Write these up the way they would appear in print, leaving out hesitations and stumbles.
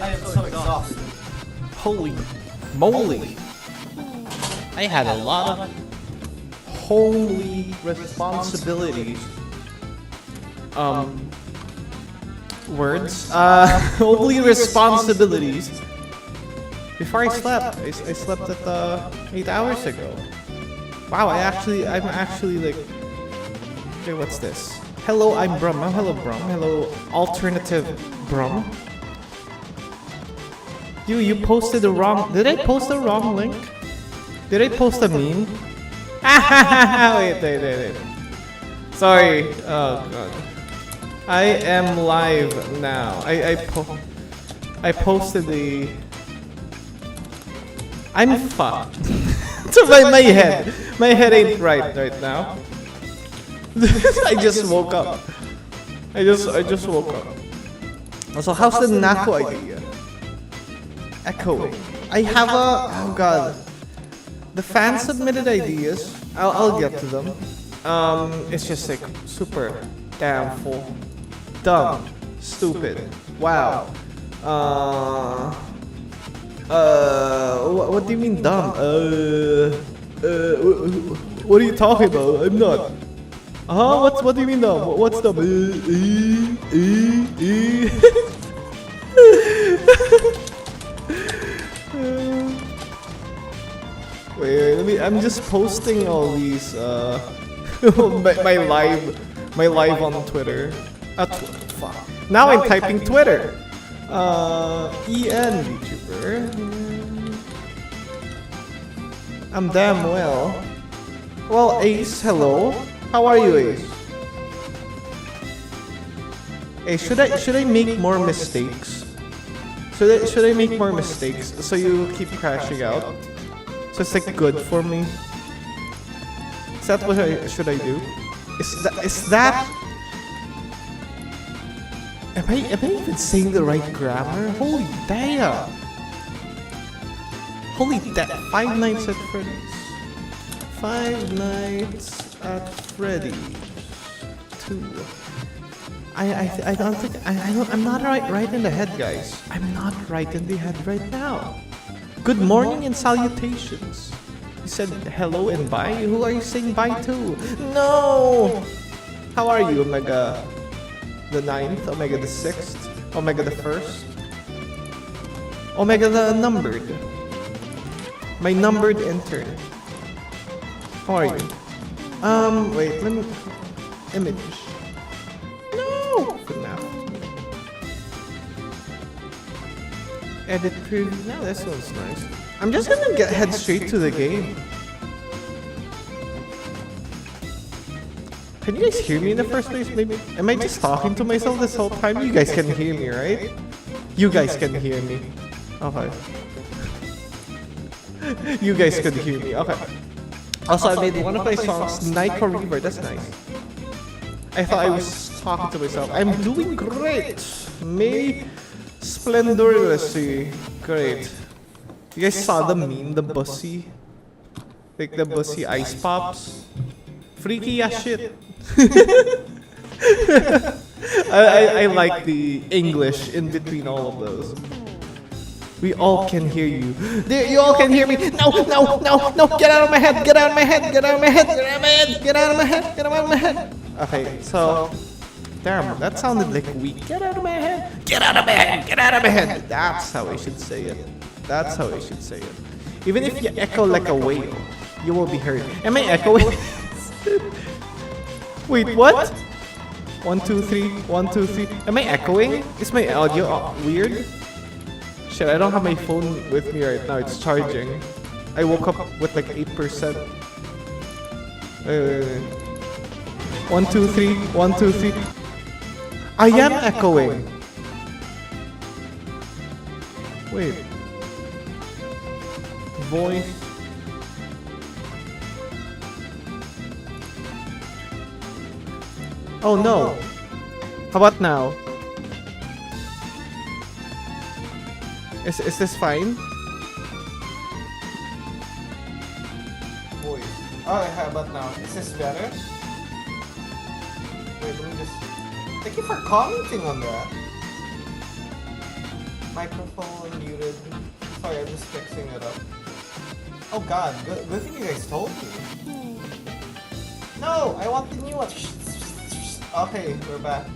I am so exhausted. Holy moly. I had a lot of holy responsibilities. Words? Holy responsibilities. Before I slept. I slept at 8 hours ago. Wow, I'm actually like... Okay, what's this? Hello, I'm Brum. Oh, hello, Brum. Hello, alternative Brum. You posted the wrong... Did I post the wrong link? Did I post a meme? Wait. Sorry. Oh, God. I am live now. I posted the... I'm fucked. So my head. My head ain't right now. I just woke up. I just woke up. So how's the Nako idea? Echoing. I have a... Oh god. The fan submitted ideas. I'll get to them. It's just like super damn full. Dumb. Stupid. Wow. What do you mean dumb? What are you talking about? I'm not. What do you mean dumb? What's dumb? Wait, I'm just posting all these my live on Twitter. Fuck. Now I'm typing Twitter. EN VTuber. I'm damn well. Well, Ace, hello. How are you, Ace? Hey, should I make more mistakes? Should I make more mistakes so you keep crashing out? So it's like good for me. Is that what should I do? Is that? Am I even saying the right grammar? Holy damn! Holy damn! 5 Nights at Freddy's. 5 Nights at Freddy's 2. I don't think I'm not right in the head, guys. I'm not right in the head right now. Good morning and salutations. You said hello and bye? Who are you saying bye to? No! How are you, Omega the 9th? Omega the 6th? Omega the 1st? Omega the numbered? My numbered intern. How are you? Wait, let me... Image. No! For now. Edit preview. No, this one's nice. I'm just gonna head straight to the game. Can you guys hear me in the first place? Maybe. Am I just talking to myself this whole time? You guys can hear me, right? You guys can hear me. Okay. You guys could hear me. Okay. Also, I made one of my songs, Night for River. That's nice. I thought I was talking to myself. I'm doing great. May splendorously great. You guys saw the meme, the bussy? Like the bussy ice pops? Freaky as shit. I like the English in between all of those. We all can hear you. You all can hear me. No, get out of my head, get out of my head, get out of my head, get out of my head, get out of my head, get out of my head. Okay, so damn, that sounded like weak. Get out of my head, get out of my head, get out of my head. That's how I should say it. That's how I should say it. Even if you echo like a whale, you will be heard. Am I echoing? Wait, what? 1, 2, 3, 1, 2, 3. Am I echoing? Is my audio weird? Shit, I don't have my phone with me right now. It's charging. I woke up with like 8%. Wait. 1, 2, 3, 1, 2, 3. I am echoing. Wait. Voice. Oh no. How about now? Is this fine? Voice. Oh, how about now? Is this better? Wait, let me just... Thank you for commenting on that. Microphone muted. Sorry, I'm just fixing it up. Oh god, good thing you guys told me. No, I want the new one. Okay, we're back.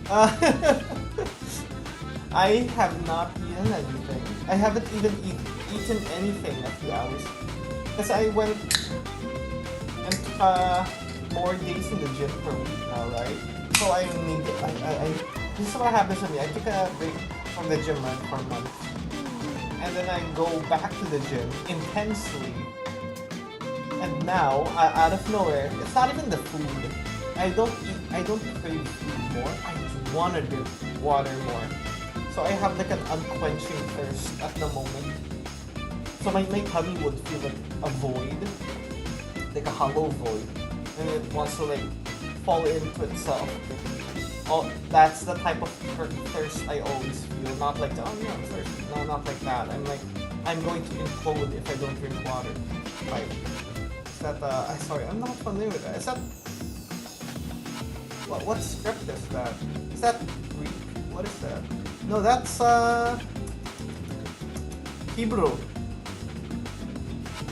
I have not eaten anything. I haven't even eaten anything in a few hours. Because I went and more days in the gym per week now, right? So I need this is what happens to me. I take a break from the gym for a month. And then I go back to the gym intensely. And now, out of nowhere, it's not even the food. I don't crave food more. I just want to drink water more. So I have like an unquenching thirst at the moment. So my tummy would feel like a void. Like a hollow void. And it wants to like fall into itself. Oh, that's the type of thirst I always feel. Not like, oh yeah, I'm thirsty. No, not like that. I'm like, I'm going to implode if I don't drink water. Like, is that, sorry, I'm not familiar with that. Is that, what script is that? Is that Greek? What is that? No, that's, Hebrew.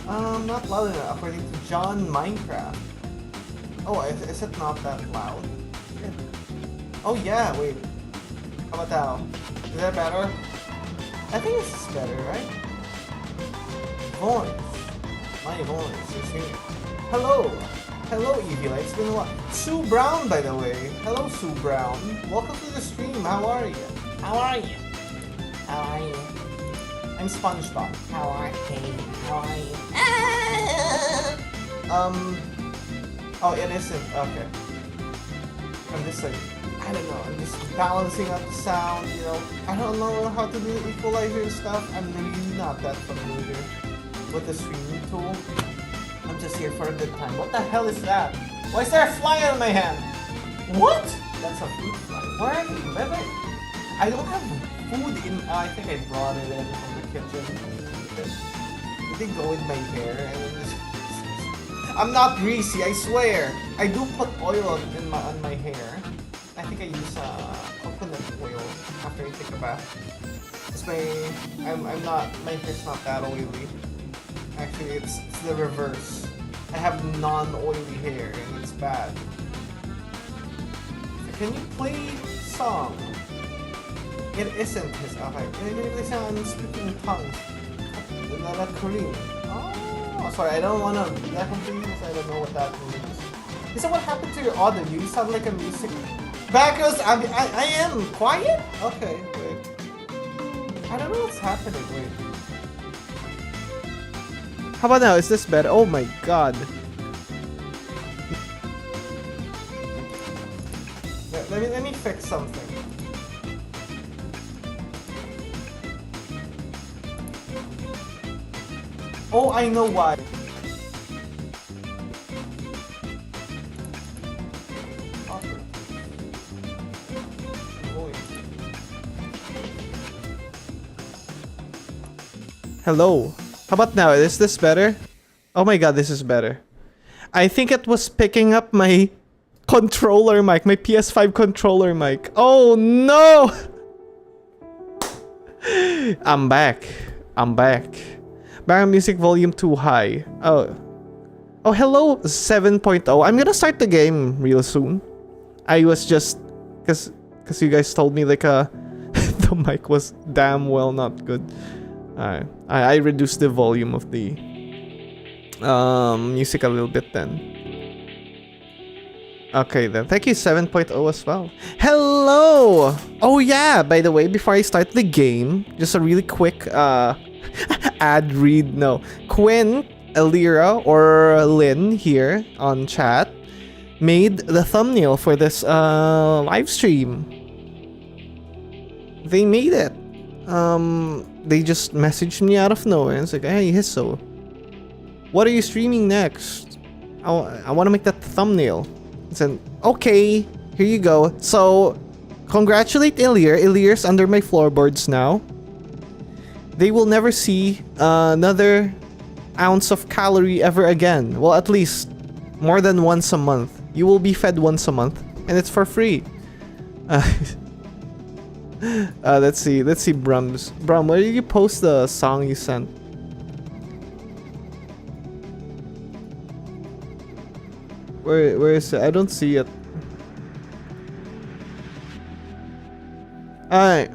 Not loud enough, according to John Minecraft. Oh, is it not that loud? Shit. Oh yeah, wait. How about now? Is that better? I think this is better, right? Voice. My voice is here. Hello! Hello, Evie. It's been a while. Sue Brown, by the way. Hello, Sue Brown. Welcome to the stream. How are you? How are you? How are you? I'm SpongeBob. How are you? How are you? Oh, it isn't. Okay. I'm just like, I don't know. I'm just balancing out the sound, you know. I don't know how to do equalizer and stuff. I'm really not that familiar with the streaming tool. I'm just here for a good time. What the hell is that? Why is there a fly on my hand? What? That's a fruit fly. Where are they living? I don't have food in. I think I brought it in from the kitchen. Did they go in my hair? And I'm not greasy, I swear. I do put oil on my hair. I think I use coconut oil after I take a bath. My hair's not that oily. Actually, it's the reverse. I have non-oily hair and it's bad. Can you play song? It isn't his okay. Can you play song speaking tongues? The Korean. Oh, sorry, I don't want to be that confused because I don't know what that means. Is that what happened to your audio? You sound like a music background. I am quiet? Okay, wait. I don't know what's happening, wait. How about now? Is this better? Oh my god. Let me fix something. Oh, I know why. Hello. How about now? Is this better? Oh my god, this is better. I think it was picking up my controller mic, my PS5 controller mic. Oh no! I'm back. Background music volume too high. Oh, hello 7.0. I'm gonna start the game real soon. I was just cause you guys told me like the mic was damn well not good. I reduced the volume of the music a little bit then. Okay then, thank you 7.0 as well. Hello! Oh yeah, by the way, before I start the game, just a really quick ad read. No, Quinn, Aelyraa, or Lynn here on chat made the thumbnail for this live stream. They made it. They just messaged me out of nowhere and it's like, hey Hisso, what are you streaming next? I want to make that thumbnail. I said, okay, here you go. So congratulate Aelyraa. Aelyra's under my floorboards now. They will never see another ounce of calorie ever again. Well, at least more than once a month. You will be fed once a month and it's for free. Let's see Brum's. Brum, where did you post the song you sent? Where is it? I don't see it. Alright.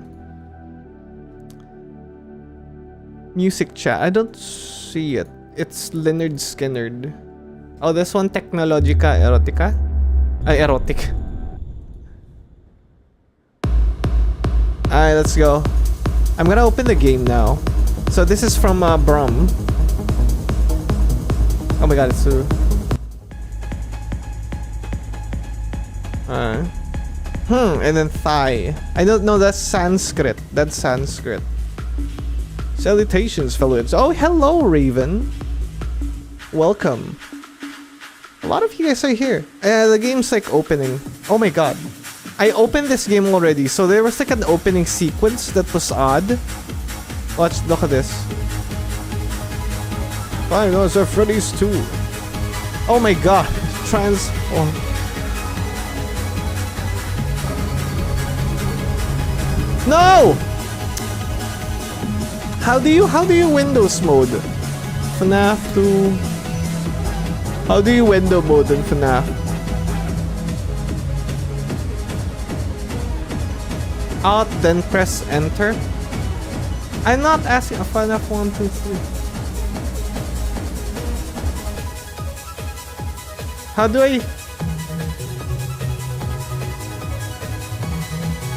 Music chat. I don't see it. It's Leonard Skinnerd. Oh, this one Technologica Erotica? Erotic. Alright, let's go. I'm gonna open the game now. So this is from Brum. Oh my god, it's through. And then Thai. I don't know, that's Sanskrit. That's Sanskrit. Salutations, fellow imps. Oh, hello, Raven. Welcome. A lot of you guys are here. The game's like opening. Oh my god. I opened this game already, so there was like an opening sequence that was odd. Watch, look at this. Five Nights at Freddy's 2. Oh my god. Transform. No! How do you Windows mode? FNAF 2. How do you window mode in FNAF? Alt, then press enter. I'm not asking a FNAF 1, 2, 3. How do I...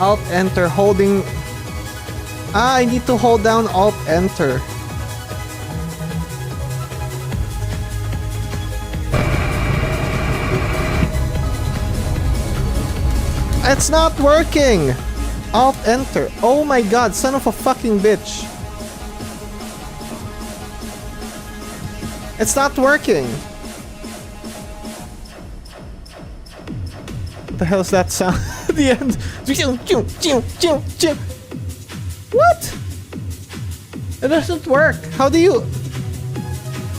Alt enter holding. I need to hold down Alt enter. It's not working. Alt enter. Oh my god, son of a fucking bitch. It's not working. What the hell is that sound? The end. What? It doesn't work. How do you...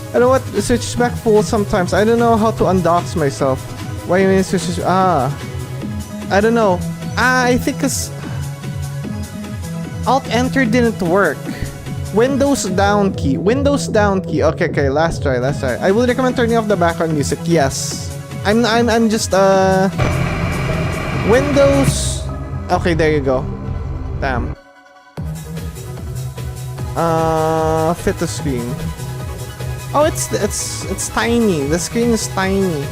I don't know what... Switch back full sometimes. I don't know how to undox myself. Why you mean switch... I don't know. I think cause... Alt enter didn't work. Windows down key. Windows down key. Okay, last try. I would recommend turning off the background music. Yes. I'm just Windows. Okay, there you go. Damn. Fit the screen. Oh, it's tiny. The screen is tiny.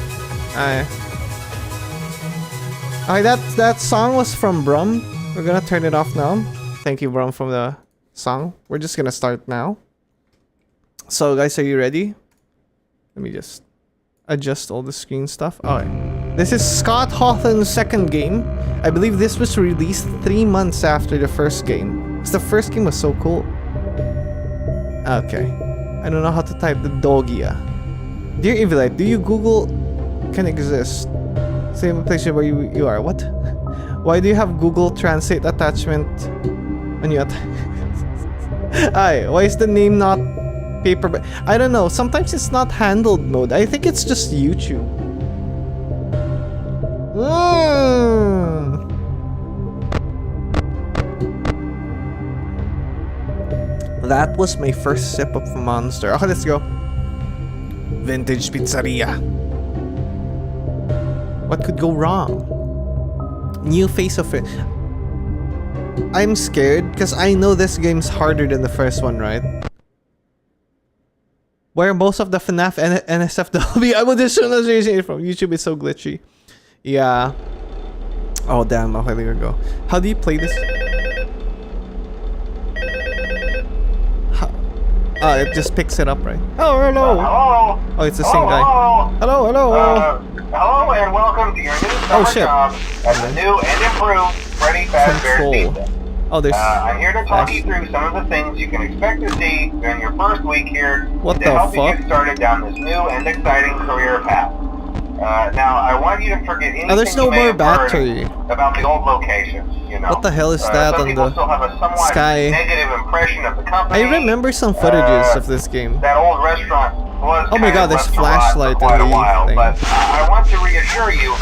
Okay, that song was from Brum. We're gonna turn it off now. Thank you, Brum, for the song. We're just gonna start now. So, guys, are you ready? Let me just adjust all the screen stuff. Alright. This is Scott Hawthorne's second game. I believe this was released 3 months after the first game. Because the first game was so cool. Okay. I don't know how to type the Dogia. Dear Evilite, do you Google can exist? Same place where you are. What? Why do you have Google Translate attachment on your why is the name not paperback? I don't know. Sometimes it's not handled mode. I think it's just YouTube. That was my first sip of Monster. Okay, let's go. Vintage Pizzeria. What could go wrong? New face of it. I'm scared because I know this game's harder than the first one, right? Where most of the FNAF and NSFW audition from YouTube is so glitchy. Yeah. Oh damn, okay, there we go. How do you play this? It just picks it up, right? Oh, hello! Hello! Oh, it's the same guy. Hello, hello! Hello and welcome to your new summer job at the new and improved Freddy Fazbear's Pizza. Oh, there's... I'm here to talk you through some of the things you can expect to see during your first week here to help you get started down this new and exciting career path. Now, I want you to forget anything there's no you may more have battery. heard about the old locations, you know. What the hell is that on the still have a somewhat sky? negative impression of the company. I remember some footages of this game. That old restaurant was oh my god, there's flashlight flashlight in the while, thing. but I want to reassure you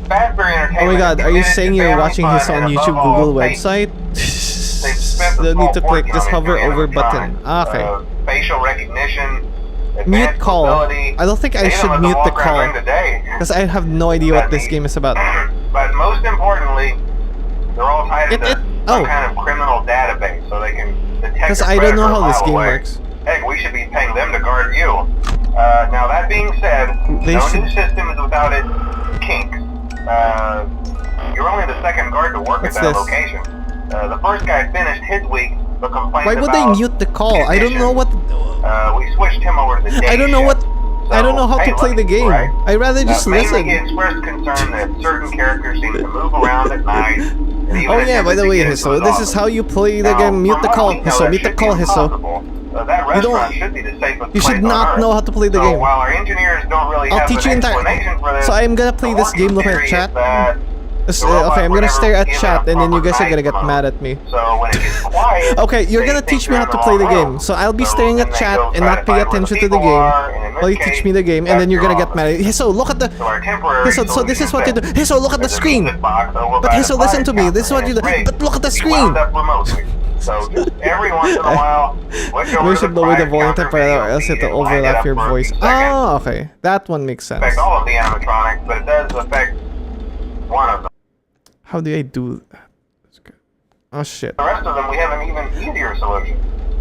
Fazbear Entertainment. Oh my god, are you committed saying to you're family watching fun this on and YouTube, above all, Google safety. website? They've spent the Don't need to small click, fortune just on hover engineering over button. electronics, Okay. Facial recognition, Mute advanced call. mobility. I don't think I They even should let them mute the walk around call. during the day. Because I have no idea what this game is about. But most importantly, they're all tied into some oh. kind of criminal database, so they can detect. Because a I don't know predator how a this mile game away. works. Heck, we should be paying them to guard you. Now that being said, They no should- new system is without its kinks. You're only the second guard to work What's at that this? location. The first guy finished his week, but complained Why would they about mute the call? I don't know what... we switched him over to the day I don't know what... shift. I don't know how hey, to play look, the game. right? I'd rather just Mainly listen. he expressed concern that certain characters seem to move around at night. and even Oh yeah, by attempted the to way, get into Hisso, his this is office. how you play the Now, game. Mute from the what call, we know, Hisso. that Mute the should call, be Hisso. impossible. That You don't- restaurant should be the safest You should place on not Earth. know how to play the So game. while our engineers don't really I'll have teach you an entire... explanation for this, So I'm gonna play the this game, look working at theory chat. is that Okay, I'm gonna stare at chat and then you guys are gonna get mode. mad at me. So when it gets quiet, Okay, you're they gonna think teach me they're how in to the play the wrong game. room. So I'll be So staring then at they chat go and try not to pay find where attention the to the people game are, and in while you this teach case, me the game, and that's then you're your gonna get office. mad. Hisso, look at the... So our temporary So this is what you do. solution Hisso, look at the is a screen. music box over But by the Hisso, listen to fire me. This is what counter, you do. and it's But look at the rigged. You screen. wound up remotely. So just every once in a while, switch over We to should the lower the fire volume counter temporarily or video else feed it'll and line it overlap up your for a voice. few seconds. Oh, okay. That one makes sense. Affect all of the animatronics, but it does affect one of them. How do I do... Oh shit. The rest of them, we have an even easier solution.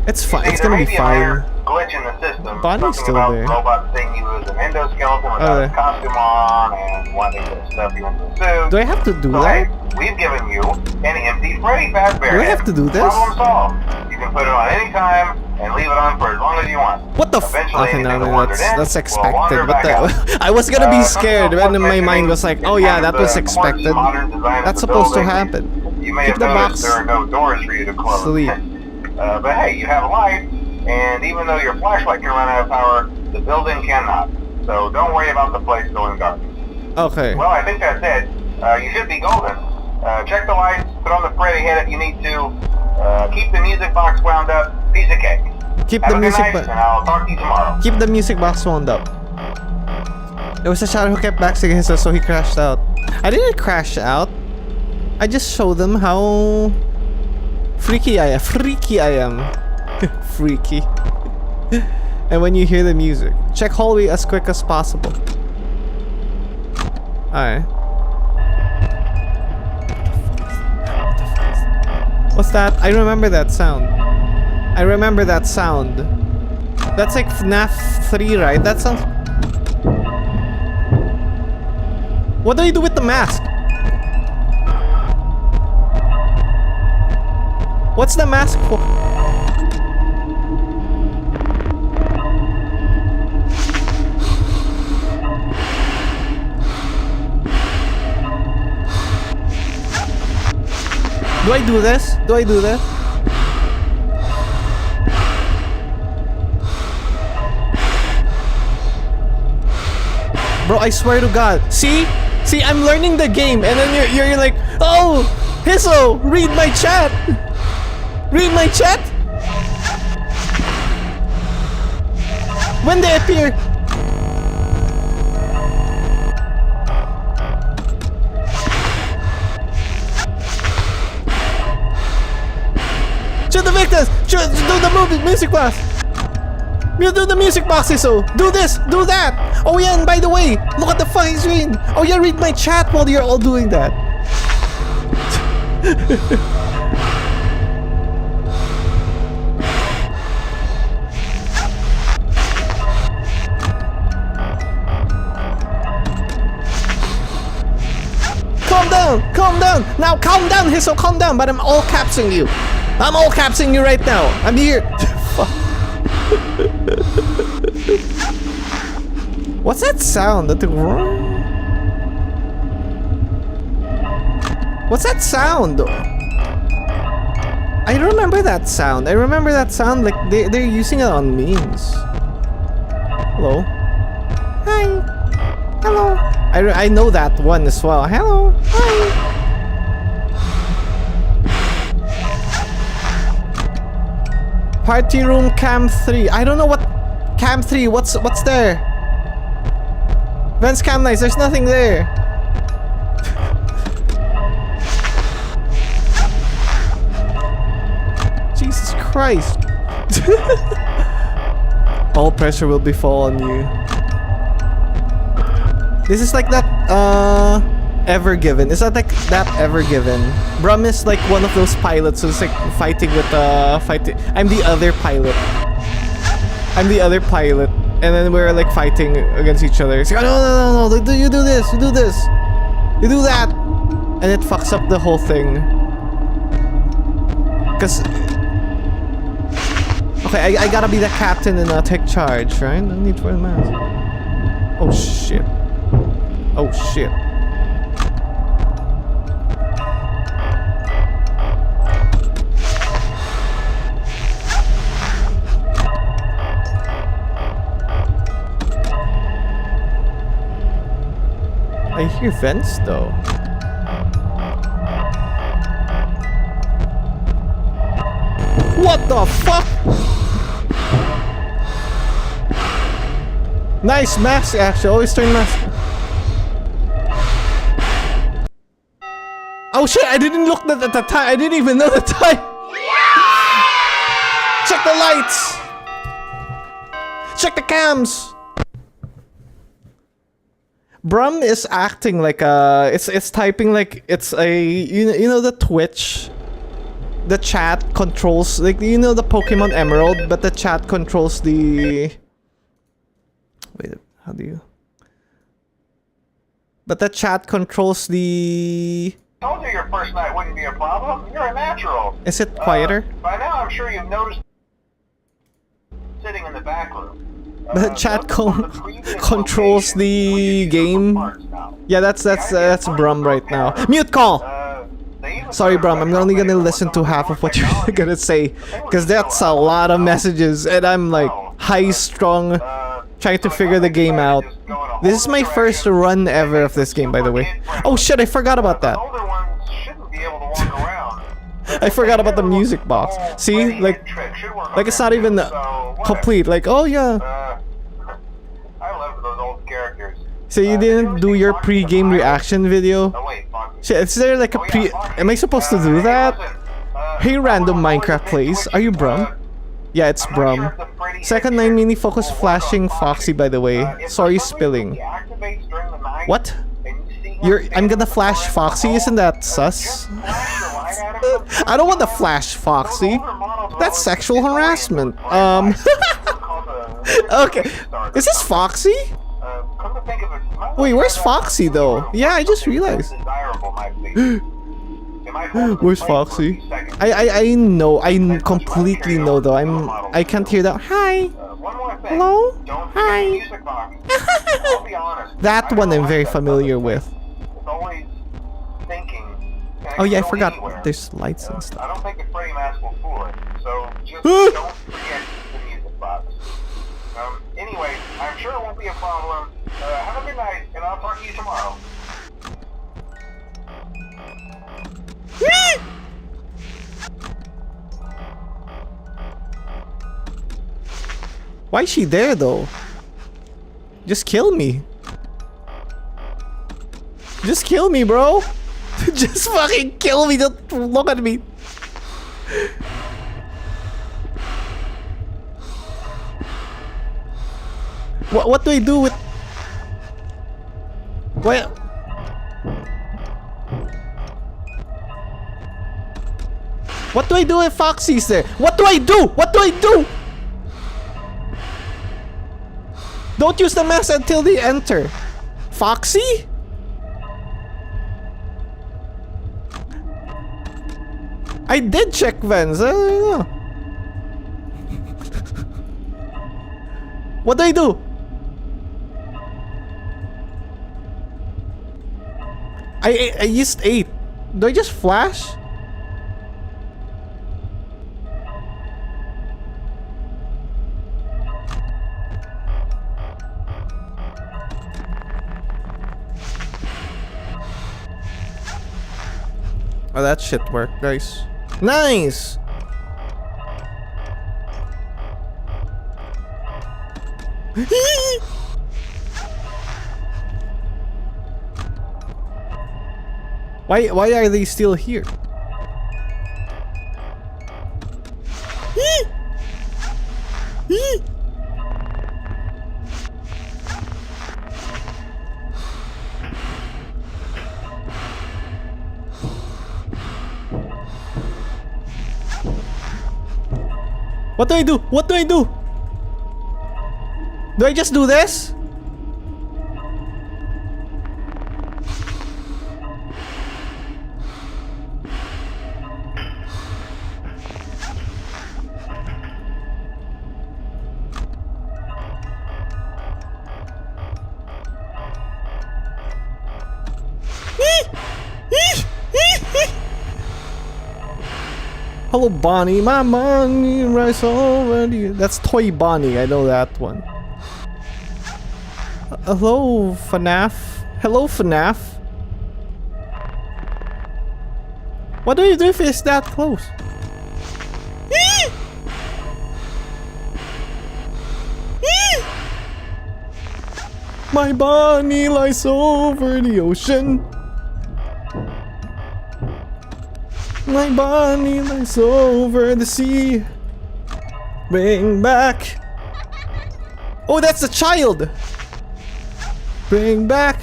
It's fine. See, It's there gonna may be a minor fine. glitch in the system. Bonnie's something still about there. robots seeing you as an endoskeleton without Oh, a yeah. costume on and wanting to stuff you into a suit. Do I have to do So that? hey, we've given you an empty Freddy Fazbear. Do I have to do this? Problem solved. You can put it on any time and leave it on for as long as you want. What the Eventually, Okay, no, anything that no, wandered in that's will expected. wander What back out. the... I was gonna be Something scared else when worth my mind mentioning was like, is oh yeah, kind that of was the expected. quirky modern design of That's the supposed to building. happen. You may Keep have the noticed box. there are no doors for you to close. Sleep. But hey, you have a light, and even though your flashlight can run out of power, the building cannot. So don't worry about the place going dark. Okay. Well, I think that's it. You should be golden. Check the lights, put on the Freddy head if you need to. Keep the music box wound up. Piece of cake. Keep Have the a good music night, and I'll talk to you tomorrow. Keep the music box wound up. There was a shadow who kept back against us, so he crashed out. I didn't crash out. I just showed them how freaky I am. Freaky I am. Freaky. And when you hear the music, check hallway as quick as possible. Alright. What's that? I remember that sound. I remember that sound. That's like FNAF 3, right? That sounds... What do you do with the mask? What's the mask for? Do I do this? Do I do this? Bro, I swear to God. See? See, I'm learning the game and then you're like, oh, Hisso, read my chat. Read my chat? When they appear. Shoot the victims! Shoot, do the music box! You do the music box, Hisso! Do this! Do that! Oh yeah, and by the way, look at the fucking screen! Oh yeah, read my chat while you're all doing that! Calm down! Calm down! Now calm down, Hisso, calm down! But I'm all capsing you! I'm all capsing you right now! I'm here! Fuck. What's that sound? What's that sound? I remember that sound. I remember that sound like they're using it on memes. Hello? Hi! Hello! I know that one as well. Hello! Hi! Party room cam 3. I don't know what cam 3. What's there? Vents cam nice. There's nothing there. Christ. All pressure will befall on you. This is like that, Ever Given. Is that like that Ever Given? Brum is like one of those pilots who's like fighting with, I'm the other pilot. I'm the other pilot. And then we're like fighting against each other. It's like, oh, no, you do this, you do this. You do that. And it fucks up the whole thing. Cause... Okay, I gotta be the captain and take charge, right? No need for a mask. Oh shit. Oh shit. I hear vents though. What the fuck? Nice mask action, always turn mask. Oh shit, I didn't look at the time. I didn't even know the time. Check the lights. Check the cams. Brum is acting like it's typing like it's a you know the Twitch, the chat controls like you know the Pokemon Emerald, but the chat controls the wait, how do you? But the chat controls the. I told you your first night wouldn't be a problem. You're a natural. Is it quieter? By now, I'm sure you've noticed sitting in the back room. The chat controls the game. Yeah, that's Brum right now. Mute call. Sorry, Brum. I'm only gonna listen to half of what you're gonna say, because that's a lot of messages, and I'm like high strung, trying to figure the game out. This is my first run ever of this game, by the way. Oh shit! I forgot about that. I forgot about the music box. See, like it's not even complete. Like, oh yeah. I love those old characters. So you didn't do your pre-game reaction video? Shit, is there like a pre? Am I supposed to do that? Hey, random Minecraft plays. Are you Brum? Yeah, it's Brum. Second 9 mini focus flashing Foxy, by the way. Sorry, spilling. What? I'm gonna flash Foxy. Isn't that sus? I don't want to flash Foxy. That's sexual harassment. Okay. Is this Foxy? Wait, where's Foxy though? Yeah, I just realized. Where's Foxy? I know. I completely know though. I can't hear that. Hi. Hello? Hi. That one I'm very familiar with. Oh yeah, I forgot. There's lights and stuff. I don't think the Freddy mask will fool it, so just don't forget the music box. Anyway, I'm sure it won't be a problem. Have a good night, and I'll talk to you tomorrow. Why is she there though? Just kill me. Just kill me, bro. Just fucking kill me. Don't look at me. What do I do with? What? What do I do if Foxy's there? What do I do? What do I do? Don't use the mask until they enter. Foxy? I did check vents. I don't know. What do I do? I used 8. Do I just flash? Oh, that shit worked, guys. Nice! Why are they still here? What do I do? What do I do? Do I just do this? Hello, Bonnie. My money rise already. That's Toy Bonnie. I know that one. Hello, FNAF. Hello, FNAF. What do you do if it's that close? My Bonnie lies over the ocean. My Bonnie lies over the sea. Bring back. Oh, that's a child. Bring back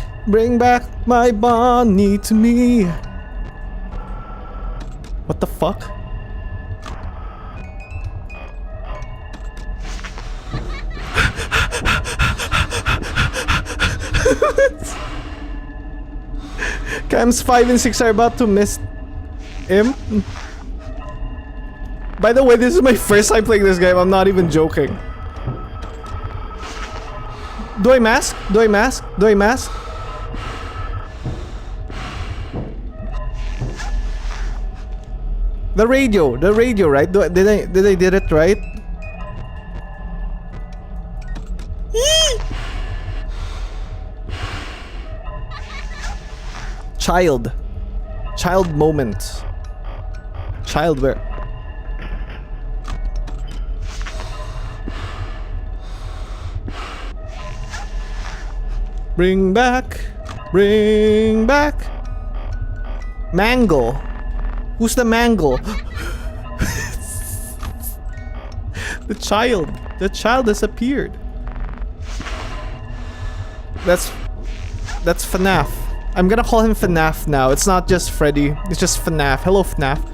my Bonnie to me. What the fuck? Cams 5 and 6 are about to miss him. By the way, this is my first time playing this game. I'm not even joking. Do I mask? Do I mask? Do I mask? The radio, right? Did I did it right? Child moment. Child where? Bring back Mangle. Who's the Mangle? The child disappeared. That's FNAF. I'm gonna call him FNAF now. It's not just Freddy. It's just FNAF. Hello, FNAF.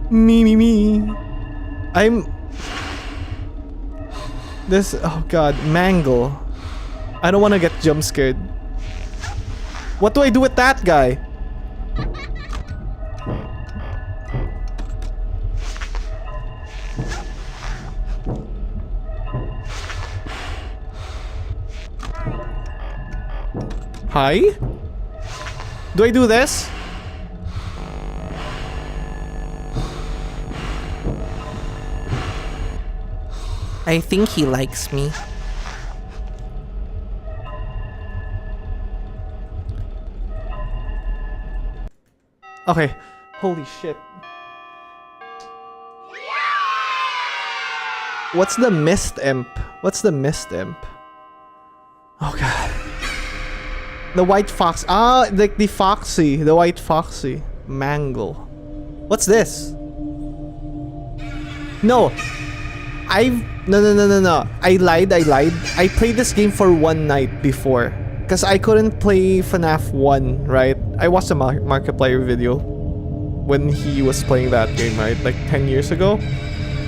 Me. I'm... This... Oh god. Mangle. I don't want to get jump scared. What do I do with that guy? Hi? Do I do this? I think he likes me. Okay. Holy shit. What's the mist imp? What's the mist imp? Oh god. The white fox. Ah, like the foxy. The white foxy. Mangle. What's this? No. No. I lied. I played this game for one night before. Because I couldn't play FNAF 1, right? I watched a Markiplier video when he was playing that game, right? Like 10 years ago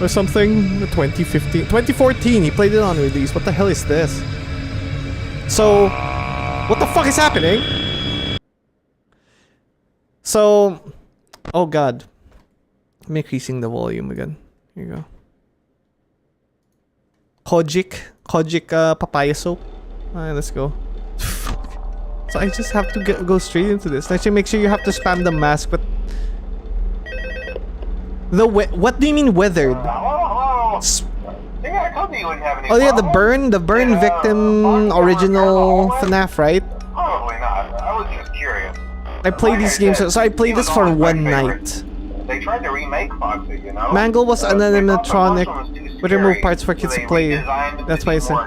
or something. 2015. 2014, he played it on release. What the hell is this? So, what the fuck is happening? So, oh god. I'm increasing the volume again. Here you go. Kojic papaya soap. Alright, let's go. So I just have to go straight into this. Actually, make sure you have to spam the mask, but... What do you mean weathered? Hello. Yeah, I told you wouldn't have any Oh yeah, the problem. burn victim original FNAF, right? Probably not. I was just curious. I played these games, so I played this for one night. They tried to remake Foxy, you know? Mangle was an animatronic with removed parts for kids to play. That's why I said.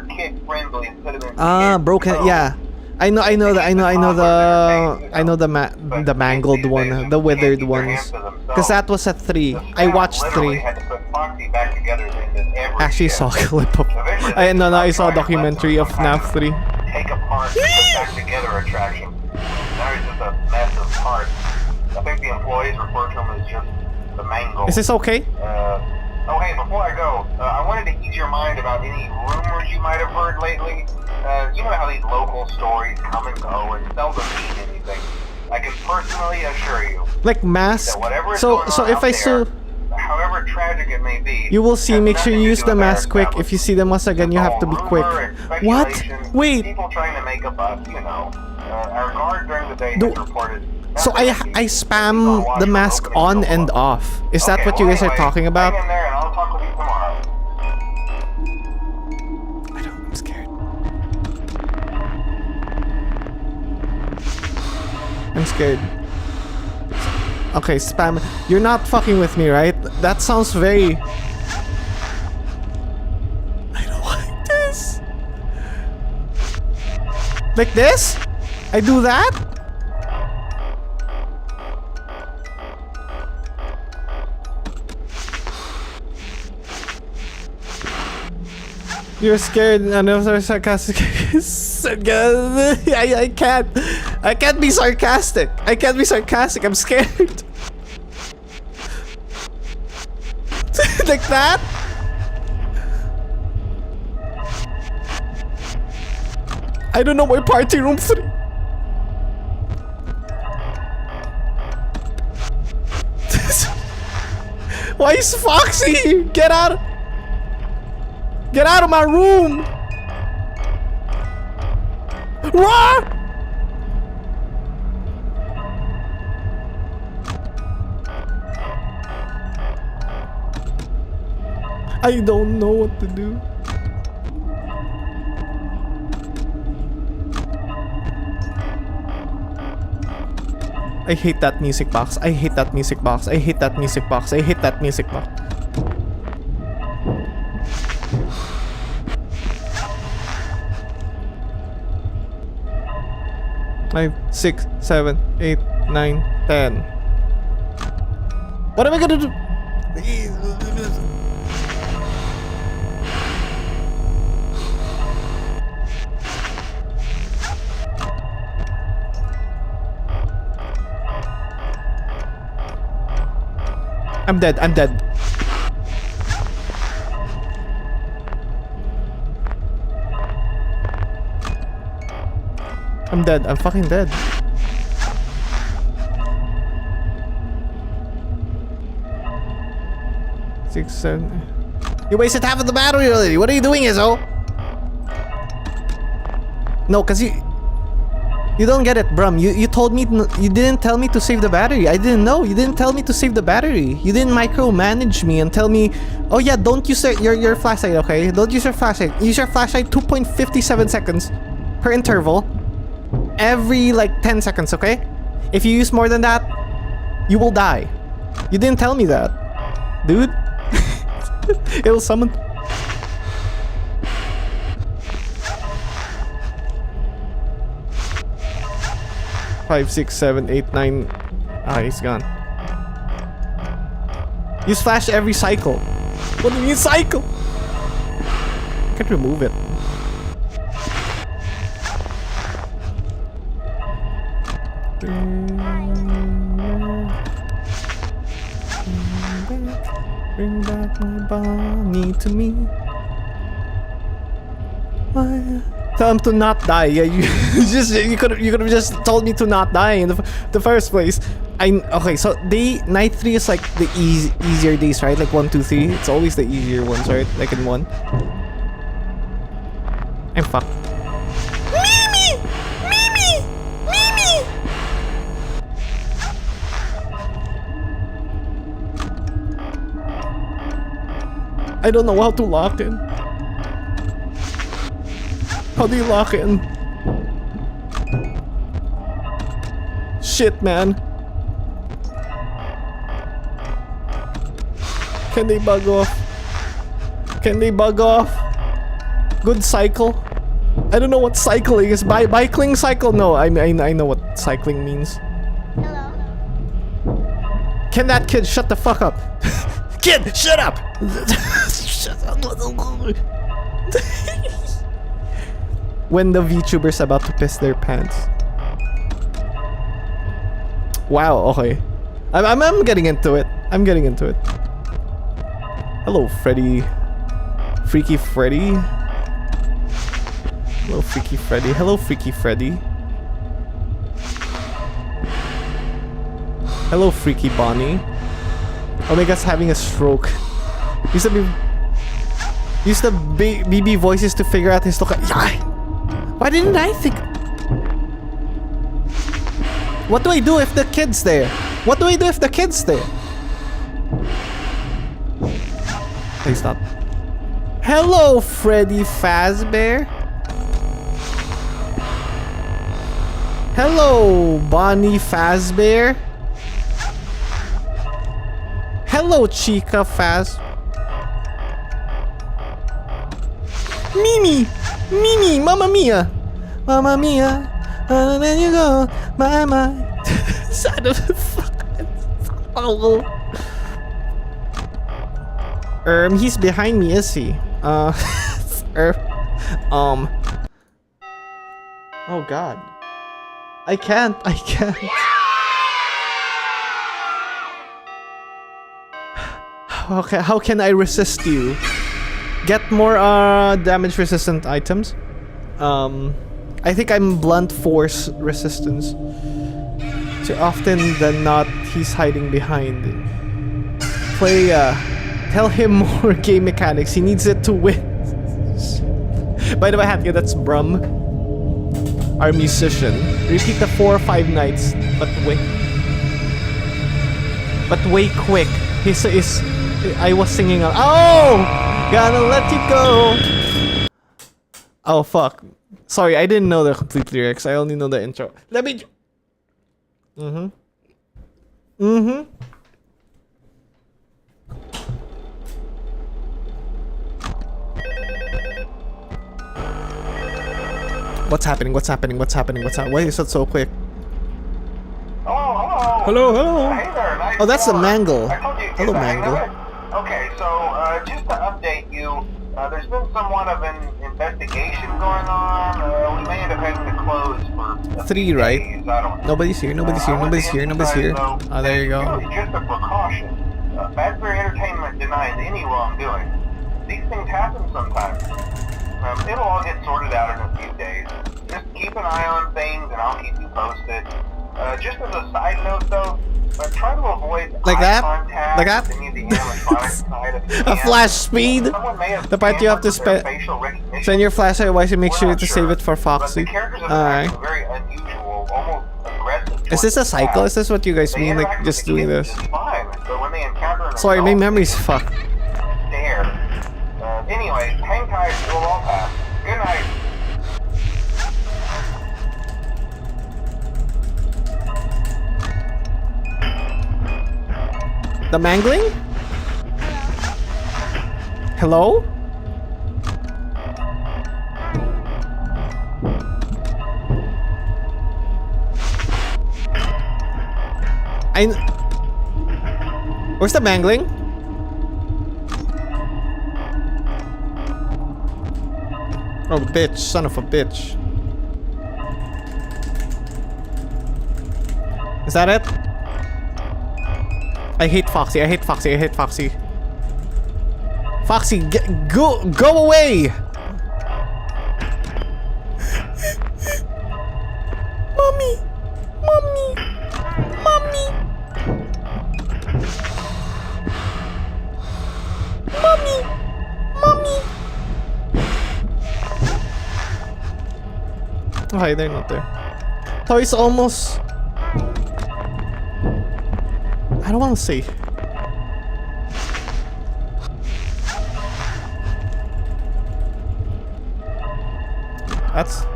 Ah, broken. Yeah, I know the mangled one, the withered ones. Cause that was at 3. I watched 3. Actually saw a clip of. I saw a documentary of FNAF 3. Take apart and put back together attraction. Now he's just a mess of parts. I think the employees refer to him as just the mango. Is this okay? Oh, hey, before I go, I wanted to ease your mind about any rumors you might have heard lately. You know how these local stories come and go and seldom mean anything. I can personally assure you Like mask. that whatever is So going on if out I there, saw, however tragic it may be, you will see. has Make sure you nothing to use do the with our mask quick. If you see them once again, you have to be quick. What? Wait. People trying to make a fuss, you know. Our guard during the day Do- has reported. So I spam the mask on and off. Is that what you guys are talking about? Hang in there and I'll talk with you tomorrow. I don't. I'm scared. I'm scared. Okay, spam. You're not fucking with me, right? That sounds very... I don't like this. Like this? I do that? You're scared and I'm sarcastic. I can't be sarcastic. I can't be sarcastic. I'm scared. Like that? I don't know my party room 3. Why is Foxy? Get out! Get out of my room! What? I don't know what to do. I hate that music box. I hate that music box. I hate that music box. I hate that music box. Five, 6, 7, 8, 9, 10. What am I gonna do? I'm dead. I'm dead. I'm dead. I'm fucking dead. Six, 7. You wasted half of the battery already. What are you doing, Izzo? No, cause you don't get it, Brum. You told me you didn't tell me to save the battery. I didn't know. You didn't tell me to save the battery. You didn't micromanage me and tell me, oh yeah, don't use your flashlight, okay? Don't use your flashlight. Use your flashlight 2.57 seconds per interval. Every like 10 seconds, okay? If you use more than that, you will die. You didn't tell me that, dude. It'll summon. Five, 6, 7, 8, 9. Ah, he's gone. Use flash every cycle. What do you mean cycle? I can't remove it. Bring back my Bonnie to me. Tell him to not die. Yeah, you could have just told me to not die in the first place. Okay, so night 3 is like the easier days, right? Like 1, 2, 3. It's always the easier ones, right? Like in 1. I'm fucked. Mimi! I don't know how to lock in. How do you lock in? Shit, man. Can they bug off? Can they bug off? Good cycle. I don't know what cycling is. Bicycling cycle? No, I know what cycling means. Hello. Can that kid shut the fuck up? Kid, shut up! Shut up. When the VTuber's about to piss their pants. Wow, okay. I'm getting into it. I'm getting into it. Hello, Freddy. Freaky Freddy. Hello, Freaky Freddy. Hello, Freaky Freddy. Hello, Freaky Bonnie. Omega's having a stroke. Use the BB voices to figure out his look. Why didn't I think? What do I do if the kid's there? What do I do if the kid's there? Please stop. Hello, Freddy Fazbear. Hello, Bonnie Fazbear. Hello, Chica Faz. Mimi! Mimi! Mamma Mia! Mamma Mia! And then you go, my. Son of a fucking. He's behind me, is he? Oh god. I can't. Okay, how can I resist you? Get more damage resistant items. I think I'm blunt force resistance. Too often than not, he's hiding behind. Play, tell him more game mechanics. He needs it to win. By the way, Hatke, that's Brum, our musician. Repeat the 4 or 5 nights, but way quick. I was singing. Oh, gotta let you go. Oh fuck. Sorry, I didn't know the complete lyrics. I only know the intro. Let me. What's happening? Why is it so quick? Hello. Hey there, nice. Oh, that's the Mangle. I told you to Hello, get back Mangle. to it. Okay, so just to update you, there's been somewhat of an investigation going on. We may end up having to close for 3, right? days. I don't know. Nobody's here. I went to emphasize, though, Oh, there you it's go. really just a precaution. Fazbear Entertainment denies any wrongdoing. These things happen sometimes. It'll all get sorted out in a few days. Just keep an eye on things and I'll keep you posted. Just as a side note though, try to avoid Like eye that? contact Like that? with any of the animatronic side if you A can. flash speed? Someone may have The part you have to tampered with their spend. facial recognition. Send your flashlight wise and make We're sure not to save it for but Foxy. the characters are Alright. acting very unusual, almost aggressive. Is this a cycle? Is this what you guys They mean? Like interact just with the doing kids this? just fine, but when they encounter an Sorry, my adult, memory's fucked. stare. Anyway, hang tight, we'll all pass. Good night. The mangling? Hello? Where's the mangling? Oh, bitch, son of a bitch. Is that it? I hate Foxy. Foxy, go away! Mommy! Okay, they're not there. Toys almost. I don't want to see. That's.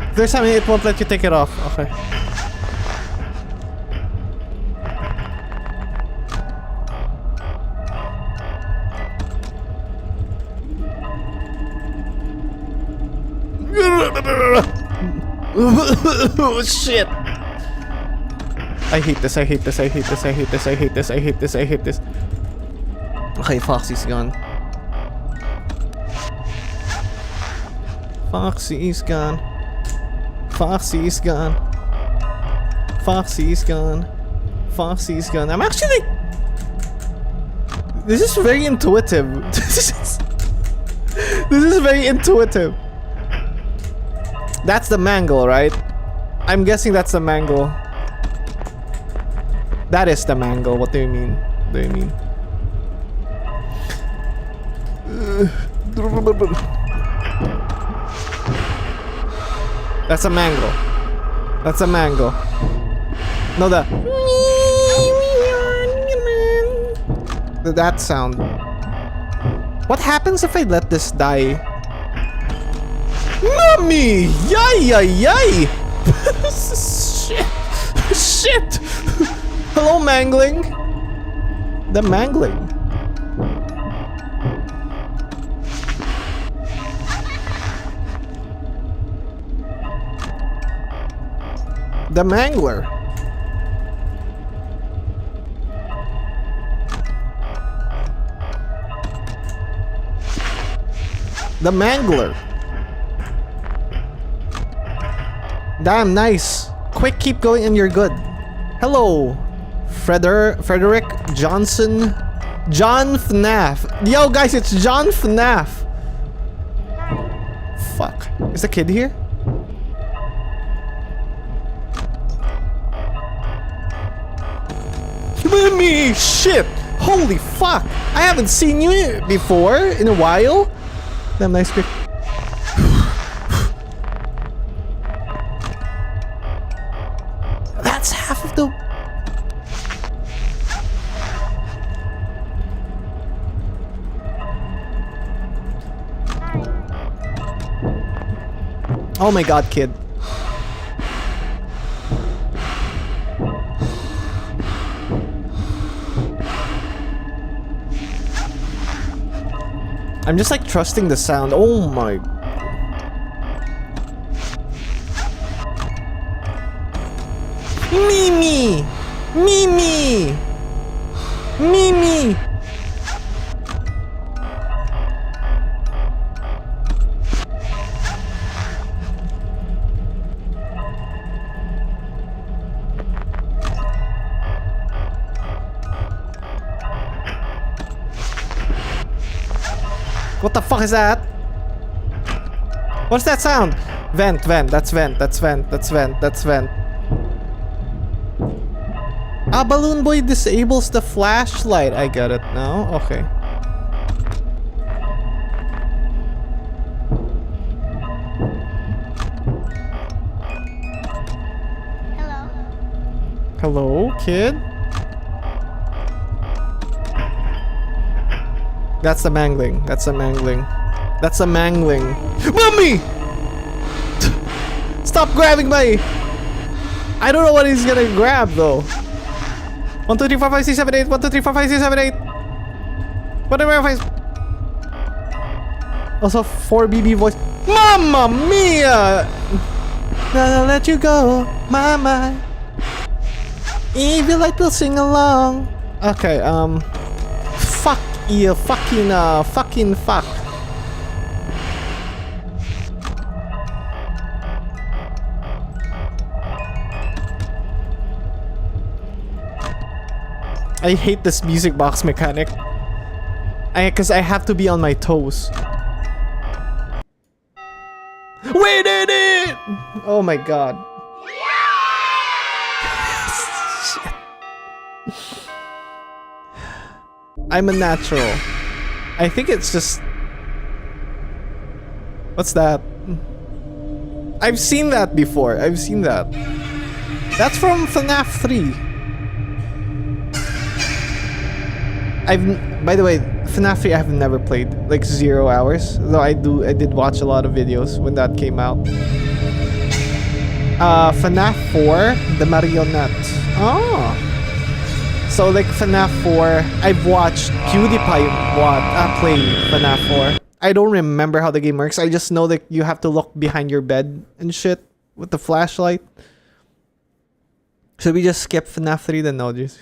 If there's something, it won't let you take it off. Okay. Oh shit! I hate this. Okay, Foxy's gone. Foxy is gone. Foxy is gone. Foxy is gone. Foxy is gone. I'm actually... This is very intuitive. This is very intuitive. That's the mangle, right? I'm guessing that's the mangle. That is the mangle. What do you mean? What do you mean? That's a mangle. That's a mangle. No, that sound. What happens if I let this die? Mommy! Yay, yay, yay! Shit! Shit! Hello, mangling. The mangling. The mangler. The mangler. Damn, nice. Quick, keep going and you're good. Hello, Frederick Johnson. John FNAF. Yo, guys, it's John FNAF. Fuck. Is the kid here? Me! Shit! Holy fuck! I haven't seen you before in a while. Damn, nice quick. That's half of the... Oh my god, kid. I'm just like trusting the sound. Oh my. Mimi! Mimi! Mimi! What the fuck is that? What's that sound? Vent, vent, that's vent, that's vent, that's vent, that's vent. Ah, Balloon Boy disables the flashlight. I get it now. Okay. Hello, kid? That's the mangling. That's the mangling. That's the mangling. Mommy! Stop grabbing my... I don't know what he's gonna grab though. 1, 2, 3, 4, 5, 6, 7, 8. 1, 2, 3, 4, 5, 6, 7, 8. Whatever, 5. Also, 4 BB voice. Mamma mia! Gonna let you go, mama. If you like to sing along. Okay, fuck you, fucking fuck. I hate this music box mechanic. Cause I have to be on my toes. We did it! Oh my god. Shit. I'm a natural. I think it's just... What's that? I've seen that before. I've seen that. That's from FNAF 3. By the way, FNAF 3 I have never played, like 0 hours. Though I did watch a lot of videos when that came out. FNAF 4, the marionette. Oh. So like FNAF 4, I've watched PewDiePie play FNAF 4. I don't remember how the game works. I just know that you have to look behind your bed and shit with the flashlight. Should we just skip FNAF 3 then? No, just...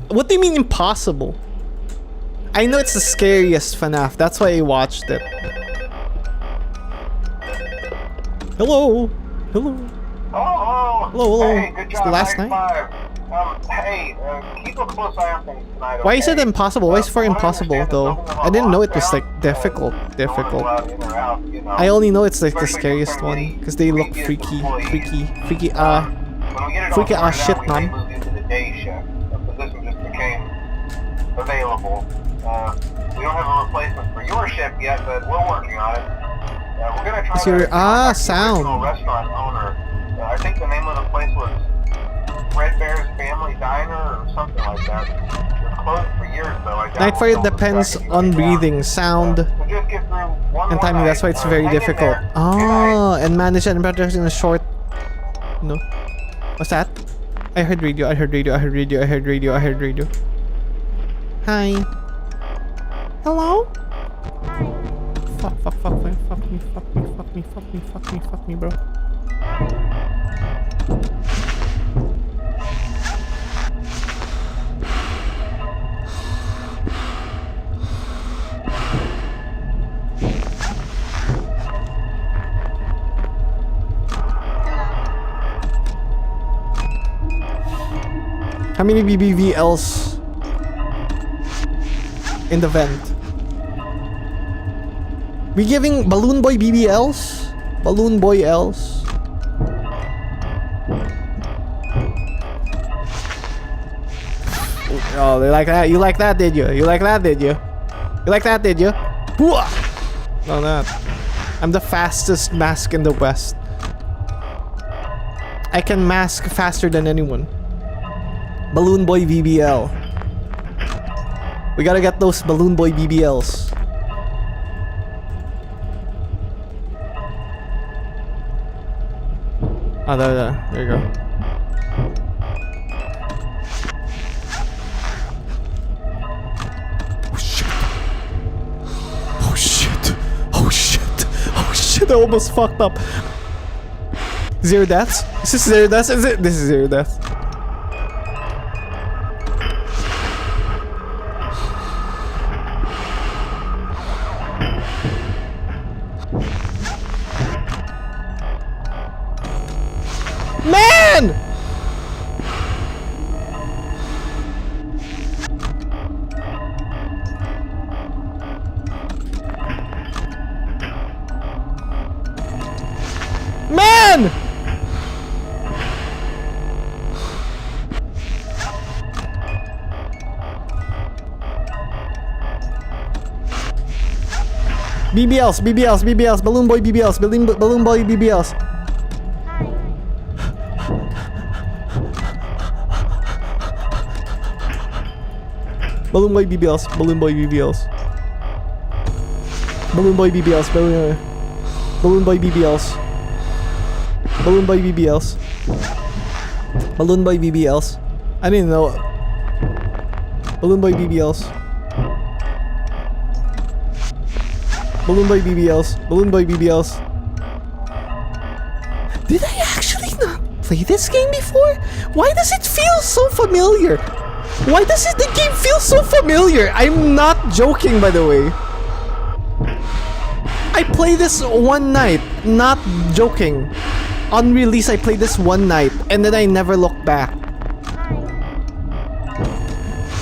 What do you mean impossible? I know it's the scariest FNAF, that's why I watched it. Hello. Hello. Oh, Hello, hello. Hey, good It's job. the last Nice night. Keep a close eye on things tonight. Why is it okay? impossible? Why is it for From what I impossible understand, though? the building I didn't know it was lockdown, like difficult. no one is Difficult. allowed in or out, you know. I only know it's like the Especially scariest concerning one any because they look previous freaky, employees. freaky. When we get it all Freaky sorted shit, out, we man. may move into the day shift. The position just became available. We don't have a replacement for your shift yet, but we're working on it. We're gonna try Is your- to contact the sound. original restaurant owner. I think the name of the place was Fredbear's Family Diner or something like that. It was closed for years though. I doubt Nightfire we'll be able to depends track it on down. breathing, sound, So just get through one and more timing. That's why night. it's very Hang in difficult. there. Good night. Oh, and manage and practice in a short. No. What's that? I heard radio. I heard radio. I heard radio. I heard radio. I heard radio. Hi. Hello? Fuck, fuck, fuck, fuck, fuck me, fuck me, fuck me, fuck me, fuck me, fuck me, bro. How many BBVLs in the vent? We giving Balloon Boy BBLs? Balloon Boy Ls? Oh, they like that? You like that, did you? You like that, did you? You like that, did you? Hooah! No, that. I'm the fastest mask in the West. I can mask faster than anyone. Balloon Boy BBL. We gotta get those Balloon Boy BBLs. Oh, there you go. Oh shit. Oh shit. Oh shit. Oh shit, I almost fucked up. Zero deaths? Is this zero deaths? Is it? This is zero deaths. Man! Man! BBLs, BBLs, BBLs, Balloon Boy BBLs, Balloon Boy BBLs. Balloon Boy BBLs, Balloon Boy BBLs. Balloon Boy BBLs, Balloon Boy BBLs. Balloon Boy BBLs. Balloon Boy BBLs. I didn't know. Balloon Boy BBLs. Balloon Boy BBLs. Balloon Boy BBLs. Did I actually not play this game before? Why does it feel so familiar? Why does the game feel so familiar? I'm not joking, by the way. I played this one night, not joking. On release, I played this one night, and then I never looked back.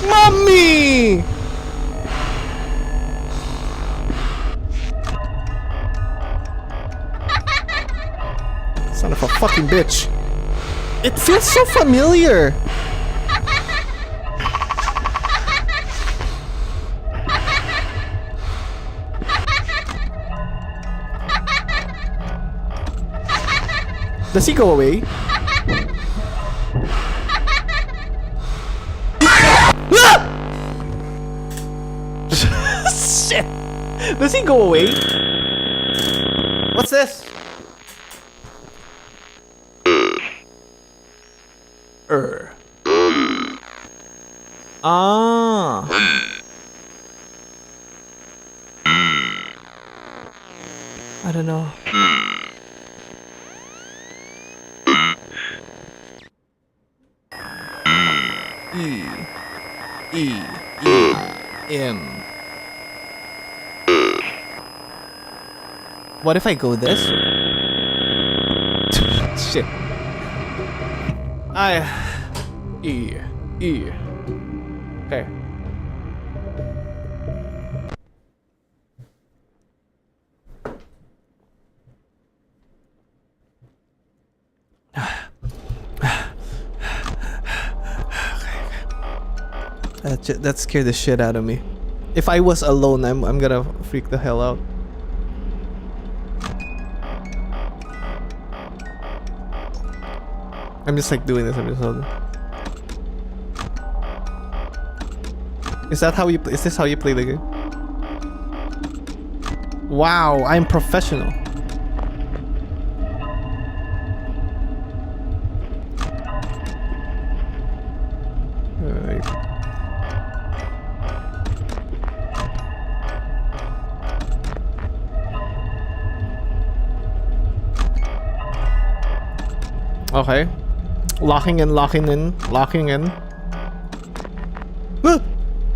Mommy! Son of a fucking bitch. It feels so familiar. Does he go away? Ah! Shit! Does he go away? What's this? Ah. I don't know. M. What if I go this way? shit. Okay. That scared the shit out of me. If I was alone, I'm gonna freak the hell out. I'm just like doing this. I'm just holding. Is that how you? Is this how you play the game? Wow, I'm professional. Alright. Okay. Locking in. Ah!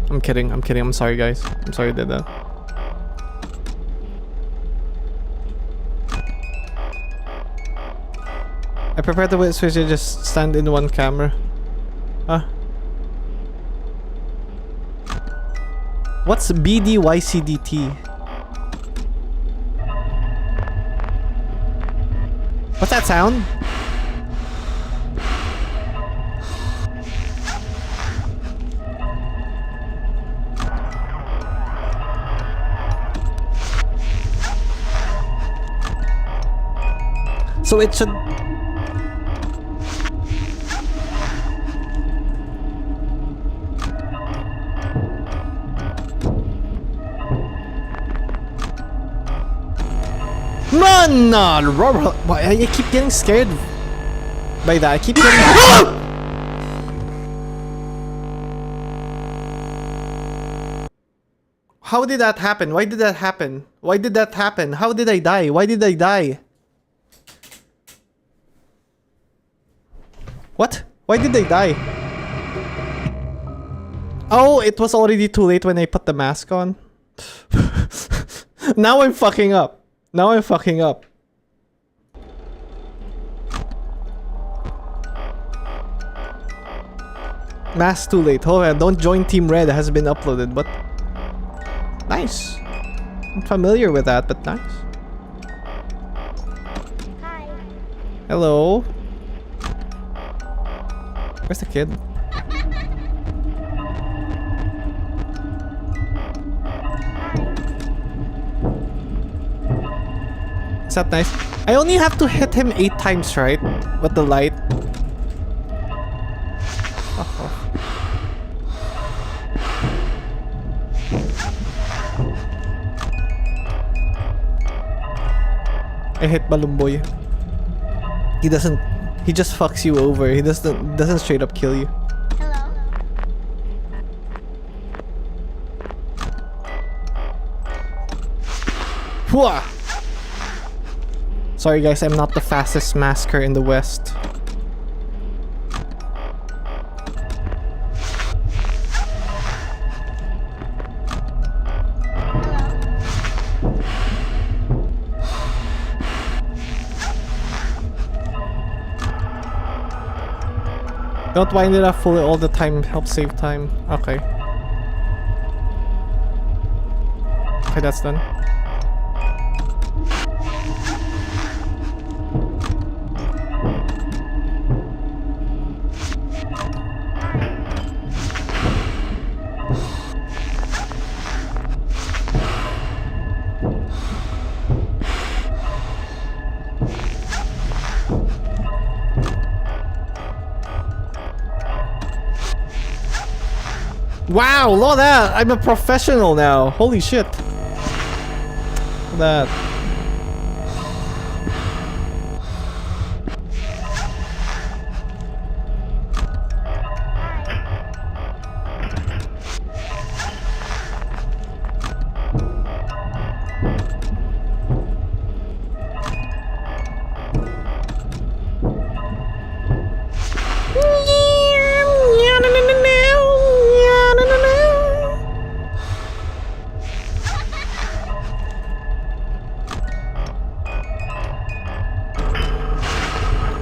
I'm kidding. I'm sorry, guys. I'm sorry I did that. I prefer the way switch to just stand in one camera. Huh? What's BDYCDT? What's that sound? So it should... Man, why I keep getting scared by that. I keep getting... How did that happen? Why did that happen? Why did that happen? How did I die? Why did I die? What? Why did they die? Oh, it was already too late when I put the mask on. Now I'm fucking up. Mask too late. Hold on, don't join Team Red. It has been uploaded, but... Nice. I'm familiar with that, but nice. Hi. Hello. Where's the kid? Is that nice? I only have to hit him 8 times, right? With the light. Oh. I hit Balumboy. He doesn't... He just fucks you over. He doesn't straight up kill you. Hello. Hwah! Sorry guys, I'm not the fastest masker in the West. Don't wind it up fully all the time, help save time. Okay. Okay, that's done. Wow, look at that! I'm a professional now. Holy shit. Look at that.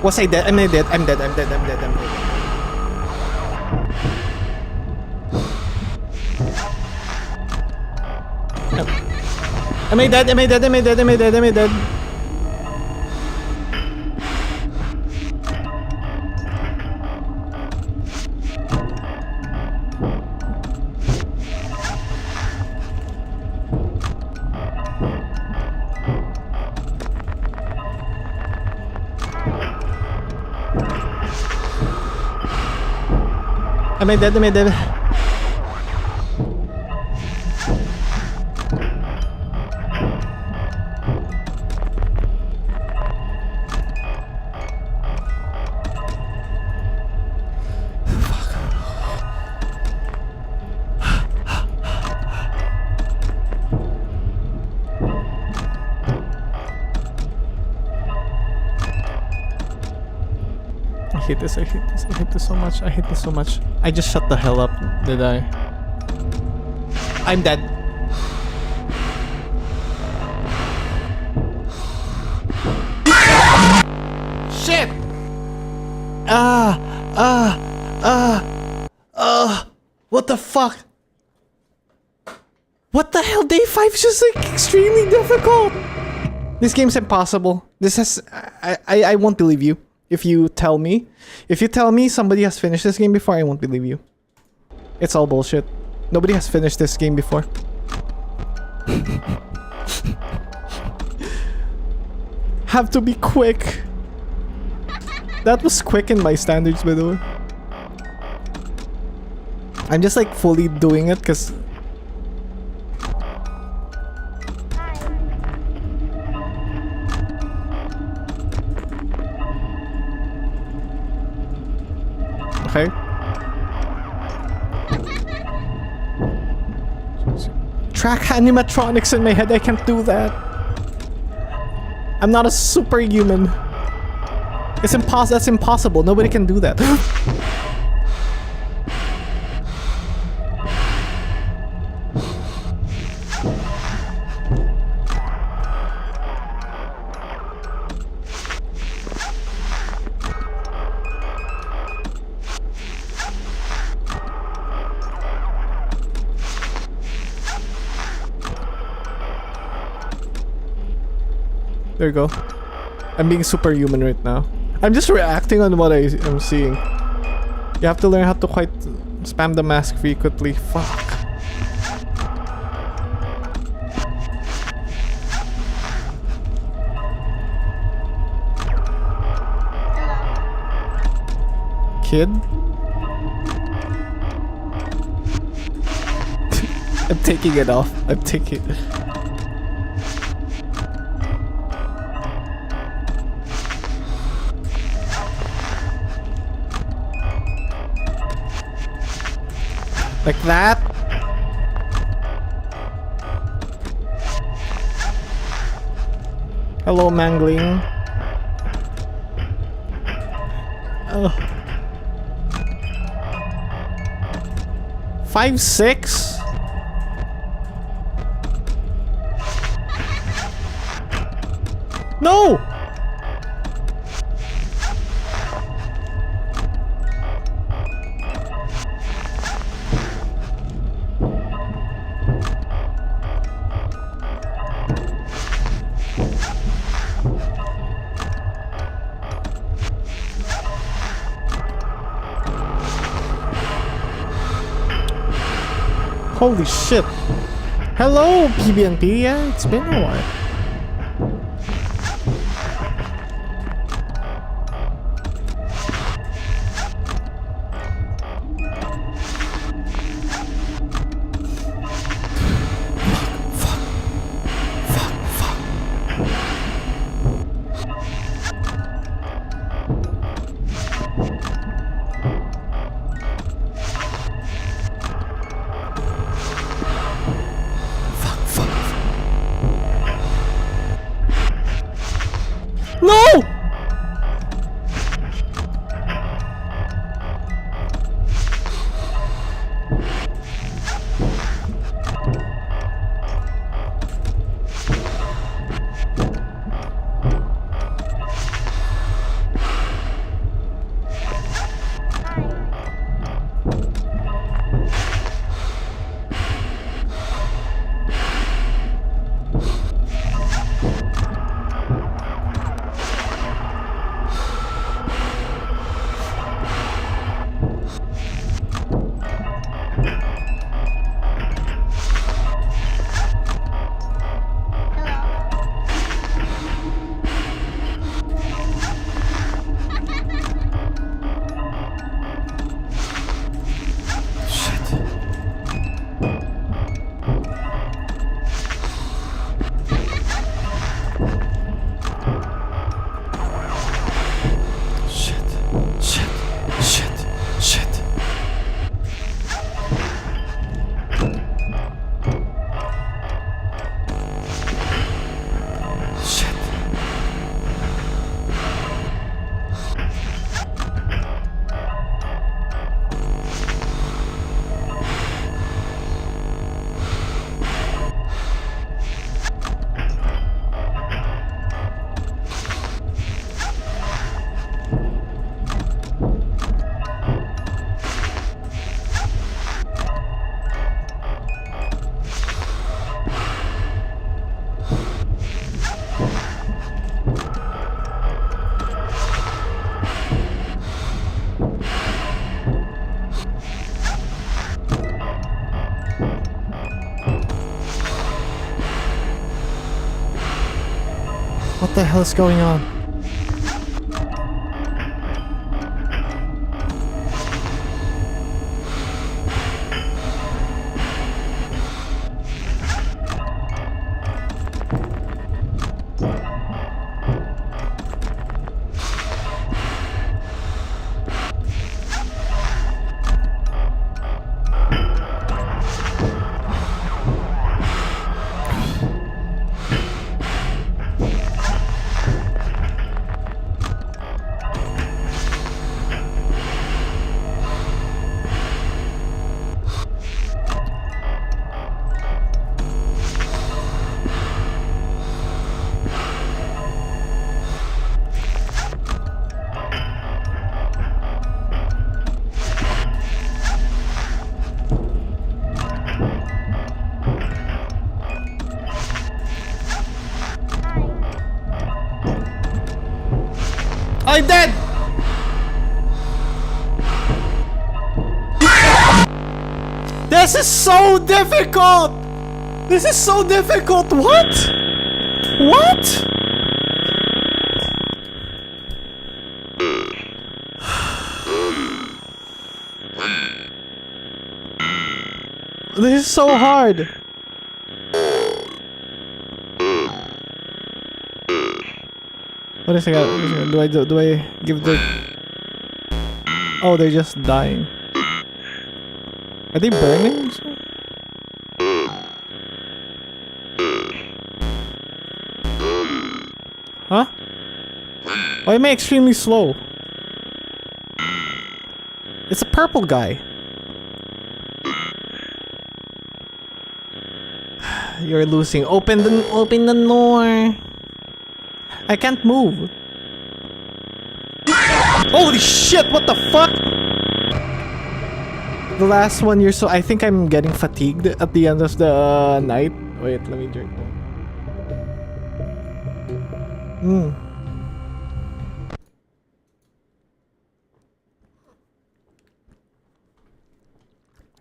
Was I dead? Am I dead? I'm dead. I'm dead. I'm dead. I'm dead. Am I dead? Am I dead? Am I dead? Am I dead? Am I dead? Am I dead? Am I dead? I hate this, I hate this, I hate this so much, I hate this so much. I just shut the hell up, did I? I'm dead. Shit! What the fuck? What the hell? Day 5 is just like extremely difficult. This game's impossible. This has... I won't believe you. If you tell me somebody has finished this game before, I won't believe you. It's all bullshit. Nobody has finished this game before. Have to be quick. That was quick in my standards, by the way. I'm just like fully doing it because... Okay. Track animatronics in my head, I can't do that. I'm not a superhuman. It's that's impossible. Nobody can do that. There you go. I'm being superhuman right now. I'm just reacting on what I'm seeing. You have to learn how to quite spam the mask frequently. Fuck. Kid? I'm taking it off. I'm taking it. Like that. Hello, mangling. Oh. 5, 6. No. Holy shit. Hello, PBNP. Yeah, it's been a while. What the hell is going on? I'm dead! This is so difficult! This is so difficult! What? What? This is so hard! What is it? Do I give the... Oh, they're just dying. Are they burning? Huh? Why am I extremely slow? It's a purple guy. You're losing. Open the door. I can't move. Holy shit, what the fuck? The last one, you're so... I think I'm getting fatigued at the end of the night. Wait, let me drink.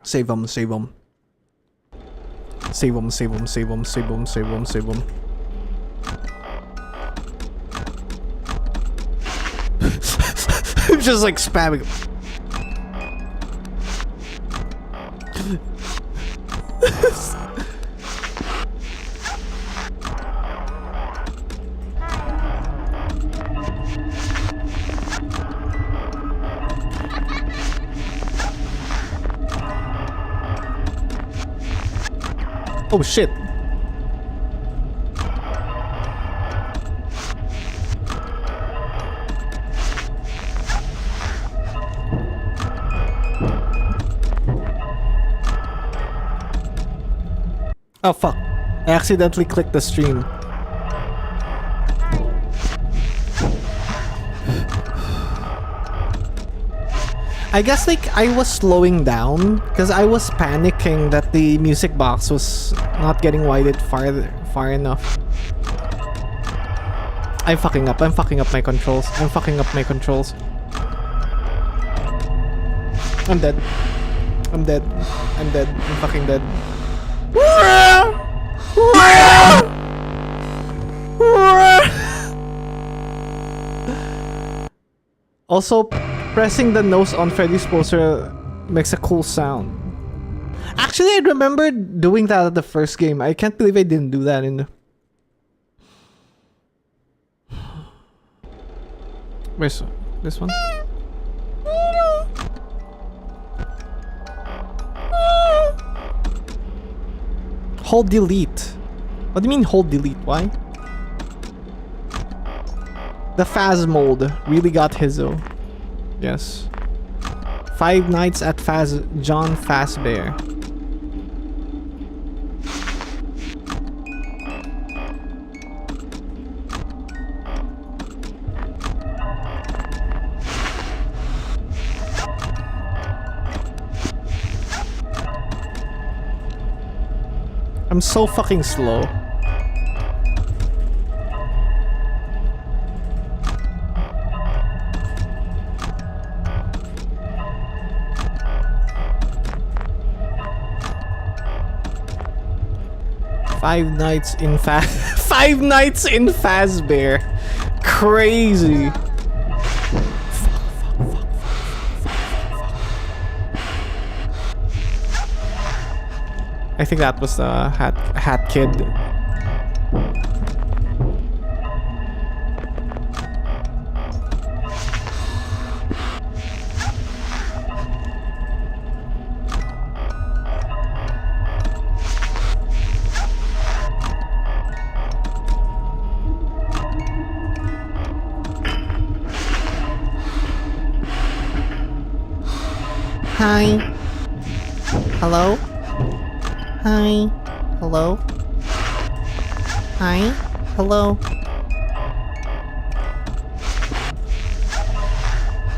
Save him, save him. Save him, save him, save him, save him, save him, save him. I'm just like spamming. Oh shit. Oh fuck. I accidentally clicked the stream. I guess like I was slowing down because I was panicking that the music box was not getting widened far enough. I'm fucking up my controls. I'm fucking up my controls. I'm dead. I'm dead. I'm dead. I'm fucking dead. Also, pressing the nose on Freddy's poster makes a cool sound. Actually, I remember doing that at the first game. I can't believe I didn't do that in the... Where's this one? Hold delete. What do you mean hold delete? Why? The Faz mode really got his though. Yes. 5 Nights at John Fazbear. I'm so fucking slow. 5 nights in 5 nights in Fazbear. Crazy. I think that was the hat kid. Hi. Hello? Hi. Hello? Hi. Hello?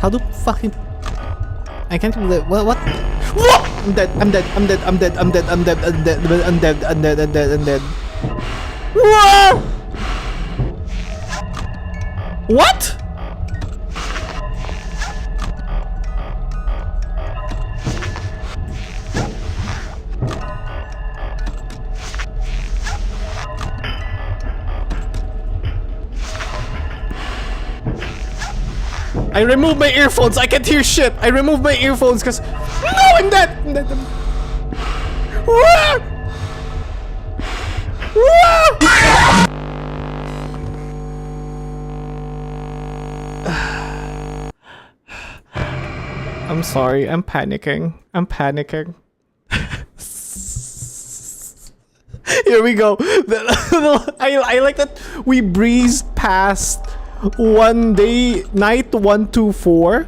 How do fucking... I can't believe... What? Whoa! I'm dead. I'm dead. I'm dead. I'm dead. I'm dead. I'm dead. I'm dead. I'm dead. I'm dead. I'm dead. I'm dead. Whoa! What? I removed my earphones. I can't hear shit. I removed my earphones because... No, I'm dead. I'm dead. I'm sorry. I'm panicking. I'm panicking. Here we go. I like that we breezed past one day, night 1 to 4,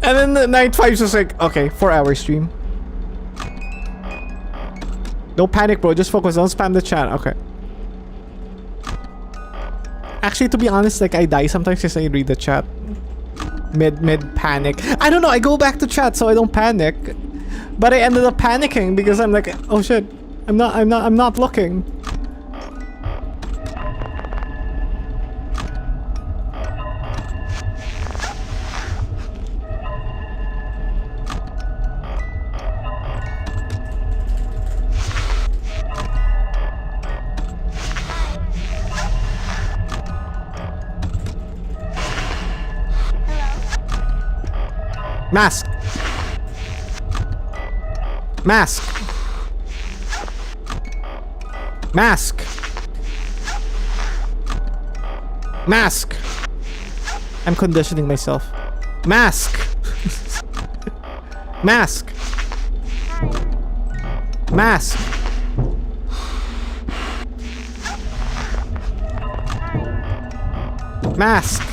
and then the night 5 is just like, okay, 4-hour stream. Don't panic, bro. Just focus. Don't spam the chat. Okay. Actually, to be honest, like I die sometimes because I read the chat mid panic. I don't know. I go back to chat so I don't panic, but I ended up panicking because I'm like, oh shit, I'm not looking. Mask. Mask. Mask. Mask. I'm conditioning myself. Mask. Mask. Mask. Mask.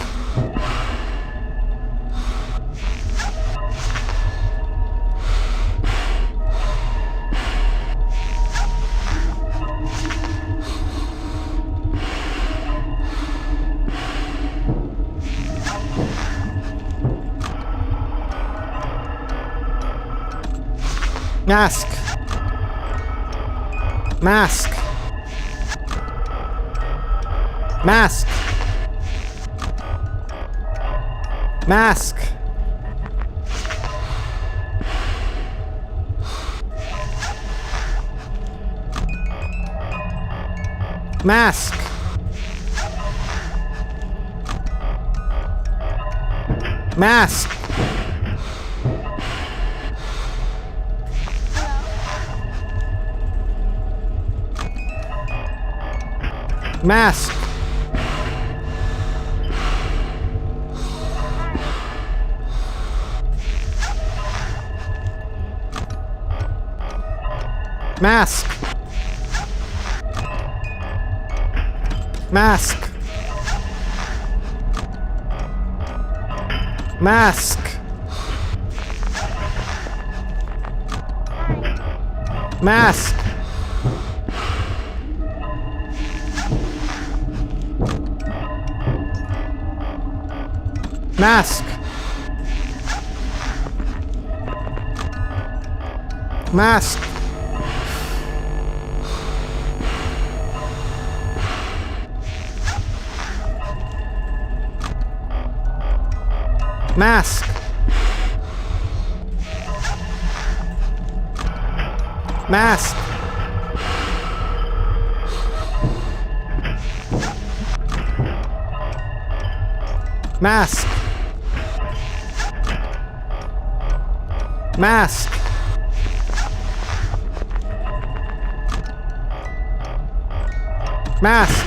Mask. Mask. Mask. Mask. Mask. Mask. Mask. Mask. Mask. Mask. Mask. Mask. Mask. Mask. Mask. Mask. Mask. Mask.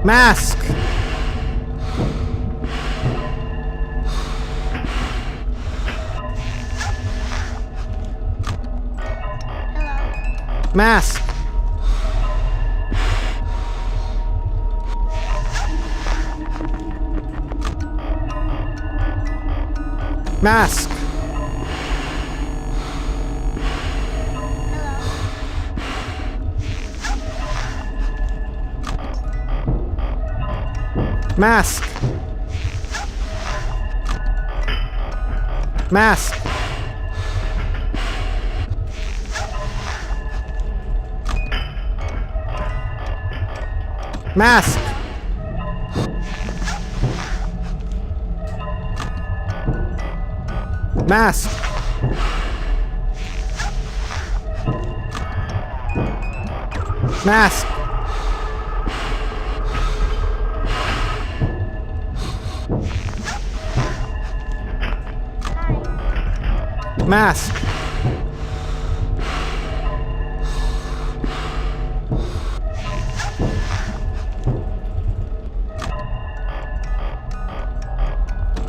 Mask. Mask. Mask. Mask. Mask. Mask. Mask. Mask. Mask.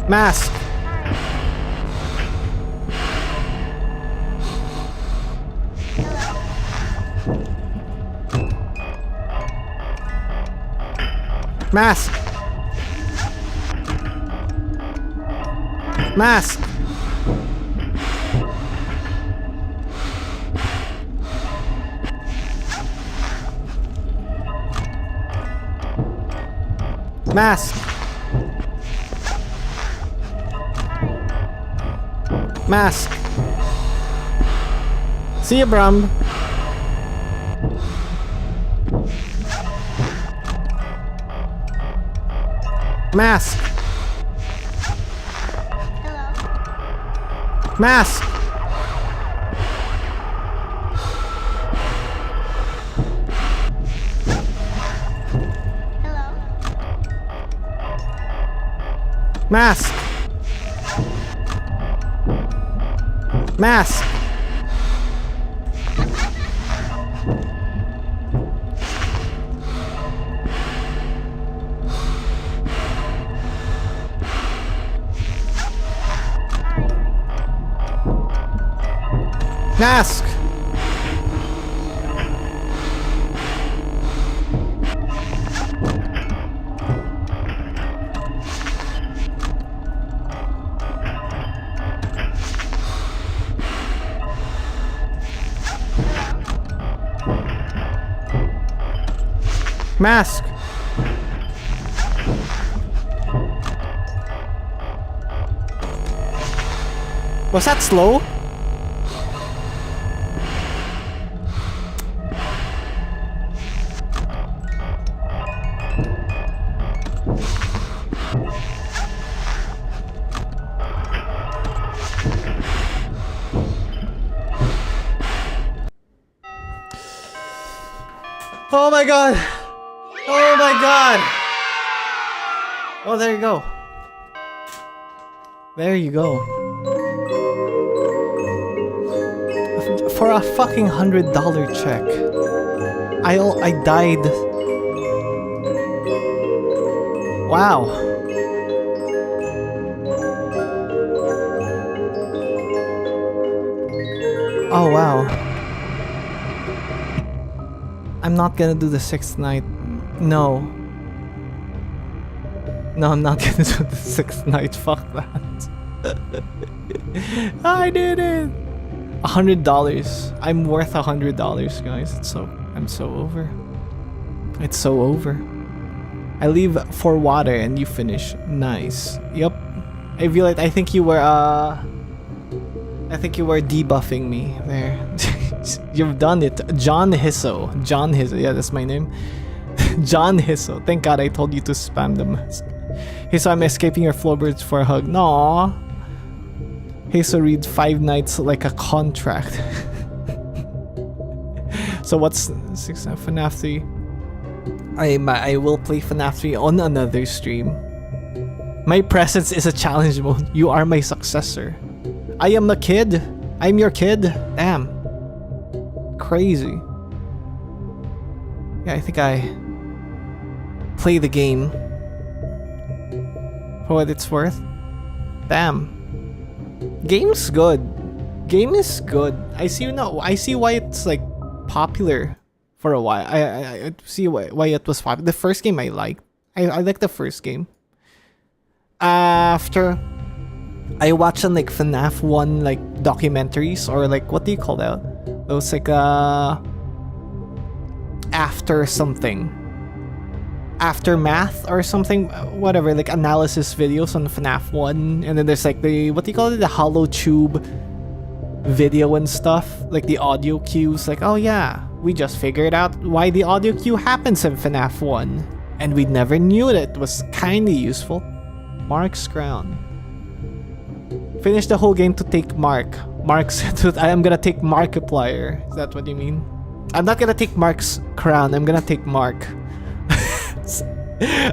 Mask. Mask. Mask. Mask. Mask. See ya, Brum. Mask. Mask. Mask. Mask. Mask. Mask. Was that slow? Oh my god! Oh my god! Oh, there you go. There you go. For a fucking $100 check. I died. Wow. Oh wow. I'm not gonna do the 6th night. No. No, I'm not gonna do the 6th night. Fuck that. I did it! $100. I'm worth $100, guys. I'm so over. It's so over. I leave for water and you finish. Nice. Yup. I feel like I think you were debuffing me there. You've done it. John Hisso. Yeah, that's my name. John Hisso. Thank God I told you to spam the mask. Hisso, I'm escaping your floorboards for a hug. Aww. Hisso reads 5 nights like a contract. So what's 6 FNAF 3? I will play FNAF 3 on another stream. My presence is a challenge mode. You are my successor. I am the kid. I'm your kid. Damn. Crazy. Yeah, I think I play the game for what it's worth. Damn. Game's good. Game is good. I see why it's like popular for a while. I see why it was popular. The first game I liked. I like the first game. After I watched some like FNAF 1 like documentaries, or like, what do you call that? Those like after something, aftermath or something, whatever, like analysis videos on FNAF 1, and then there's like the, what do you call it, the hollow tube video and stuff, like the audio cues, like, oh yeah, we just figured out why the audio cue happens in FNAF 1, and we never knew it was kinda useful. Mark's crown. Finish the whole game to take Mark. I am gonna take Markiplier. Is that what you mean? I'm not gonna take Mark's crown, I'm gonna take Mark.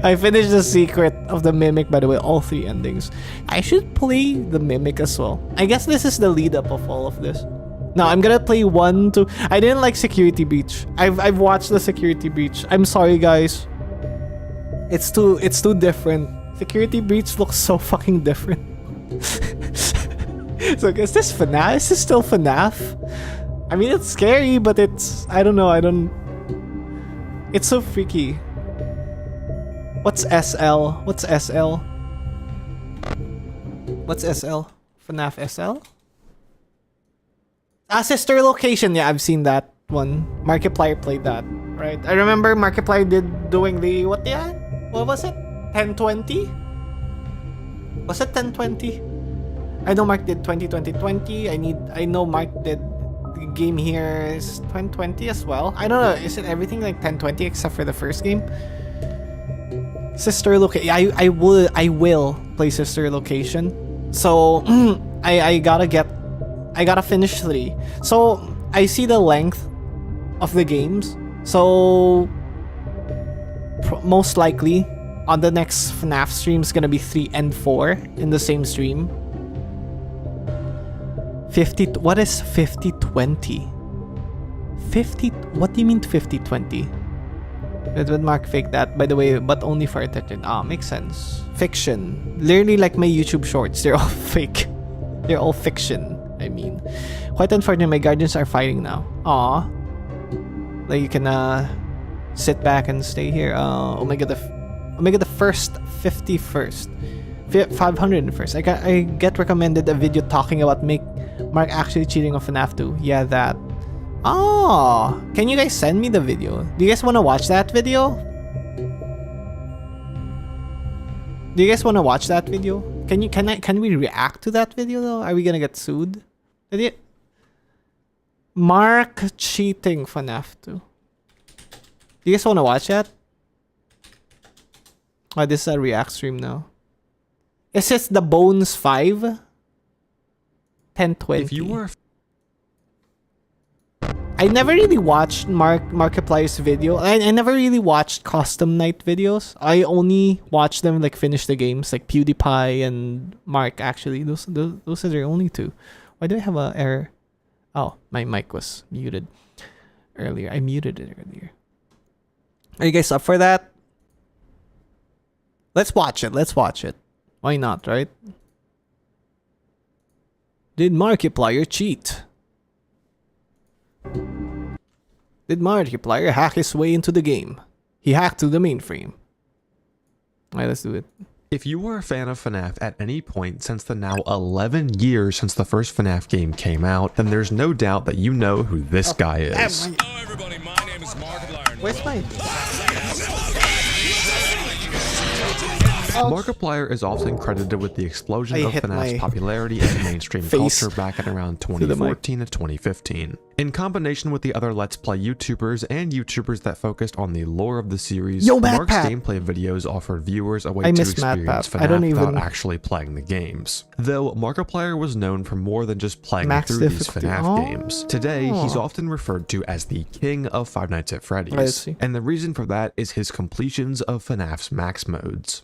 I finished the secret of the Mimic, by the way, all 3 endings. I should play the Mimic as well. I guess this is the lead up of all of this. No, I'm gonna play 1, 2. I didn't like Security Breach. I've watched the Security Breach. I'm sorry guys. It's too different. Security Breach looks so fucking different. So is this FNAF? Is this still FNAF? I mean, it's scary, but it's, I don't know, it's so freaky. What's SL? What's SL? What's SL? FNAF SL? Sister Location. Yeah, I've seen that one. Markiplier played that, right? I remember Markiplier doing the, what was it? 1020? Was it 1020? I know Mark did 2020. I know Mark did the game here is 2020 as well. I don't know, is it everything like 1020 except for the first game? Sister Location. I will play Sister Location. So I gotta finish 3. So I see the length of the games. So most likely on the next FNAF stream is gonna be 3 and 4 in the same stream. 50. What is 50-20? 50. What do you mean 50-20? It would Mark fake that, by the way, but only for attention. Ah, makes sense. Fiction. Literally like my YouTube shorts. They're all fake. They're all fiction. I mean, quite unfortunate. My guardians are fighting now. Aw. Like you can sit back and stay here. Oh my god, the first 51st, 501st. I get recommended a video talking about Mark actually cheating on FNAF 2. Yeah, that. Oh, can you guys send me the video? Do you guys want to watch that video? Do you guys want to watch that video? Can we react to that video though? Are we gonna get sued? Mark cheating FNAF 2. Do you guys want to watch that? Oh, this is a react stream now. It says the Bones 5. 1020. If you were, I never really watched Markiplier's video. I never really watched custom night videos. I only watched them like finish the games, like PewDiePie and Mark. Actually, those are the only 2. Why do I have a error? Oh, my mic was muted earlier. I muted it earlier. Are you guys up for that? Let's watch it. Why not, right? Did Markiplier cheat? Did Markiplier hack his way into the game? He hacked to the mainframe. Alright, let's do it. if you were a fan of FNAF at any point since the now 11 years since the first FNAF game came out, then there's no doubt that you know who this guy is. Hello everybody, my name is Markiplier. Where's my... Markiplier is often credited with the explosion I of hit FNAF's my popularity in mainstream face culture back at around 2014 to 2015. In combination with the other Let's Play YouTubers and YouTubers that focused on the lore of the series, Yo, Mark's MatPat. gameplay videos offered viewers a way I to miss experience MatPat. I don't FNAF without even- actually playing the games. Though Markiplier was known for more than just playing Max through these difficulty. FNAF Oh. games. Today, he's often referred to as the king of Five Nights at I Freddy's, see. and the reason for that is his completions of FNAF's max modes.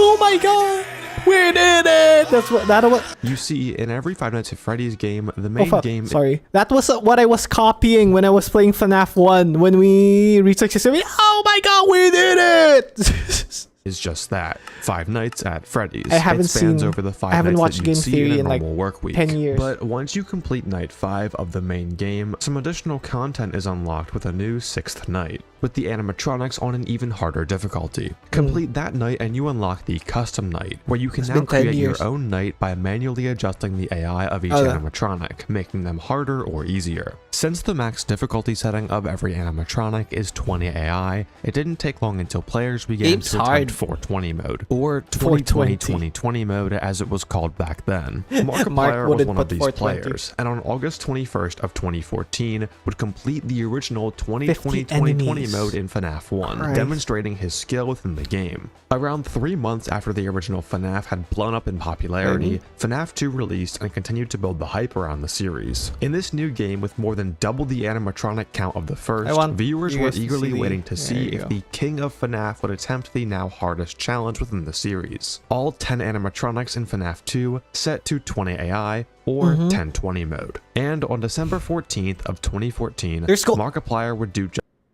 Oh my god! We did it! That's what. You see, in every Five Nights at Freddy's game, the Oh main fuck! game Sorry, that was what I was copying when I was playing FNAF 1. When we reached 67. Oh my god, we did it! is just that. Five Nights at Freddy's. I haven't it spans seen- over the 5 I haven't nights watched that Game you'd see Theory in a in, like, normal work week. 10 years. But once you complete night 5 of the main game, some additional content is unlocked with a new 6th night, with the animatronics on an even harder difficulty. Complete that night and you unlock the custom night, where you can It's now been 10 create years. your own night by manually adjusting the AI of each Oh, animatronic, making them harder or easier. Since the max difficulty setting of every animatronic is 20 AI, it didn't take long until players began Game's to hard. attempt 420 mode, or 420. 2020 mode as it was called back then. Mark Markiplier was wouldn't one of put these 420. players, and on August 21st of 2014 would complete the original 2020 50 2020 enemies. mode in FNAF 1, Christ. demonstrating his skill within the game. Around 3 months after the original FNAF had blown up in popularity, FNAF 2 released and continued to build the hype around the series. In this new game with more than double the animatronic count of the first, viewers you were guys to eagerly see the- waiting to there see you if go. the king of FNAF would attempt the now hardest challenge within the series. All 10 animatronics in FNAF 2 set to 20 AI or 1020 mode. And on December 14th of 2014, Markiplier would do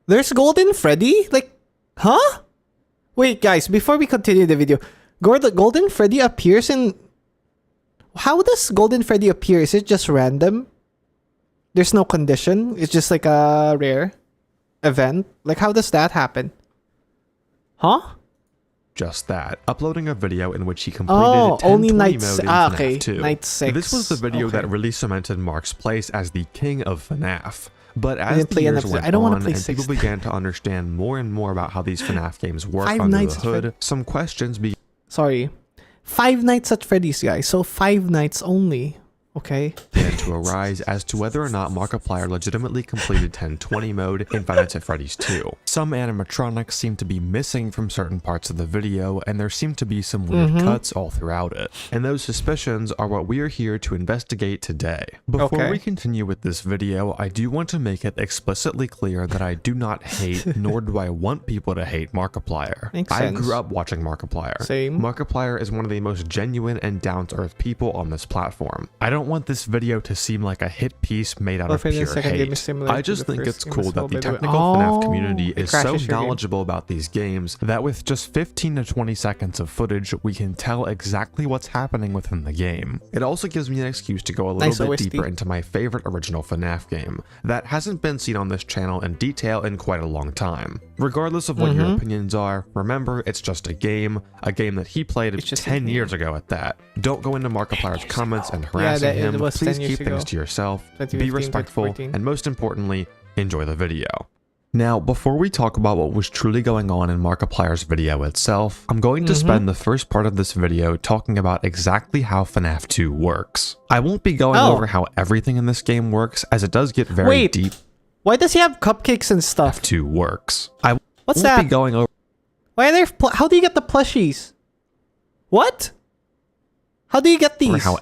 There's Golden Freddy? Like, huh? Wait, guys, before we continue the video, Golden Freddy appears in... How does Golden Freddy appear? Is it just random? There's no condition? It's just like a rare event? Like, how does that happen? Huh? just that, uploading a video in which he completed 1020 only mode night in FNAF FNAF 2. Night 6. This was the video that really cemented Mark's place as the king of FNAF. But as didn't the play an years episode. went I don't wanna on play and 6. people began to understand more and more about how these FNAF games work Five under Nights the at hood, some questions began Sorry. 5 Nights at Freddy's, guys. So 5 nights only. Okay. to arise as to whether or not Markiplier legitimately completed 1020 mode in Five Nights at Freddy's 2. Some animatronics seem to be missing from certain parts of the video, and there seem to be some weird cuts all throughout it. And those suspicions are what we are here to investigate today. Before we continue with this video, I do want to make it explicitly clear that I do not hate, nor do I want people to hate Markiplier. Makes I sense. grew up watching Markiplier. Same. Markiplier is one of the most genuine and down-to-earth people on this platform. I don't want this video to seem like a hit piece made out of Freddy pure second game is hate. similar I to just the think first it's game cool as well, that the by the way. technical Oh, FNAF community it is so crashes your game. knowledgeable about these games that with just 15 to 20 seconds of footage, we can tell exactly what's happening within the game. It also gives me an excuse to go a little Nice bit OST. deeper into my favorite original FNAF game that hasn't been seen on this channel in detail in quite a long time. Regardless of what your opinions are, remember it's just a game that he played It's just a 10 game. years ago at that. Don't go into Markiplier's comments and harassing that- it him. was Please 10 years keep things ago. to yourself, be 2015, respectful, 2014. and most importantly, enjoy the video. Now, before we talk about what was truly going on in Markiplier's video itself, I'm going to spend the first part of this video talking about exactly how FNAF 2 works. I won't be going over how everything in this game works, as it does get very deep. Why does he have cupcakes and stuff? 2 works. I What's won't that? be going over Why are there... How do you get the plushies? What? How do you get these? how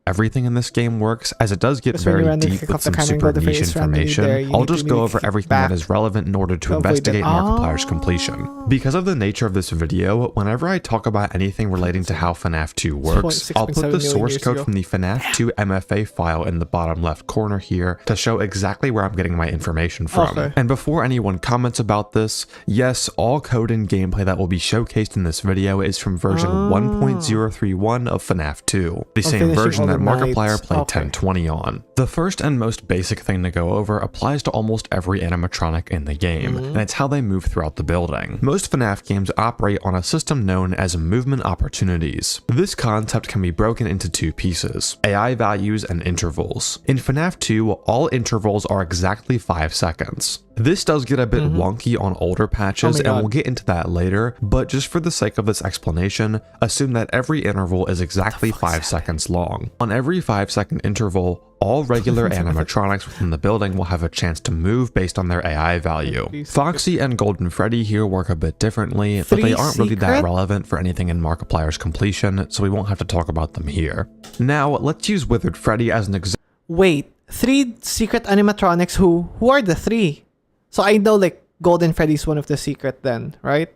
everything in this game works, as it does get Just when you very randomly deep click with off the some camera and super go to niche face randomly information. there, you I'll need to just go really over click everything back that is relevant in order to to avoid investigate that. Markiplier's completion. Because of the nature of this video, whenever I talk about anything relating to how FNAF 2 works, I'll put 6.7 the million source years code ago. from the FNAF 2 MFA file in the bottom left corner here to show exactly where I'm getting my information from. Okay. And before anyone comments about this, yes, all code and gameplay that will be showcased in this video is from version 1.031 of FNAF 2, the same finishing version all that the Markiplier nights. played Okay. 1020 on. The first and most basic thing to go over applies to almost every animatronic in the game, and it's how they move throughout the building. Most FNAF games operate on a system known as movement opportunities. This concept can be broken into 2 pieces: AI values and intervals. In FNAF 2, all intervals are exactly 5 seconds. This does get a bit wonky on older patches, Oh my and we'll God. get into that later, but just for the sake of this explanation, assume that every interval is exactly 5 seconds long. On every 5-second interval, all regular animatronics within the building will have a chance to move based on their AI value. Foxy and Golden Freddy here work a bit differently, but they aren't really that relevant for anything in Markiplier's completion, so we won't have to talk about them here. Now, let's use Withered Freddy as an example. Wait, 3 secret animatronics. Who are the 3? So I know like Golden Freddy's one of the secret then, right?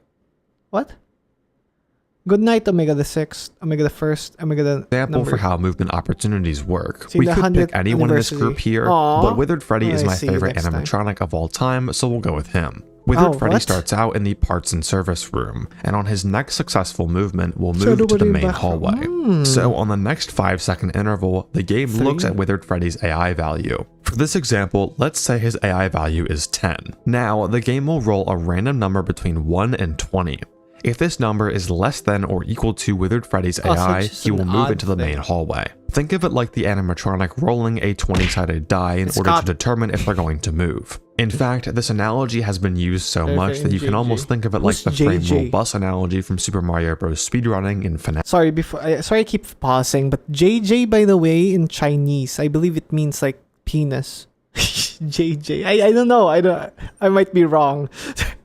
What? Good night, Omega the 6th, Omega the 1st, Omega the Example number. for how movement opportunities work. See, We the could pick 100th anyone in this group anniversary. here, Aw. but Withered Freddy is I my see you favorite next time. animatronic of all time, so we'll go with him. Withered Freddy what? starts out in the parts and service room, and on his next successful movement will move to the main hallway. So on the next 5-second interval, the game looks at Withered Freddy's AI value. For this example, let's say his AI value is 10. Now, the game will roll a random number between 1 and 20. If this number is less than or equal to Withered Freddy's so AI, it's just he an will move odd into the main thing. hallway. Think of it like the animatronic rolling a 20-sided die in order to determine if they're going to move. In fact, this analogy has been used so much that you can almost think of it like Who's the frame JJ? roll bus analogy from Super Mario Bros. Speedrunning in FNAF. Sorry, I keep pausing, but JJ, by the way, in Chinese, I believe it means like penis. JJ. I don't know. I might be wrong.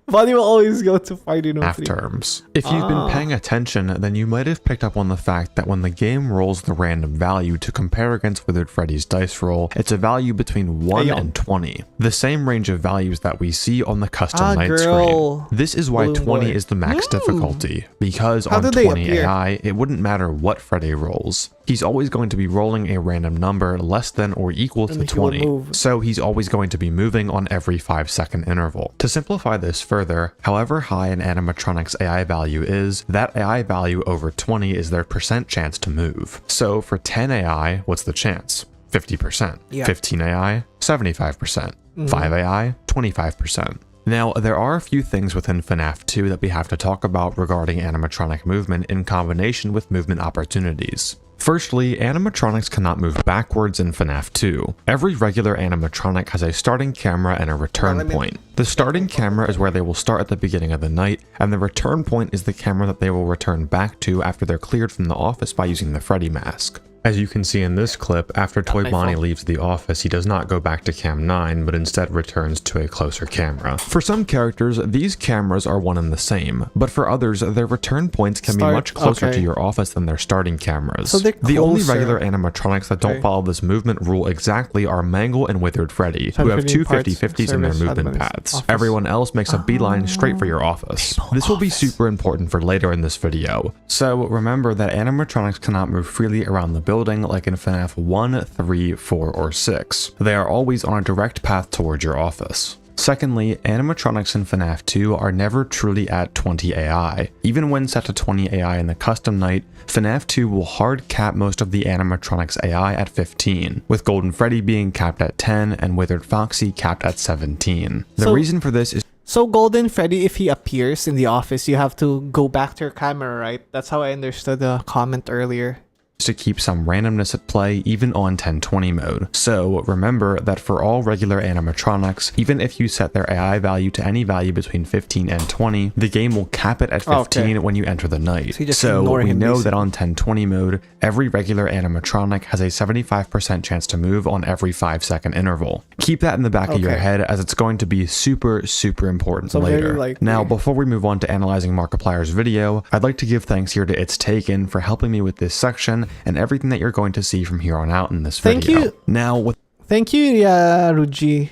Bonnie will always go to Friday no FNAF Free. terms. If you've been paying attention, then you might have picked up on the fact that when the game rolls the random value to compare against Withered Freddy's dice roll, it's a value between 1 and 20. The same range of values that we see on the custom night screen. This is why Balloon 20 boy. is the max difficulty, because How on did they 20 appear? AI, it wouldn't matter what Freddy rolls. He's always going to be rolling a random number less than or equal to And he will 20, move. so he's always going to be moving on every 5-second interval. To simplify this further, however high an animatronic's AI value is, that AI value over 20 is their percent chance to move. So for 10 AI, what's the chance? 50%. Yeah. 15 AI, 75%. 5 AI, 25%. Now, there are a few things within FNAF 2 that we have to talk about regarding animatronic movement in combination with movement opportunities. Firstly, animatronics cannot move backwards in FNAF 2. Every regular animatronic has a starting camera and a return point. The starting camera is where they will start at the beginning of the night, and the return point is the camera that they will return back to after they're cleared from the office by using the Freddy mask. As you can see in this clip, after Toy Bonnie leaves the office, he does not go back to Cam 9, but instead returns to a closer camera. For some characters, these cameras are one and the same, but for others, their return points can be much closer to your office than their starting cameras. So they're the only closer. regular animatronics that don't follow this movement rule exactly are Mangle and Withered Freddy, who have two 50-50s in their movement paths. Everyone else makes a beeline straight for your office. This will be super important for later in this video. So remember that animatronics cannot move freely around the building like in FNAF 1, 3, 4, or 6. They are always on a direct path towards your office. Secondly, animatronics in FNAF 2 are never truly at 20 AI. Even when set to 20 AI in the custom night, FNAF 2 will hard cap most of the animatronics AI at 15, with Golden Freddy being capped at 10 and Withered Foxy capped at 17. The reason for this is So Golden Freddy, if he appears in the office, you have to go back to your camera, right? That's how I understood the comment earlier. to keep some randomness at play even on 1020 mode. So remember that for all regular animatronics, even if you set their AI value to any value between 15 and 20, the game will cap it at 15 when you enter the night. So we know that on 1020 mode, every regular animatronic has a 75% chance to move on every 5-second interval. Keep that in the back of your head, as it's going to be super important later. Now, before we move on to analyzing Markiplier's video, I'd like to give thanks here to It's Taken for helping me with this section and everything that you're going to see from here on out in this video. Thank you. Now, Thank you, Ruji.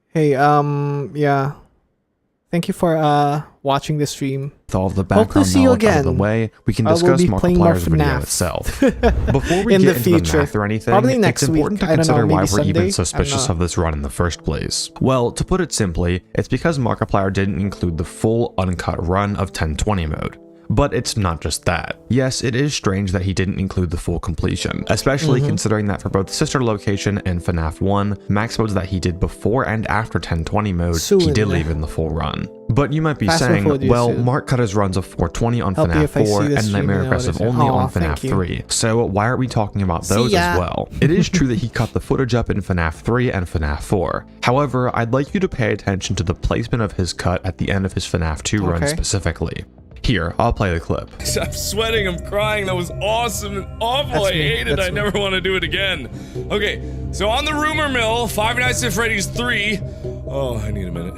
Hey, yeah. Thank you for watching the stream. with all of the background knowledge out of the way, we can discuss Markiplier's video itself. Before we get into the math or anything, it's important to consider why we're even suspicious of this run in the first place. Well, to put it simply, it's because Markiplier didn't include the full uncut run of 1020 mode. But it's not just that. Yes, it is strange that he didn't include the full completion, especially considering that for both Sister Location and FNAF 1, max modes that he did before and after 1020 mode, he did leave in the full run. But you might be saying, well, Mark cut his runs of 420 on FNAF 4 and Nightmare Aggressive only on FNAF 3, so why aren't we talking about those as well? It is true that he cut the footage up in FNAF 3 and FNAF 4. However, I'd like you to pay attention to the placement of his cut at the end of his FNAF 2 run specifically. Here, I'll play the clip. I'm sweating, I'm crying, that was awesome and awful, I hate it, I never want to do it again. Okay, so on the rumor mill, Five Nights at Freddy's 3, oh, I need a minute.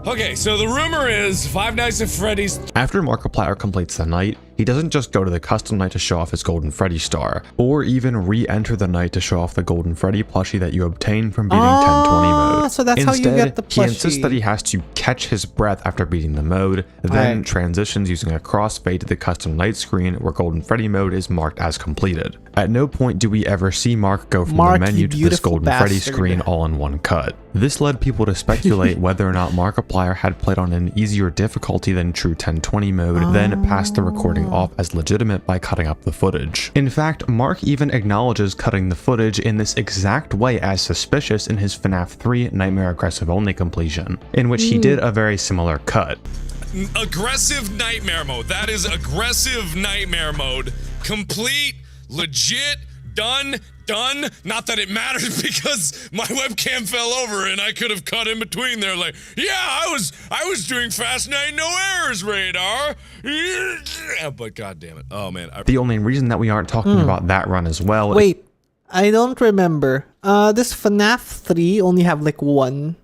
Okay, so the rumor is Five Nights at Freddy's. After Markiplier completes the night, he doesn't just go to the custom night to show off his Golden Freddy star, or even re-enter the night to show off the Golden Freddy plushie that you obtain from beating 1020 mode. So that's Instead, how you get the plushie. He insists that he has to catch his breath after beating the mode, then transitions using a crossfade to the custom night screen where Golden Freddy mode is marked as completed. At no point do we ever see Mark go from the menu to this Golden Freddy screen all in one cut. This led people to speculate whether or not Markiplier had played on an easier difficulty than true 1020 mode, then passed the recording off as legitimate by cutting up the footage. In fact, Mark even acknowledges cutting the footage in this exact way as suspicious in his FNAF 3 Nightmare Aggressive only completion, in which he did a very similar cut. Aggressive nightmare mode. That is aggressive nightmare mode. Complete, legit, done. Not that it matters because my webcam fell over and I could have cut in between there like, yeah, I was doing Fast 9 no errors radar. But god damn it. Oh man. The only reason that we aren't talking about that run as well. Wait, I don't remember. This FNAF 3 only have like one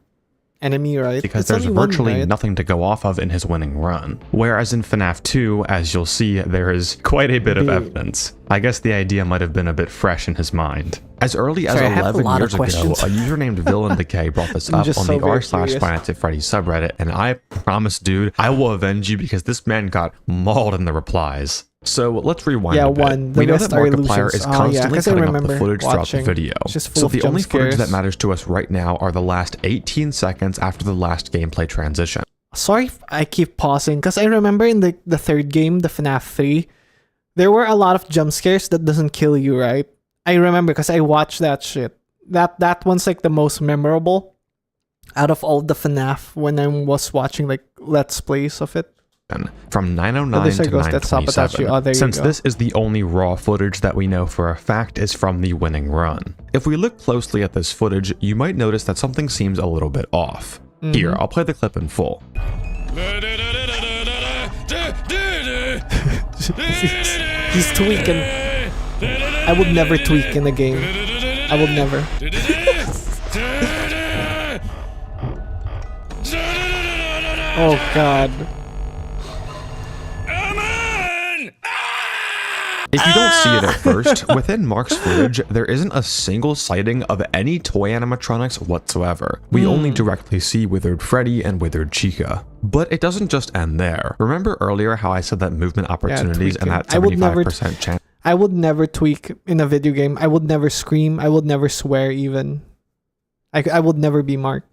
enemy, right? Because there's virtually nothing to go off of in his winning run. Whereas in FNAF 2, as you'll see, there is quite a bit of evidence. I guess the idea might have been a bit fresh in his mind. As early as 11 years ago, a user named Villain Decay brought this up on the r/FNAF subreddit, and I promise, dude, I will avenge you because this man got mauled in the replies. So let's rewind a bit. We know that Markiplier is constantly cutting up the footage throughout the video. So the only footage that matters to us right now are the last 18 seconds after the last gameplay transition. Sorry if I keep pausing, because I remember in the third game, the FNAF 3, there were a lot of jump scares that doesn't kill you, right? I remember because I watched that shit. That one's like the most memorable out of all the FNAF when I was watching like Let's Plays of it. From 909 to 927, since this is the only raw footage that we know for a fact is from the winning run. If we look closely at this footage, you might notice that something seems a little bit off. Here, I'll play the clip in full. He's tweaking. I would never tweak in a game. I would never. Oh god. If you don't see it at first, within Mark's footage, there isn't a single sighting of any toy animatronics whatsoever. We only directly see Withered Freddy and Withered Chica. But it doesn't just end there. Remember earlier how I said that movement opportunities and that 75% chance? I would never tweak in a video game. I would never scream. I would never swear even. I would never be Mark.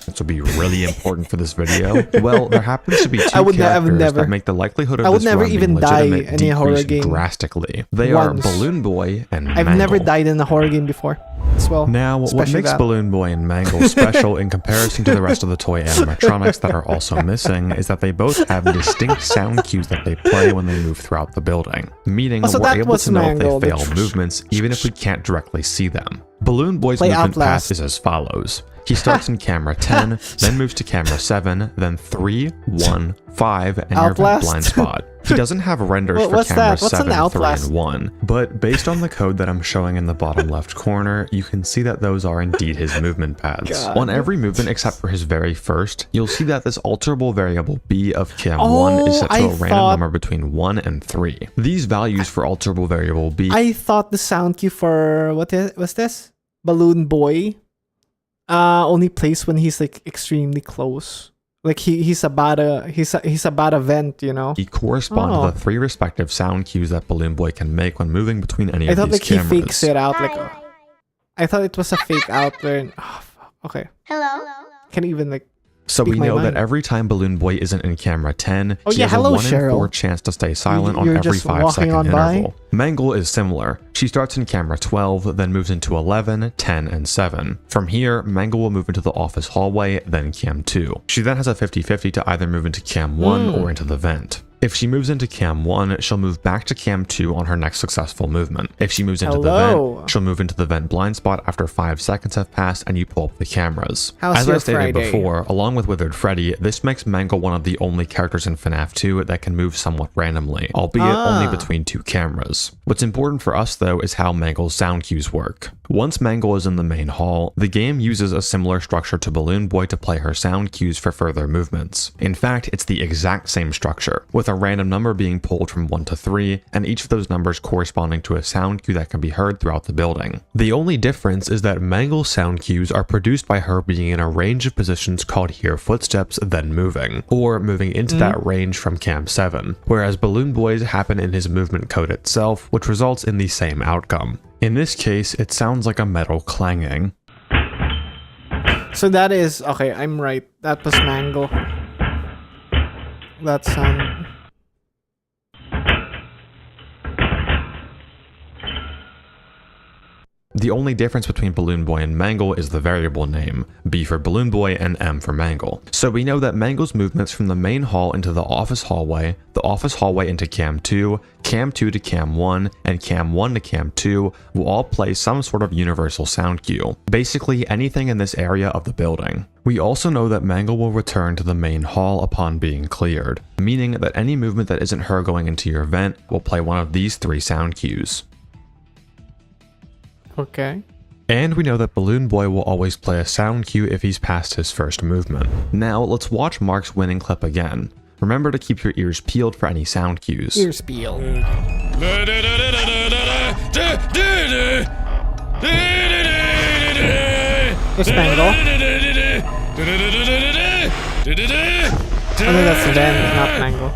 This would be really important for this video. Well, there happens to be two characters that make the likelihood of this run being legitimate decrease drastically. They are Balloon Boy and Mangle. I've never died in a horror game before as well. Now, what makes Balloon Boy and Mangle special in comparison to the rest of the toy animatronics that are also missing is that they both have distinct sound cues that they play when they move throughout the building, meaning we're able to know if they fail movements even if we can't directly see them. Balloon Boy's movement path is as follows. He starts in camera 10, then moves to camera 7, then 3, 1, 5, and you're in blind spot. He doesn't have renders for camera 7, 3, and 1, but based on the code that I'm showing in the bottom left corner, you can see that those are indeed his movement paths. On every movement except for his very first, you'll see that this alterable variable b of cam 1 is set to a random number between 1 and 3. These values for alterable variable b... I thought the sound cue for, what was this? Balloon Boy only plays when he's like extremely close. Like he's about a vent, you know. He correspond to the 3 respective sound cues that Balloon Boy can make when moving between any of these cameras. I thought like he fakes it out. Like I thought it was a fake out there. Okay. Hello. Can't even like. So we Speak my know that mind. every time Balloon Boy isn't in camera 10, Oh, she yeah, has hello, a 1 in Cheryl. 4 chance to stay silent on You're every just 5 walking second on by? interval. Mangle is similar. She starts in camera 12, then moves into 11, 10, and 7. From here, Mangle will move into the office hallway, then cam 2. She then has a 50-50 to either move into cam 1 or into the vent. If she moves into cam 1, she'll move back to cam 2 on her next successful movement. If she moves into the Hello. vent, she'll move into the vent blind spot after 5 seconds have passed and you pull up the cameras. How's As I your stated Friday? before, along with Withered Freddy, this makes Mangle one of the only characters in FNAF 2 that can move somewhat randomly, albeit only between 2 cameras. What's important for us though is how Mangle's sound cues work. Once Mangle is in the main hall, the game uses a similar structure to Balloon Boy to play her sound cues for further movements. In fact, it's the exact same structure, with a random number being pulled from 1 to 3, and each of those numbers corresponding to a sound cue that can be heard throughout the building. The only difference is that Mangle's sound cues are produced by her being in a range of positions called hear footsteps then moving, or moving into that range from cam 7, whereas Balloon Boy's happen in his movement code itself, which results in the same outcome. In this case, it sounds like a metal clanging. So that is okay. I'm right. That was Mangle. That sound. The only difference between Balloon Boy and Mangle is the variable name, B for Balloon Boy and M for Mangle. So we know that Mangle's movements from the main hall into the office hallway into cam 2 to cam 1, and cam 1 to cam 2 will all play some sort of universal sound cue, basically anything in this area of the building. We also know that Mangle will return to the main hall upon being cleared, meaning that any movement that isn't her going into your vent will play one of these 3 sound cues. Okay. And we know that Balloon Boy will always play a sound cue if he's past his first movement. Now let's watch Mark's winning clip again. Remember to keep your ears peeled for any sound cues. Ears peeled. It's Mangle. I think that's Ven, not Mangle.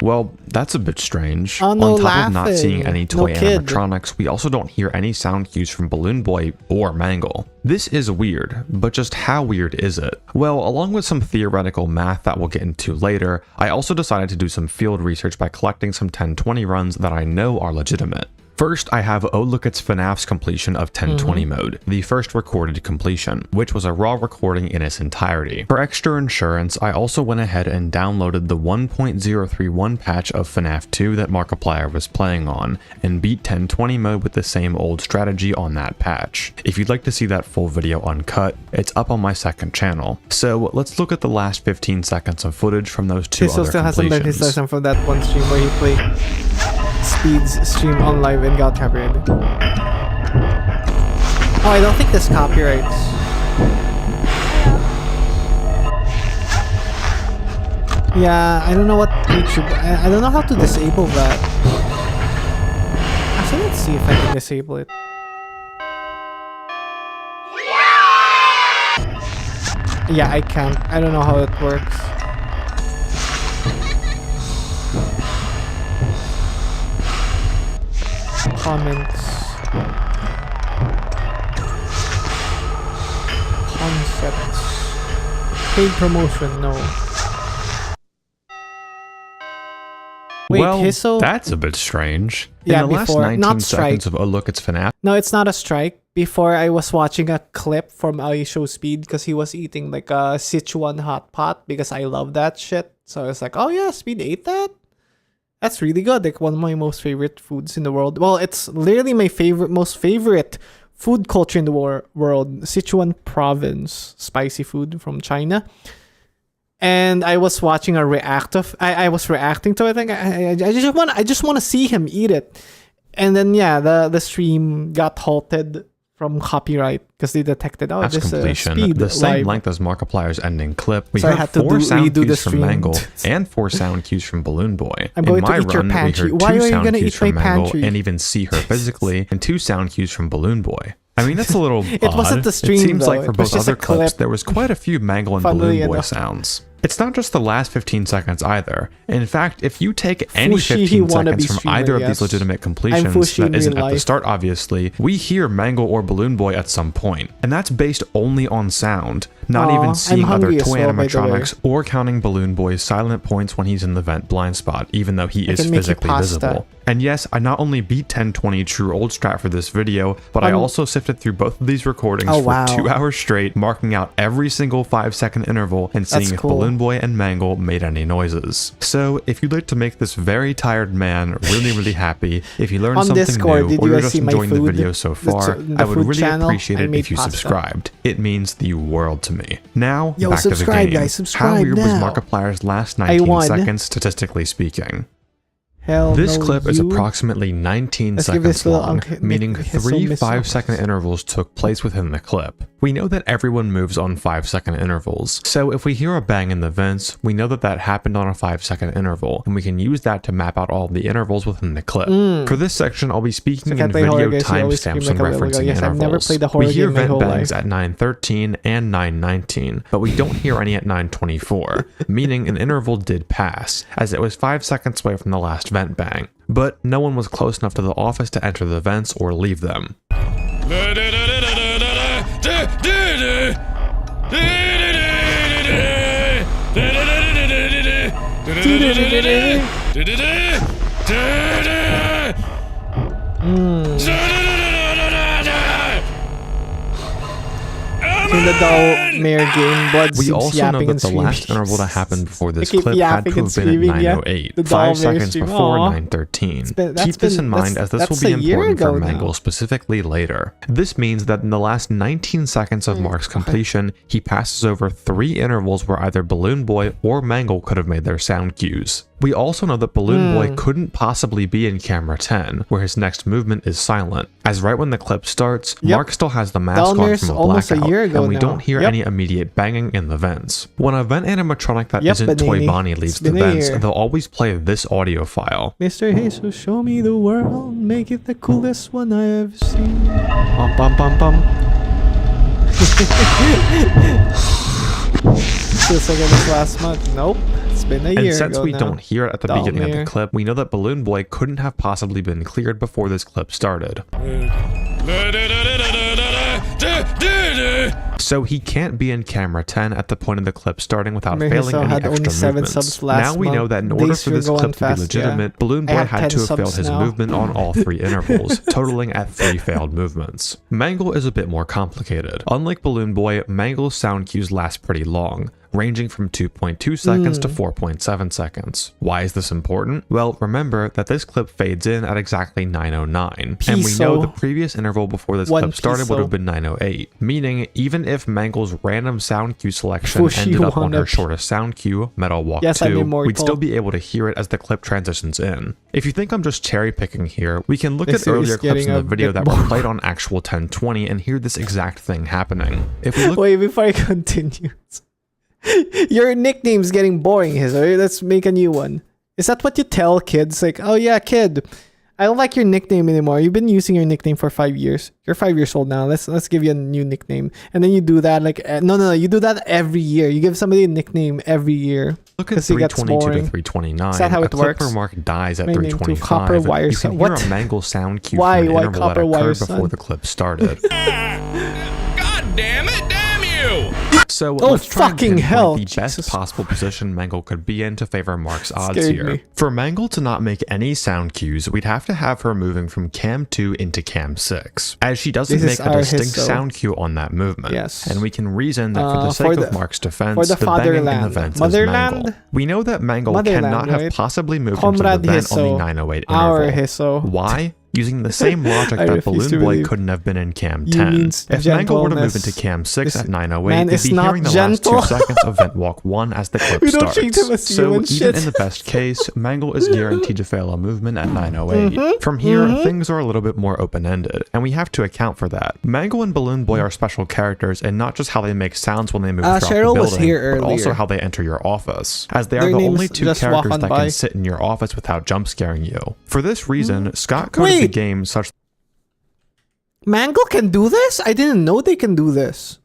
Well, that's a bit strange. Oh, no On top of not laughing. seeing any No toy kid. animatronics, we also don't hear any sound cues from Balloon Boy or Mangle. This is weird, but just how weird is it? Well, along with some theoretical math that we'll get into later, I also decided to do some field research by collecting some 1020 runs that I know are legitimate. First, I have Oh Look It's FNAF's completion of 1020 mode, the first recorded completion, which was a raw recording in its entirety. For extra insurance, I also went ahead and downloaded the 1.031 patch of FNAF 2 that Markiplier was playing on, and beat 1020 mode with the same old strategy on that patch. If you'd like to see that full video uncut, it's up on my second channel. So let's look at the last 15 seconds of footage from those 2 He other still hasn't learned his completions. lesson from that one stream where he played Speed's stream on live and got copyrighted. Oh, I don't think there's copyrights. Yeah, I don't know what YouTube... I don't know how to disable that. Actually, let's see if I can disable it. Yeah, I can't. I don't know how it works. Comments. Concepts. Paid promotion, no. Wait, Well, Hisso? that's a bit strange. Yeah, In the last before- 19 not seconds strike. of Oh Look It's FNAF, No, it's not a strike. Before, I was watching a clip from I Show Speed because he was eating like a Sichuan hot pot because I love that shit. So I was like, oh yeah, Speed ate that? That's really good. Like one of my most favorite foods in the world. Well, it's literally my most favorite food culture in the world. Sichuan province spicy food from China. And I was watching a I was reacting to it. I just want to see him eat it. And then yeah, the stream got halted from copyright because they detected that's this completion. Speed The same live. length as Markiplier's ending clip. We So I heard had to 4 sound redo the cues from stream. Mangle and 4 sound cues from Balloon Boy. I'm In going to my eat your run, pantry. we heard Why 2 are you sound gonna cues eat my from Mangle pantry? and even see her physically, and 2 sound cues from Balloon Boy. I mean, that's a little It wasn't odd. the stream, It seems though. like for It was both just a other clips, clip. there was quite a few Mangle and Funnily Balloon Boy enough. sounds. It's not just the last 15 seconds either. In fact, if you take any Fushi 15 seconds wannabe from streamer, either of yes. these legitimate completions Fushi in that isn't real at the life. start, obviously, we hear Mangle or Balloon Boy at some point, and that's based only on sound, not Aw, even I'm seeing other hungry as toy well, by the way. animatronics or counting Balloon Boy's silent points when he's in the vent blind spot, even though he is can make you physically pasta. visible. And yes, I not only beat 1020 True Old Strat for this video, but I also sifted through both of these recordings Oh, for wow. 2 hours straight, marking out every single 5-second interval and seeing if cool. Balloon Boy and Mangle made any noises. So if you'd like to make this very tired man really happy, if you learned On something Discord, new, did or you you're guys just see my enjoying the food? video so far, The I would food really channel? appreciate I it made if you pasta. subscribed. It means the world to me. Now, Yo, back to subscribe, the game. guys, How subscribe weird was now. Markiplier's last 19 won. seconds, statistically speaking? Hell This no, clip is you. approximately 19 Let's give seconds this little long, Uncle meaning Nick his 3 little missile. 5-second intervals took place within the clip. We know that everyone moves on 5-second intervals, so if we hear a bang in the vents, we know that that happened on a 5-second interval, and we can use that to map out all the intervals within the clip. For this section, I'll be speaking Like I in play horror video games, you always timestamps scream when like a little girl. referencing Yes, I've intervals. never played a horror We hear game my vent whole bangs life. at 9:13 and 9:19, but we don't hear any at 9:24, meaning an interval did pass, as it was 5 seconds away from the last vent bang. But no one was close enough to the office to enter the vents or leave them. In the doll mare game, blood We seeps also know yapping that and the screaming. last interval that happened before this They keep clip had yapping to and have been at screaming, yeah. 9:08, The 5 doll mare seconds stream. before Aw. 9:13. That's Keep this been- in mind, as this will that's be a year important for ago Mangle now. specifically later. This means that in the last 19 seconds of Mark's completion, he passes over 3 intervals where either Balloon Boy or Mangle could have made their sound cues. We also know that Balloon Boy couldn't possibly be in camera 10, where his next movement is silent, as right when the clip starts, Yep. Mark still has the mask on Dalmir's from a almost a blackout, year ago and we now. don't hear Yep. any immediate banging in the vents. When a vent animatronic that Yep, isn't Toy Banini. Bonnie It's leaves the been a vents, year. they'll always play this audio file. Mr. Jesus, show me the world, make it the coolest one I have seen. Bum bum bum bum. Feels like it was last month. Nope, it's been a year And since ago we now. don't hear it at the beginning of Dalmir. the clip, we know that Balloon Boy couldn't have possibly been cleared before this clip started. So he can't be in camera 10 at the point of the clip starting without Remember, failing Hiso any had only extra 7 movements. subs last Now we know month. that in order Days for were this going clip to be fast, legitimate, yeah. Balloon I Boy have had 10 to have failed subs his now. movement on all 3 intervals, totaling at 3 failed movements. Mangle is a bit more complicated. Unlike Balloon Boy, Mangle's sound cues last pretty long, ranging from 2.2 seconds to 4.7 seconds. Why is this important? Well, remember that this clip fades in at exactly 9:09, and we know Piso. the previous interval before this One clip started piso. would have been 9:08, meaning even if Mangle's random sound cue selection Fushi ended up on wanna- her shortest sound cue, Metal Walk Yes, I'm 2, immortal. we'd still be able to hear it as the clip transitions in. If you think I'm just cherry picking here, we can look This at is earlier clips getting in the a video bit that were boring. played on actual 1020 and hear this exact thing happening. If we look Wait, before I continue. Your nickname's getting boring, Hiso. Let's make a new one. Is that what you tell kids? Like, oh yeah, kid, I don't like your nickname anymore. You've been using your nickname for 5 years. You're 5 years old now. Let's give you a new nickname. And then you do that like no. You do that every year. You give somebody a nickname every year. Look at 'Cause it gets 322 to boring. 329. Is that how a it clip works? where Mark dies at My name to 325. copper wire You son- can hear what? a Mangle sound cue Why? from an Why interval copper that wire, occurred before son? the clip started. God damn it, damn you! So Oh, let's try and fucking pinpoint hell, the best Jesus. possible position Mangle could be in to favor Mark's odds Scared here. me. For Mangle to not make any sound cues, we'd have to have her moving from cam 2 into cam 6, as she doesn't This is make a our distinct Hiso. sound cue on that movement. Yes. And we can reason that for the For sake of the- Mark's defense, for the the banging in the fatherland. vents Motherland? is Mangle. We know that Mangle Motherland, cannot have right? possibly moved Comrade into the vent on Hiso. the 908 Our interval. Hiso. Why? Using the same logic I that refuse Balloon to Boy believe. couldn't have been in cam You 10. means If Mangle were to move gentleness. into cam 6 This at 908, man we'd is be not hearing the gentle. last 2 seconds of vent walk 1 as the clip We don't starts. treat him as So human even shit. in the best case, Mangle is guaranteed to fail a movement at 908. Mm-hmm. From here, things are a little bit more open-ended, and we have to account for that. Mangle and Balloon Boy are special characters, and not just how they make sounds when they move throughout Cheryl the was building, here but also earlier. how they enter your office, as they are Their the names only 2 just walk characters on that by. can sit in your office without jump scaring you. For this reason, Scott coded the Wait. game such Mangle can do this? I didn't know they can do this.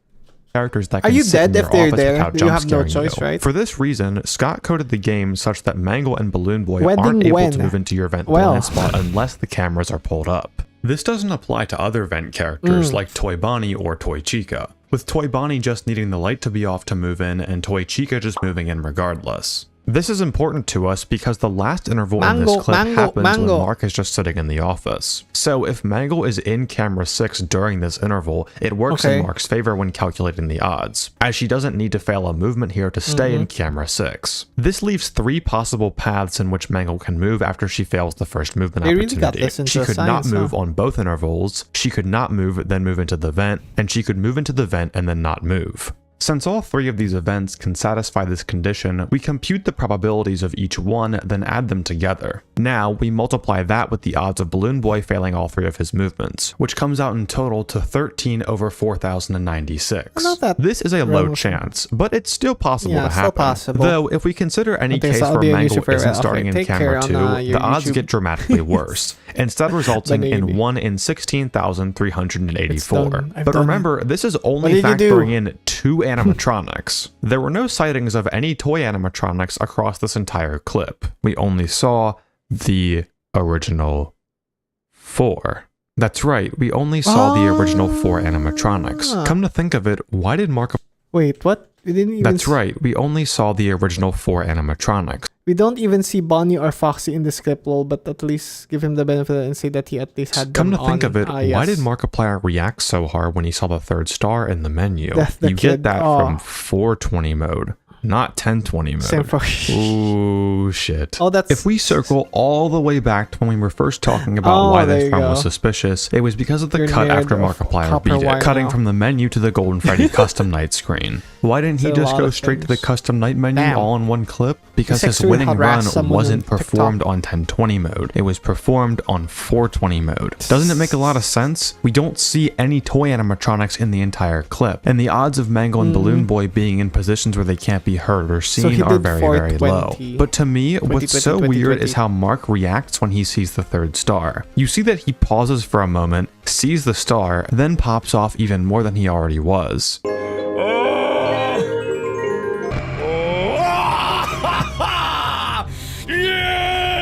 characters that Are can you sit in dead your if they're office there? without You jump have no scaring choice, you. right? For this reason, Scott coded the game such that Mangle and Balloon Boy aren't Wedding able when? to move into your vent Well. blind spot unless the cameras are pulled up. This doesn't apply to other vent characters like Toy Bonnie or Toy Chica, with Toy Bonnie just needing the light to be off to move in and Toy Chica just moving in regardless. This is important to us because the last interval in this clip happens when Mark is just sitting in the office. So if Mangle is in camera 6 during this interval, it works in Mark's favor when calculating the odds, as she doesn't need to fail a movement here to stay in camera 6. This leaves 3 possible paths in which Mangle can move after she fails the first movement opportunity. She could not move on both intervals, she could not move then move into the vent, and she could move into the vent and then not move. Since all 3 of these events can satisfy this condition, we compute the probabilities of each one, then add them together. Now, we multiply that with the odds of Balloon Boy failing all 3 of his movements, which comes out in total to 13 over 4,096. This is a low chance, but it's still possible to happen. Though, if we consider any case where Mangle isn't starting in camera 2, the odds get dramatically worse, instead resulting in 1 in 16,384. But remember, this is only factoring in 2 animatronics. There were no sightings of any toy animatronics across this entire clip. We only saw the original 4. That's right, we only saw the original 4 animatronics. Come to think of it, why did Mark... Wait, what? We didn't even That's right, we only saw the original 4 animatronics. We don't even see Bonnie or Foxy in this clip, lol, but at least give him the benefit and say that he at least had them Come to think of it, yes. why did Markiplier react so hard when he saw the 3rd star in the menu? You get that from 420 mode, not 1020 mode. Ooh, shit. If we circle all the way back to when we were first talking about why this farm was suspicious, it was because of the cut after Markiplier beat it, cutting from the menu to the Golden Freddy custom night screen. Why didn't he just go straight to the custom night menu all in one clip? Because his winning run wasn't performed on 1020 mode. It was performed on 420 mode. Doesn't it make a lot of sense? We don't see any toy animatronics in the entire clip, and the odds of Mangle and Balloon Boy being in positions where they can't be heard or seen are very, very low. But to me, what's so weird is how Mark reacts when he sees the 3rd star. You see that he pauses for a moment, sees the star, then pops off even more than he already was.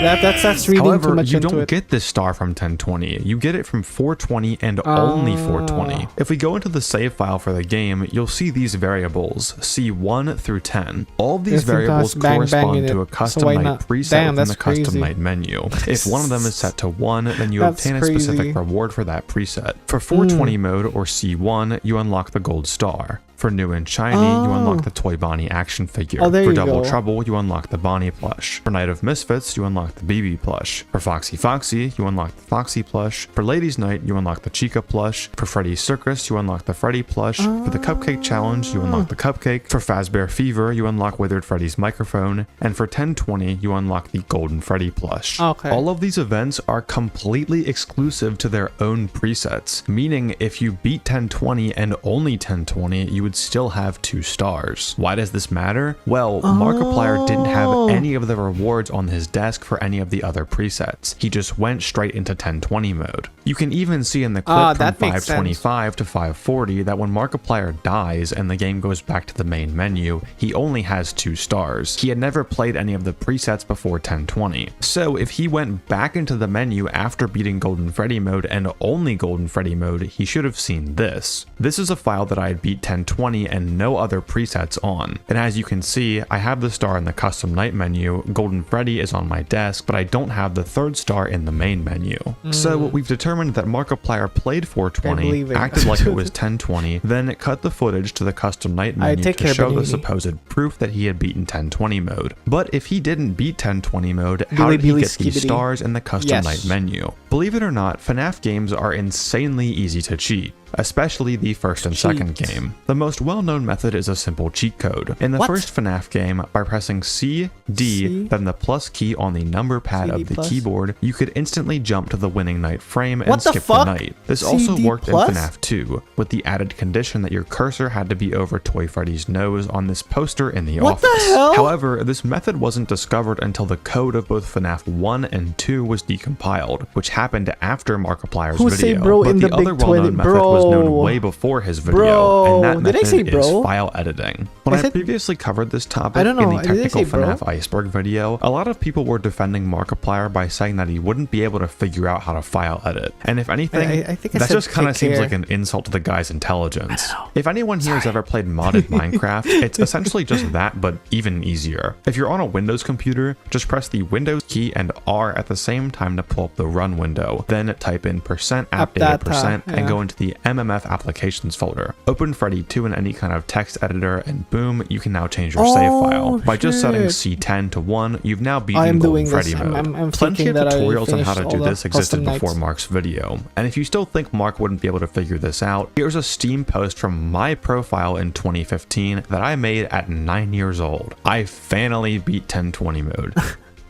That's reading However, too much you into don't it. get this star from 1020. You get it from 420 and only 420. If we go into the save file for the game, you'll see these variables, C1 through 10. All of these variables correspond to a custom night preset within the custom night menu. If one of them is set to 1, then you obtain a specific reward for that preset. For 420 mode or C1, you unlock the gold star. For new and shiny, you unlock the Toy Bonnie action figure. For Double Trouble, you unlock the Bonnie plush. For Night of Misfits, you unlock the BB plush. For Foxy, you unlock the Foxy plush. For Ladies Night, you unlock the Chica plush. For Freddy's Circus, you unlock the Freddy plush. For the Cupcake Challenge, you unlock the Cupcake. For Fazbear Fever, you unlock Withered Freddy's microphone. And for 1020, you unlock the Golden Freddy plush. All of these events are completely exclusive to their own presets, meaning if you beat 1020 and only 1020, you would still have 2 stars. Why does this matter? Well, Markiplier didn't have any of the rewards on his desk for any of the other presets. He just went straight into 1020 mode. You can even see in the clip from 525 to 540 that when Markiplier dies and the game goes back to the main menu, he only has 2 stars. He had never played any of the presets before 1020. So if he went back into the menu after beating Golden Freddy mode and only Golden Freddy mode, he should have seen this. This is a file that I had beat 1020 and no other presets on. And as you can see, I have the star in the custom night menu, Golden Freddy is on my desk, but I don't have the 3rd star in the main menu. So we've determined that Markiplier played 420, acted like it was 1020, then cut the footage to the custom night menu to show the supposed proof that he had beaten 1020 mode. But if he didn't beat 1020 mode, how did he get these stars in the custom night menu? Believe it or not, FNAF games are insanely easy to cheat, especially the first and second game. The most well-known method is a simple cheat code. In the first FNAF game, by pressing C, D, then the plus key on the number pad of the keyboard, you could instantly jump to the winning night frame and skip the night. This also worked in FNAF 2, with the added condition that your cursor had to be over Toy Freddy's nose on this poster in the office. However, this method wasn't discovered until the code of both FNAF 1 and 2 was decompiled, which happened after Markiplier's video. But the other well-known method was was known way before his video, Bro. and that Did I method say is bro? file editing. When I I said- previously covered this topic I don't know. in the Did I Technical say bro? FNAF Iceberg video, a lot of people were defending Markiplier by saying that he wouldn't be able to figure out how to file edit. And if anything, I think I that said just kind of take seems care. like an insult to the guy's intelligence. If anyone here has ever played modded Minecraft, it's essentially just that, but even easier. If you're on a Windows computer, just press the Windows key and R at the same time to pull up the run window. Then type in %appdata% and go into the MMF applications folder. Open Freddy 2 in any kind of text editor, and boom, you can now change your save file. By just setting shit. C10 to 1, you've now I beaten am Golden doing Freddy this. mode. I'm Plenty thinking of that I tutorials on how to finished do all the this existed custom before nights. Mark's video. And if you still think Mark wouldn't be able to figure this out, here's a Steam post from my profile in 2015 that I made at 9 years old. I finally beat 1020 mode.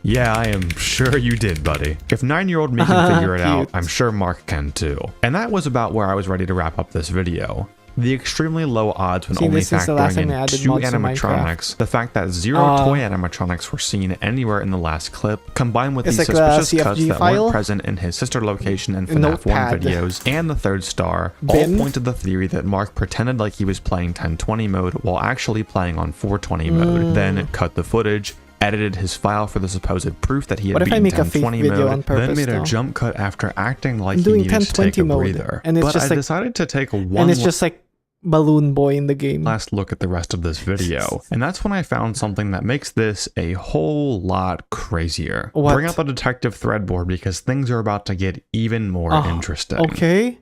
Yeah, I am sure you did, buddy. If 9-year-old me can figure it out, Cute. I'm sure Mark can too. And that was about where I was ready to wrap up this video. The extremely low odds when See, only this is the last factoring time I in added 2 mods to animatronics, the fact that 0 toy animatronics were seen anywhere in the last clip, combined with the It's like the suspicious cuts CFG that file? weren't present in his sister location and FNAF 1 Notepad. videos, and the third star, Bin? all point to the theory that Mark pretended like he was playing 1020 mode while actually playing on 420 mode, then cut the footage, edited his file for the supposed proof that he had What if I beaten make a fake 1020 video on mode, purpose, then made a though? jump cut after acting like I'm he doing needed to take 1020 a mode, breather. and it's But just I like- decided to take one And it's just like Balloon Boy in the game. last look at the rest of this video, and that's when I found something that makes this a whole lot crazier. What? Bring out the detective thread board because things are about to get even more interesting. Okay.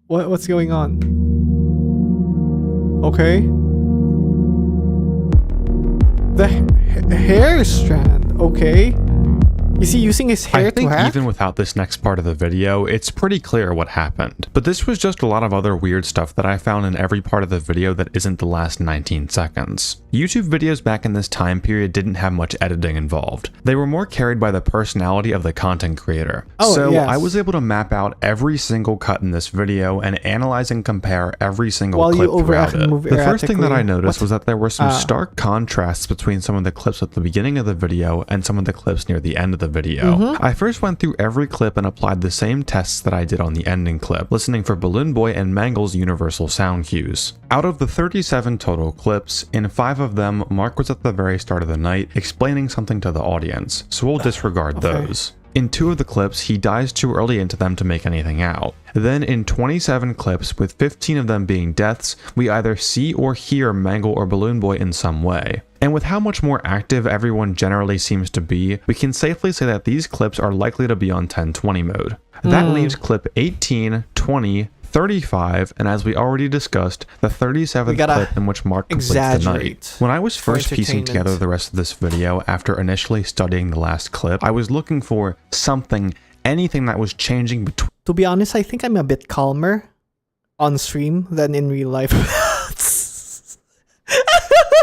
What's going on? Okay. The hair strand. Okay. Is he using his hair I to think hack? even without this next part of the video, it's pretty clear what happened. But this was just a lot of other weird stuff that I found in every part of the video that isn't the last 19 seconds. YouTube videos back in this time period didn't have much editing involved. They were more carried by the personality of the content creator. Oh, so yes. I was able to map out every single cut in this video and analyze and compare every single While you clip throughout overact and it. move The first thing that I erratically. noticed What? was that there were some stark contrasts between some of the clips at the beginning of the video and some of the clips near the end of the video. I first went through every clip and applied the same tests that I did on the ending clip, listening for Balloon Boy and Mangle's universal sound cues. Out of the 37 total clips, in 5 of them, Mark was at the very start of the night explaining something to the audience, so we'll disregard those. In 2 of the clips, he dies too early into them to make anything out. Then in 27 clips, with 15 of them being deaths, we either see or hear Mangle or Balloon Boy in some way. And with how much more active everyone generally seems to be, we can safely say that these clips are likely to be on 1020 mode. That leaves clip 18, 20, 35, and as we already discussed, the 37th gotta clip in which Mark completes the night. exaggerate When I was for first piecing entertainment. together the rest of this video after initially studying the last clip, I was looking for something, anything that was changing To be honest, I think I'm a bit calmer on stream than in real life.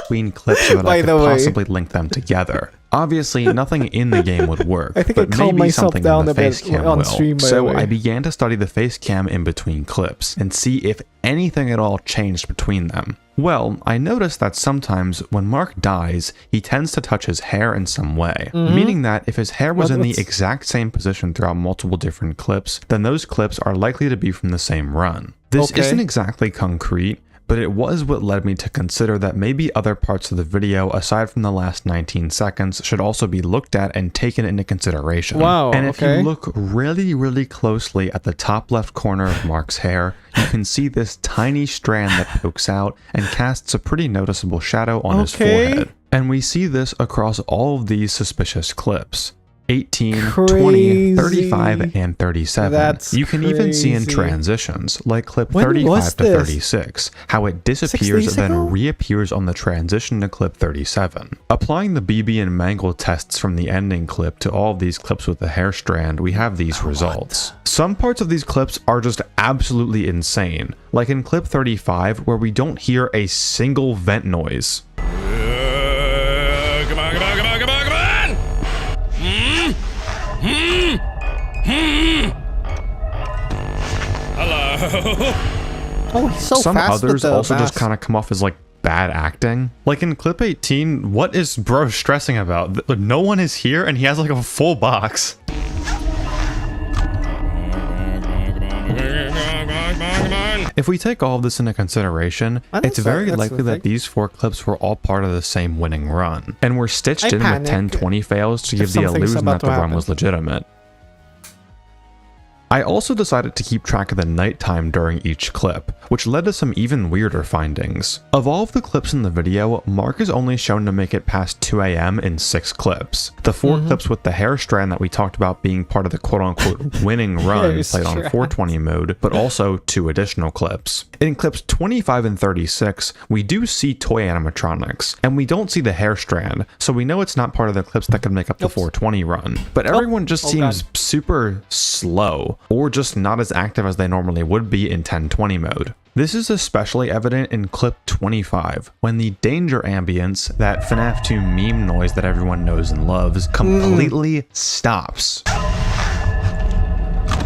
between clips so that By I could the way. possibly link them together. Obviously, nothing in the game would work, I think I but calmed maybe myself something down in the a bit face cam on will. stream, by the So way. I began to study the face cam in between clips and see if anything at all changed between them. Well, I noticed that sometimes when Mark dies, he tends to touch his hair in some way, meaning that if his hair was in the What's- exact same position throughout multiple different clips, then those clips are likely to be from the same run. This Okay. isn't exactly concrete, but it was what led me to consider that maybe other parts of the video aside from the last 19 seconds should also be looked at and taken into consideration. Wow, And if okay. you look really closely at the top left corner of Mark's hair, you can see this tiny strand that pokes out and casts a pretty noticeable shadow on his Okay. forehead. And we see this across all of these suspicious clips. 18, 20, Crazy. 35, and 37. That's you can even see in crazy. transitions, like clip When 35 was to this? 36, how it disappears days then ago? reappears on the transition to clip 37. Applying the BB and Mangle tests from the ending clip to all of these clips with the hair strand, we have these results. Some parts of these clips are just absolutely insane, like in clip 35 where we don't hear a single vent noise. Come on, come on, come on, come on, come on! Hello? Oh, he's so Some fast with others the also just mask. kind of come off as like bad acting. Like in clip 18, what is bro stressing about? No one is here and he has like a full box. Come on, come on, come on, come on, come on. If we take all of this into consideration, it's very likely that these 4 clips were all part of the same winning run, and were stitched in with 10-20 fails to give the illusion that the run was legitimate. I also decided to keep track of the nighttime during each clip, which led to some even weirder findings. Of all of the clips in the video, Mark is only shown to make it past 2 AM in 6 clips. The 4 clips with the hair strand that we talked about being part of the quote-unquote winning run played on 420 mode, but also 2 additional clips. In clips 25 and 36, we do see toy animatronics, and we don't see the hair strand, so we know it's not part of the clips that could make up the 420 run. But everyone just seems super slow, or just not as active as they normally would be in 1020 mode. This is especially evident in clip 25, when the danger ambience, that FNAF 2 meme noise that everyone knows and loves, completely stops.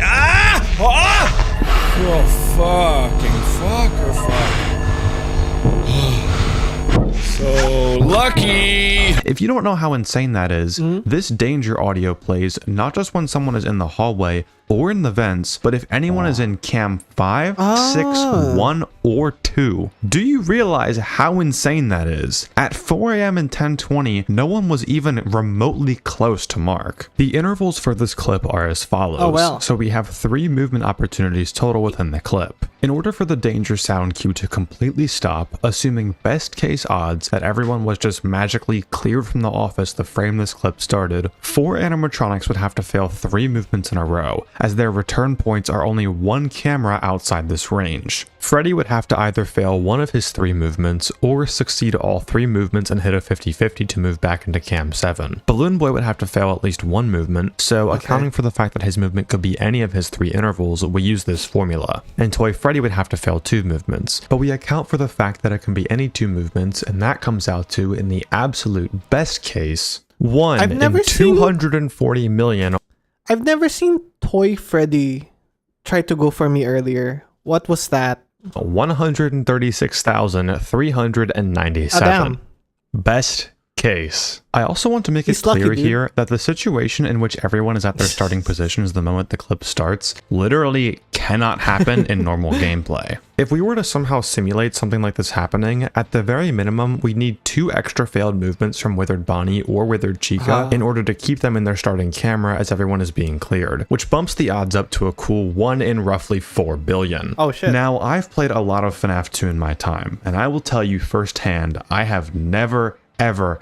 Ah! Oh, fucking fucker, fuck. So lucky! If you don't know how insane that is, this danger audio plays not just when someone is in the hallway or in the vents, but if anyone is in cam 5, 6, 1, or 2. Do you realize how insane that is? At 4 AM and 1020, no one was even remotely close to Mark. The intervals for this clip are as follows. So we have 3 movement opportunities total within the clip. In order for the danger sound cue to completely stop, assuming best case odds that everyone was just magically cleared from the office the frame this clip started, 4 animatronics would have to fail 3 movements in a row, as their return points are only 1 camera outside this range. Freddy would have to either fail one of his 3 movements, or succeed all 3 movements and hit a 50-50 to move back into cam 7. Balloon Boy would have to fail at least 1 movement, so accounting for the fact that his movement could be any of his 3 intervals, we use this formula. And Toy Freddy would have to fail 2 movements, but we account for the fact that it can be any 2 movements, and that comes out to, in the absolute best case, 1 in 240 million. I've never seen Toy Freddy try to go for me earlier. What was that? 136,397. Best case. I also want to make it clear here that the situation in which everyone is at their starting positions the moment the clip starts literally cannot happen in normal gameplay. If we were to somehow simulate something like this happening, at the very minimum, we'd need 2 extra failed movements from Withered Bonnie or Withered Chica in order to keep them in their starting camera as everyone is being cleared, which bumps the odds up to a cool 1 in roughly 4 billion. Oh shit. Now, I've played a lot of FNAF 2 in my time, and I will tell you firsthand, I have never, ever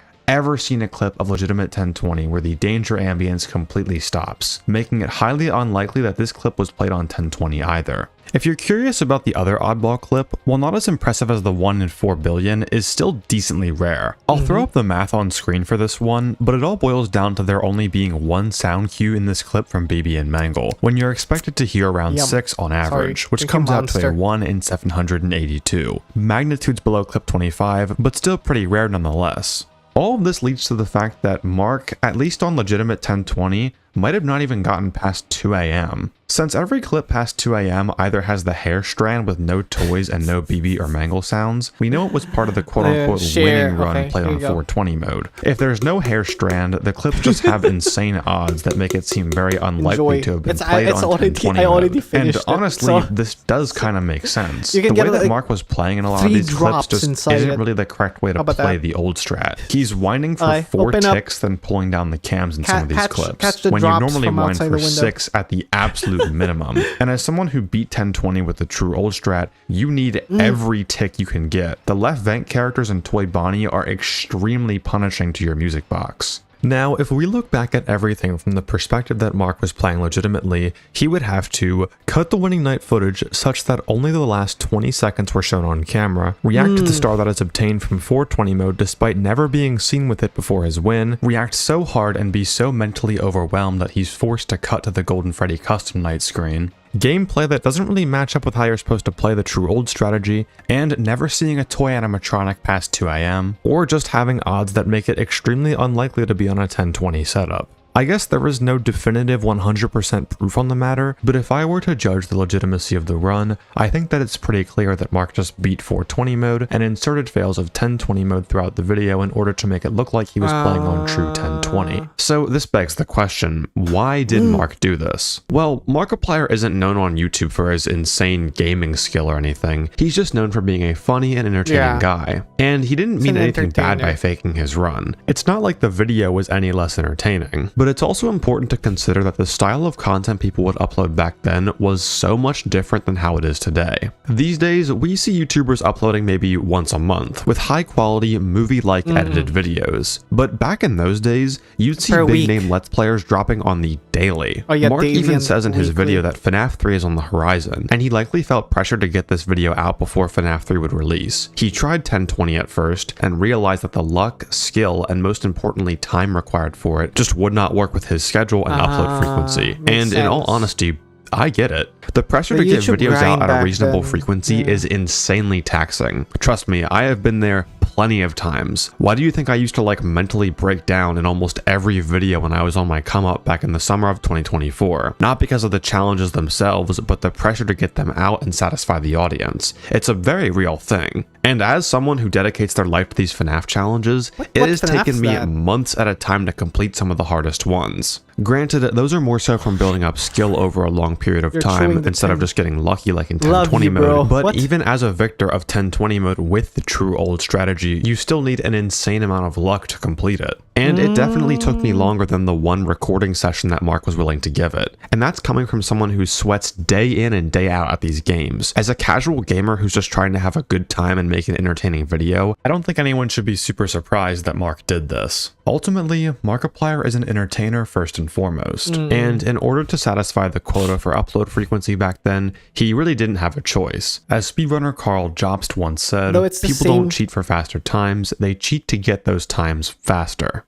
seen a clip of legitimate 1020 where the danger ambience completely stops, making it highly unlikely that this clip was played on 1020 either. If you're curious about the other oddball clip, while not as impressive as the 1 in 4 billion, is still decently rare. I'll throw up the math on screen for this one, but it all boils down to there only being 1 sound cue in this clip from Baby and Mangle, when you're expected to hear around 6 on average, which comes out to a 1 in 782. Magnitudes below clip 25, but still pretty rare nonetheless. All of this leads to the fact that Mark, at least on legitimate 1020, might have not even gotten past 2 AM. Since every clip past 2 AM either has the hair strand with no toys and no BB or Mangle sounds, we know it was part of the quote-unquote winning run played on 420 mode. If there's no hair strand, the clips just have insane odds that make it seem very unlikely to have been played on 1020 mode. And honestly, this does kind of make sense. The way that Mark was playing in a lot of these clips just isn't really the correct way to play the old strat. He's winding for 4 ticks, then pulling down the cams in some of these clips, when you normally wind for 6 at the absolute minimum. And as someone who beat 1020 with the true old strat, you need every tick you can get. The left vent characters in Toy Bonnie are extremely punishing to your music box. Now, if we look back at everything from the perspective that Mark was playing legitimately, he would have to cut the winning night footage such that only the last 20 seconds were shown on camera, react to the star that is obtained from 420 mode despite never being seen with it before his win, react so hard and be so mentally overwhelmed that he's forced to cut to the Golden Freddy custom night screen, gameplay that doesn't really match up with how you're supposed to play the true old strategy, and never seeing a toy animatronic past 2 AM, or just having odds that make it extremely unlikely to be on a 1020 setup. I guess there is no definitive 100% proof on the matter, but if I were to judge the legitimacy of the run, I think that it's pretty clear that Mark just beat 420 mode and inserted fails of 1020 mode throughout the video in order to make it look like he was playing on true 1020. So this begs the question, why did Mark do this? Well, Markiplier isn't known on YouTube for his insane gaming skill or anything. He's just known for being a funny and entertaining guy. And he didn't mean anything bad by faking his run. It's not like the video was any less entertaining. But it's also important to consider that the style of content people would upload back then was so much different than how it is today. These days, we see YouTubers uploading maybe once a month, with high quality, movie-like edited videos. But back in those days, you'd see big name Let's Players dropping on the daily. Mark even says in his video that FNAF 3 is on the horizon, and he likely felt pressure to get this video out before FNAF 3 would release. He tried 1020 at first, and realized that the luck, skill, and most importantly time required for it just would not work with his schedule and upload frequency. And in all honesty, I get it. The pressure to get videos out at a reasonable frequency is insanely taxing. Trust me, I have been there plenty of times. Why do you think I used to like mentally break down in almost every video when I was on my come up back in the summer of 2024? Not because of the challenges themselves, but the pressure to get them out and satisfy the audience. It's a very real thing. And as someone who dedicates their life to these FNAF challenges, it has taken me months at a time to complete some of the hardest ones. Granted, those are more so from building up skill over a long period of time instead of just getting lucky like in 1020 mode. But even as a victor of 1020 mode with the true old strategy, you still need an insane amount of luck to complete it. And it definitely took me longer than the one recording session that Mark was willing to give it. And that's coming from someone who sweats day in and day out at these games. As a casual gamer who's just trying to have a good time and make an entertaining video, I don't think anyone should be super surprised that Mark did this. Ultimately, Markiplier is an entertainer first and foremost, and in order to satisfy the quota for upload frequency back then, he really didn't have a choice. As speedrunner Carl Jobst once said, people don't cheat for faster times, they cheat to get those times faster.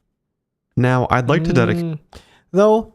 Now, I'd like to dedicate... Though,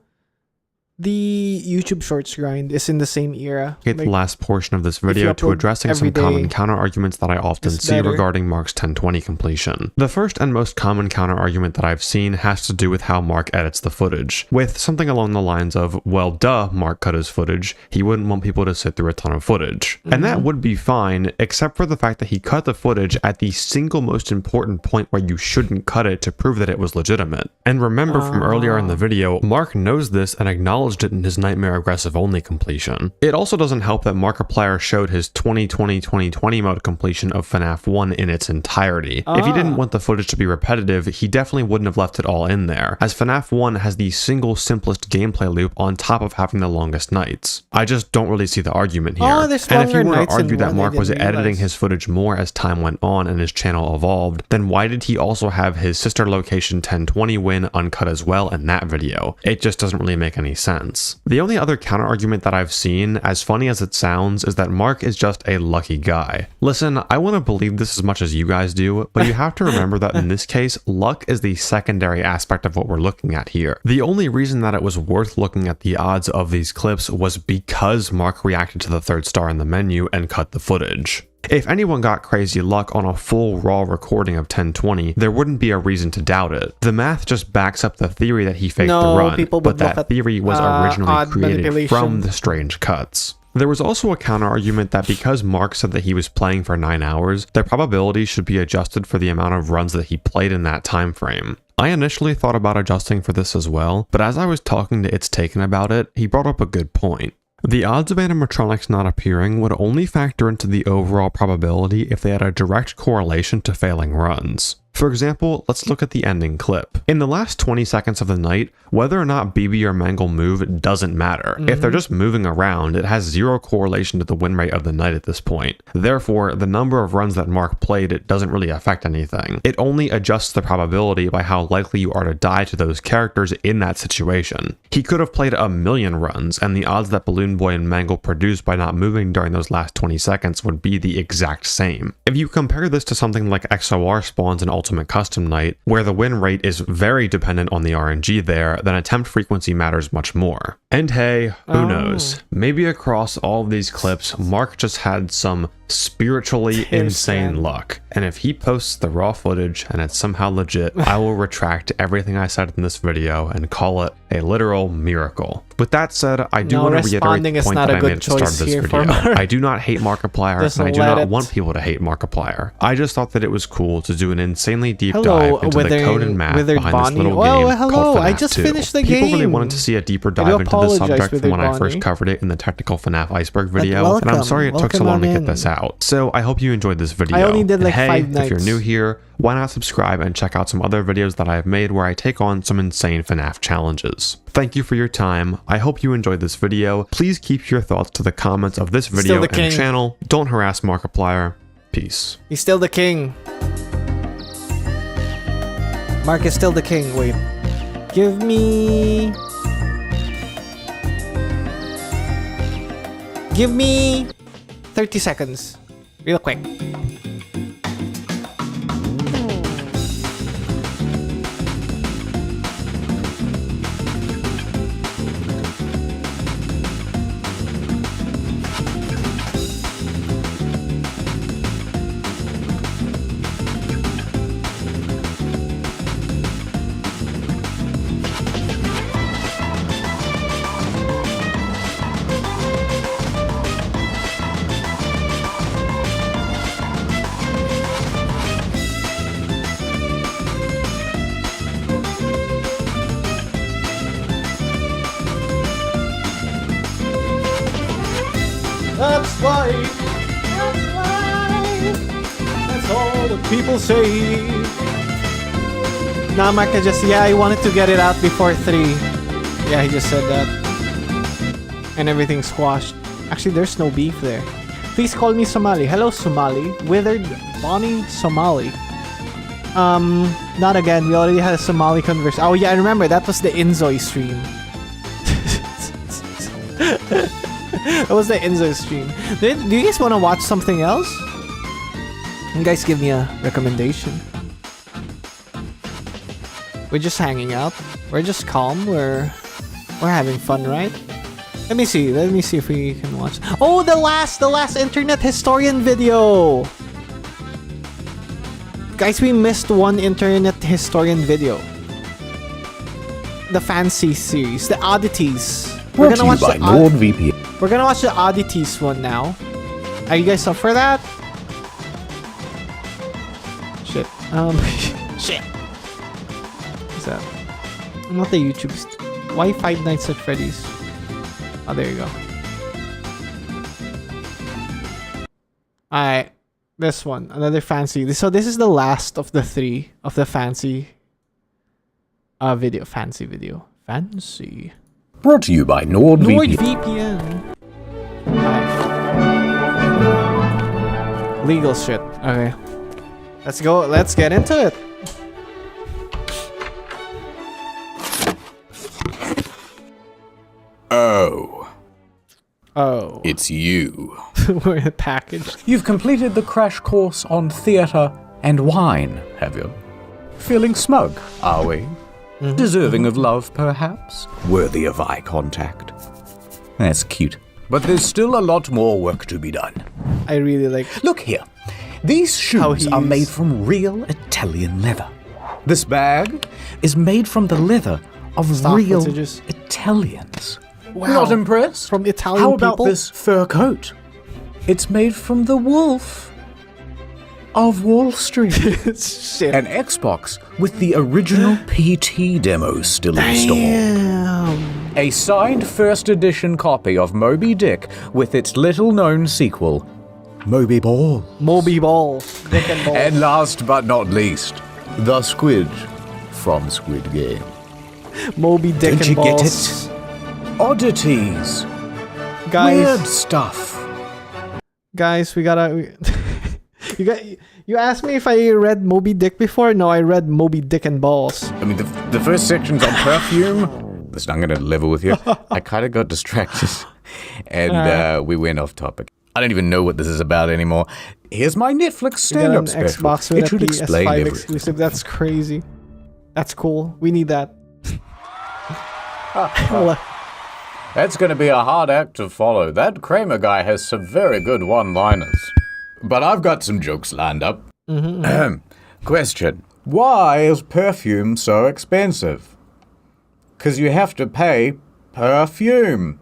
the YouTube Shorts grind is in the same era. The last portion of this video to addressing some common counter-arguments that I often see regarding Mark's 1020 completion. The first and most common counter-argument that I've seen has to do with how Mark edits the footage, with something along the lines of, well, duh, Mark cut his footage, he wouldn't want people to sit through a ton of footage. And that would be fine, except for the fact that he cut the footage at the single most important point where you shouldn't cut it to prove that it was legitimate. And remember from earlier in the video, Mark knows this and acknowledged it in his Nightmare Aggressive Only completion. It also doesn't help that Markiplier showed his 2020 mode completion of FNAF 1 in its entirety. If he didn't want the footage to be repetitive, he definitely wouldn't have left it all in there, as FNAF 1 has the single simplest gameplay loop on top of having the longest nights. I just don't really see the argument here. And if you were to argue that Mark was editing his footage more as time went on and his channel evolved, then why did he also have his sister location 1020 win uncut as well in that video? It just doesn't really make any sense. The only other counter-argument that I've seen, as funny as it sounds, is that Mark is just a lucky guy. Listen, I want to believe this as much as you guys do, but you have to remember that in this case, luck is the secondary aspect of what we're looking at here. The only reason that it was worth looking at the odds of these clips was because Mark reacted to the third star in the menu and cut the footage. If anyone got crazy luck on a full raw recording of 1020, there wouldn't be a reason to doubt it. The math just backs up the theory that he faked the run, but that theory was originally created from the strange cuts. There was also a counter-argument that because Mark said that he was playing for 9 hours, the probability should be adjusted for the amount of runs that he played in that time frame. I initially thought about adjusting for this as well, but as I was talking to It's Taken about it, he brought up a good point. The odds of animatronics not appearing would only factor into the overall probability if they had a direct correlation to failing runs. For example, let's look at the ending clip. In the last 20 seconds of the night, whether or not BB or Mangle move doesn't matter. If they're just moving around, it has zero correlation to the win rate of the night at this point. Therefore, the number of runs that Mark played doesn't really affect anything. It only adjusts the probability by how likely you are to die to those characters in that situation. He could have played 1,000,000 runs, and the odds that Balloon Boy and Mangle produce by not moving during those last 20 seconds would be the exact same. If you compare this to something like XOR spawns in Ultimate Ultimate Custom Night, where the win rate is very dependent on the RNG there, then attempt frequency matters much more. And hey, who knows? Maybe across all of these clips, Mark just had some spiritually insane luck. And if he posts the raw footage and it's somehow legit, I will retract everything I said in this video and call it a literal miracle. With that said, I do want to reiterate the point that I made at the start of this video. I do not hate Markiplier, and I do not want people to hate Markiplier. I just thought that it was cool to do an insanely deep dive into the code and math behind this little game called FNAF I just 2. finished the People game. really wanted to see a deeper dive into the subject from when I first covered it in the technical FNAF iceberg video, and I'm sorry it took so long to get this out. So I hope you enjoyed this video. I only did like and hey, 5 nights. if you're new here, why not subscribe and check out some other videos that I have made where I take on some insane FNAF challenges. Thank you for your time. I hope you enjoyed this video. Please keep your thoughts to the comments of this video and channel. Don't harass Markiplier. Peace. He's still the king. Mark is still the king. Wait. Give me 30 seconds. Real quick. That's life. That's life. That's all the people say. Nah, Mark, I wanted to get it out before 3. Yeah, he just said that. And everything squashed. Actually, there's no beef there. Please call me Somali. Hello, Somali. Withered Bonnie Somali. Not again. We already had a Somali conversation. Oh yeah, I remember. That was the Inzoy stream. That was the Enzo stream. Do you guys want to watch something else? You guys give me a recommendation. We're just hanging out. We're just calm. We're having fun, right? Let me see if we can watch. Oh, the last internet historian video. Guys, we missed one internet historian video. The fancy series, the oddities. We're gonna watch the NordVPN. We're gonna watch the oddities one now. Are you guys up for that? Shit. Shit. What's that? Not the YouTube. Why Five Nights at Freddy's? Oh, there you go. Alright. This one. Another fancy. So this is the last of the 3 of the fancy video. Fancy video. Fancy. Brought to you by NordVPN. NordVPN. Legal shit. Okay. Let's go. Let's get into it. Oh. It's you. We're packaged. You've completed the crash course on theatre and wine, have you? Feeling smug, are we? Deserving of love, perhaps? Worthy of eye contact? That's cute. But there's still a lot more work to be done. I really like... Look here. These shoes are made from real Italian leather. This bag is made from the leather of real Italians. Wow. Not impressed? From Italian How about people? this fur coat? It's made from the wolf of Wall Street. Shit. An Xbox with the original PT demo still installed. Damn. A signed first edition copy of Moby Dick with its little-known sequel, Moby Ball. Moby Ball. Dick and Ball. And last but not least, the squid from Squid Game. Moby Dick Don't and you Balls. get it? Oddities. Guys. Weird stuff. Guys, we gotta... You asked me if I read Moby Dick before? No, I read Moby Dick and Balls. I mean, the first section's on perfume. Listen, I'm gonna level with you. I kind of got distracted, and we went off topic. I don't even know what this is about anymore. Here's my Netflix You got an stand-up special. Xbox with It should a explain PS5 everything. exclusive. That's crazy. That's cool. We need that. That's going to be a hard act to follow. That Kramer guy has some very good one-liners. But I've got some jokes lined up. Question. Why is perfume so expensive? 'Cause you have to pay perfume.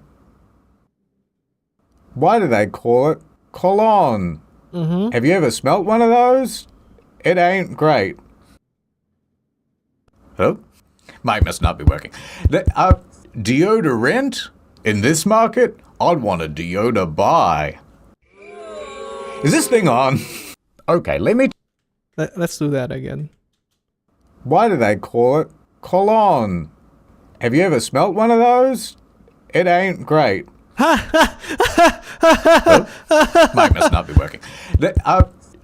Why do they call it cologne? Have you ever smelt one of those? It ain't great. Oh? Mic must not be working. Deodorant? In this market, I'd want a deodor buy. Is this thing on? Okay, let me... Let's do that again. Why do they call it cologne? Have you ever smelt one of those? It ain't great. Oh, mic must not be working.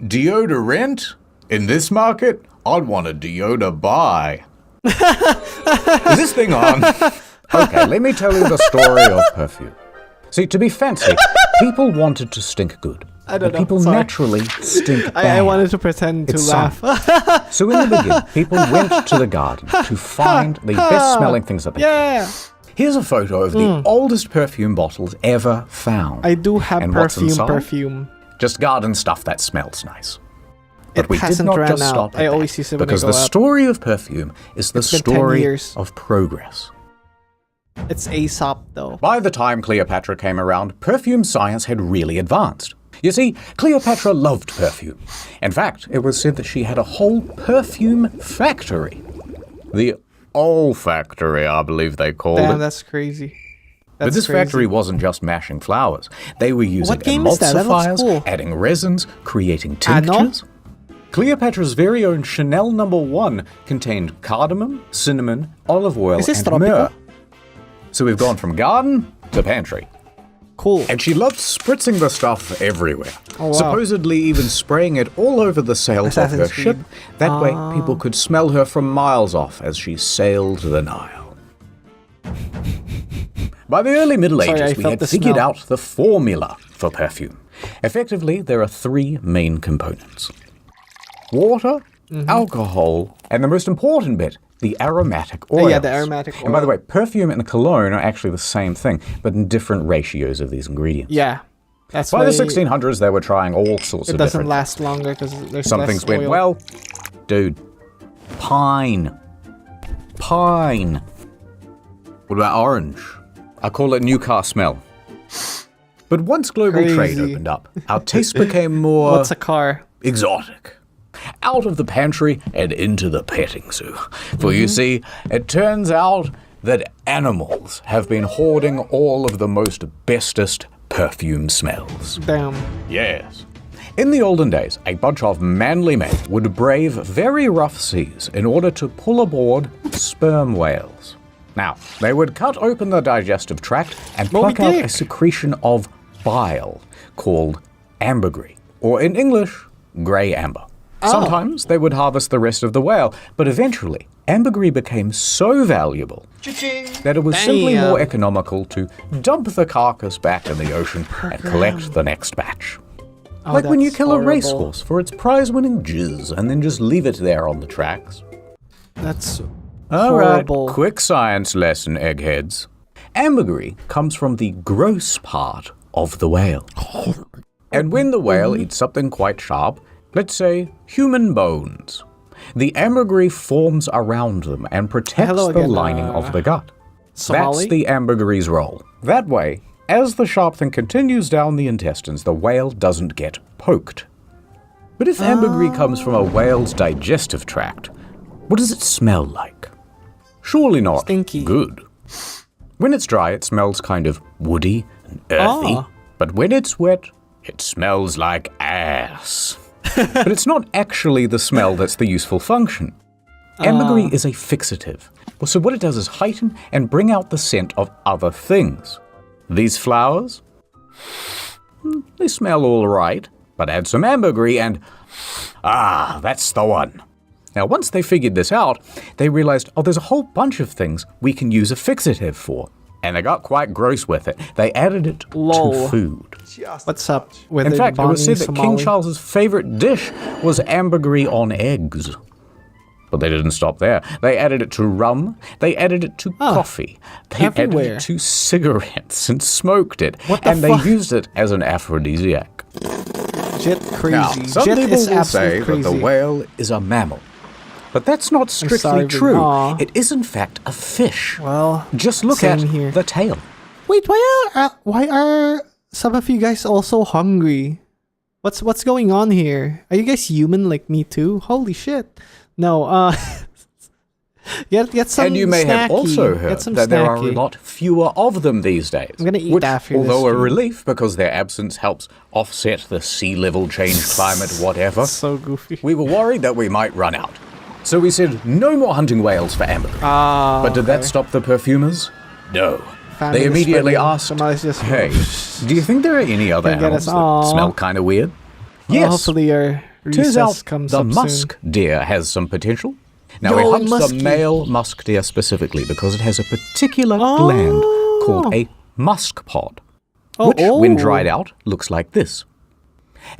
Deodorant? In this market, I'd want a deodor buy. Is this thing on? Okay, let me tell you the story of perfume. See, to be fancy, people wanted to stink good. I don't but know, people sorry. naturally stink bad. I wanted to pretend to It's laugh. So in the beginning, people went to the garden to find the best-smelling things that they could. Yeah. Here's a photo of the oldest perfume bottles ever found. I do have And what's inside? perfume. Just garden stuff that smells nice. But It we did hasn't not ran just out. stop at I that, always see some when I because go the out. story of perfume is the It's been 10 story years. of progress. It's Aesop though. By the time Cleopatra came around, perfume science had really advanced. You see, Cleopatra loved perfume. In fact, it was said that she had a whole perfume factory. The olfactory, I believe they called Damn, it. that's crazy. But this factory wasn't just mashing flowers. They were using What game is that? That looks emulsifiers, cool. adding resins, creating I know. tinctures. Cleopatra's very own Chanel No. 1 contained cardamom, cinnamon, olive oil, Is this and tropical? myrrh. So we've gone from garden to pantry. Cool. And she loved spritzing the stuff everywhere. Oh, wow. Supposedly even spraying it all over the sails of her Assassin's ship. Creed. That way people could smell her from miles off as she sailed the Nile. By the early Middle Sorry, I Ages, we felt had the figured smell. out the formula for perfume. Effectively, there are three main components. Water, alcohol, and the most important bit, the aromatic oils. Yeah, the aromatic And by the oil. way, perfume and cologne are actually the same thing, but in different ratios of these ingredients. Yeah. That's By why the 1600s, they were trying all sorts it of doesn't different... last longer because there's Some less things went oil. well. Dude, pine. Pine. What about orange? I call it new car smell. But once global trade Crazy. opened up, our tastes became more What's a car? exotic. Out of the pantry and into the petting zoo. For you see, it turns out that animals have been hoarding all of the most bestest perfume smells. Damn. Yes. In the olden days, a bunch of manly men would brave very rough seas in order to pull aboard sperm whales. Now, they would cut open the digestive tract and pluck out a secretion of bile called ambergris, or in English, grey amber. Sometimes they would harvest the rest of the whale, but eventually ambergris became so valuable that it was simply Damn. more economical to dump the carcass back in the ocean and collect the next batch. Oh, Like when you that's kill a horrible. racehorse for its prize-winning jizz and then just leave it there on the tracks. That's All right, horrible. quick science lesson, eggheads. Ambergris comes from the gross part of the whale. And when the whale eats something quite sharp, let's say human bones, the ambergris forms around them and protects Hello the again, lining of the gut. Somali? That's the ambergris' role. That way, as the sharp thing continues down the intestines, the whale doesn't get poked. But if ambergris comes from a whale's digestive tract, what does it smell like? Surely not Stinky. good. When it's dry, it smells kind of woody and earthy. Ah. But when it's wet, it smells like ass. But it's not actually the smell that's the useful function. Ambergris is a fixative. Well, so what it does is heighten and bring out the scent of other things. These flowers, they smell all right, but add some ambergris and, that's the one. Now, once they figured this out, they realized, there's a whole bunch of things we can use a fixative for. And they got quite gross with it. They added it Lol. to food. What's up with In the fact, it was said bonging that King Somali? Charles's favorite dish was ambergris on eggs. But they didn't stop there. They added it to rum. They added it to coffee. They added everywhere. it to cigarettes and smoked it. What the and fuck? they used it as an aphrodisiac. Jit crazy. Now, some Jit people is will absolute say crazy. that the whale is a mammal. But that's not strictly starving. true. Aw. It is, in fact, a fish. Well, Just look same at here. the tail. Wait, why are some of you guys also hungry? What's going on here? Are you guys human like me too? Holy shit. No, get some And you may have snacky. also Get heard some that there are a snacky. lot fewer of them these days. I'm gonna eat which, after this although a stream. relief because their absence helps offset the sea level change, climate, whatever, So goofy. we were worried that we might run out. So we said no more hunting whales for ambergris. But did that stop the perfumers? No. Family They immediately spreading. asked, Somebody's just- hey, do you think there are any other Gonna get animals us- that Aw. smell kind of weird? Well, Yes. hopefully your Turns recess out comes the up musk soon. deer has some potential. Now, Yo, we hunt musky. the male musk deer specifically because it has a particular gland called a musk pod, which, when dried out, looks like this.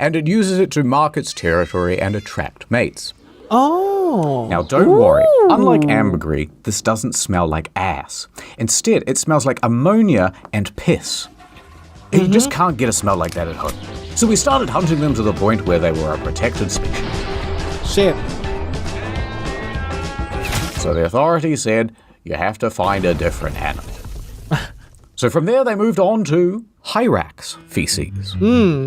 And it uses it to mark its territory and attract mates. Oh. Now, don't worry. Unlike ambergris, this doesn't smell like ass. Instead, it smells like ammonia and piss. And you just can't get a smell like that at home. So we started hunting them to the point where they were a protected species. Shit. So the authorities said, you have to find a different animal. So from there, they moved on to hyrax feces.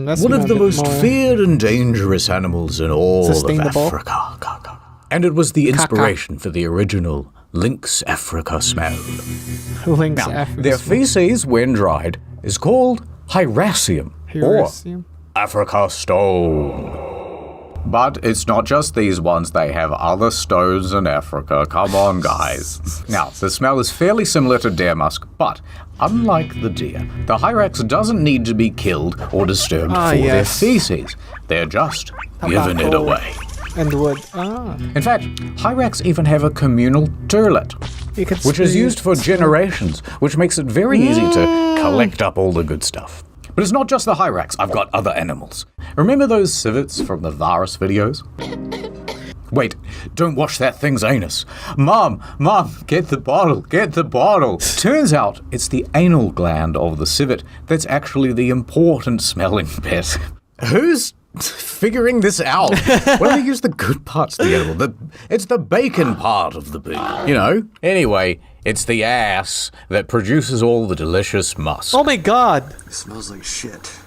That's One of a the bit most more feared and dangerous animals in all of Sustainable. Africa. And it was the inspiration for the original Lynx Africa smell. Lynx Now, Africa. their feces, when dried, is called hyraceum, Hyraceum? or Africa stone. But it's not just these ones, they have other stones in Africa. Come on, guys. Now, the smell is fairly similar to deer musk, but unlike the deer, the hyrax doesn't need to be killed or disturbed for their yes. feces. They're just giving it Tobacco. away. And wood. In fact, hyrax even have a communal toilet, You could which is see- used for generations, which makes it very easy to collect up all the good stuff. But it's not just the hyrax, I've got other animals. Remember those civets from the Varus videos? Wait, don't wash that thing's anus. Mom, get the bottle. Turns out it's the anal gland of the civet that's actually the important smelling bit. Who's figuring this out? Why don't they use the good parts of the animal? It's the bacon part of the pig, you know? Anyway, it's the ass that produces all the delicious musk. Oh my god. Smells like shit.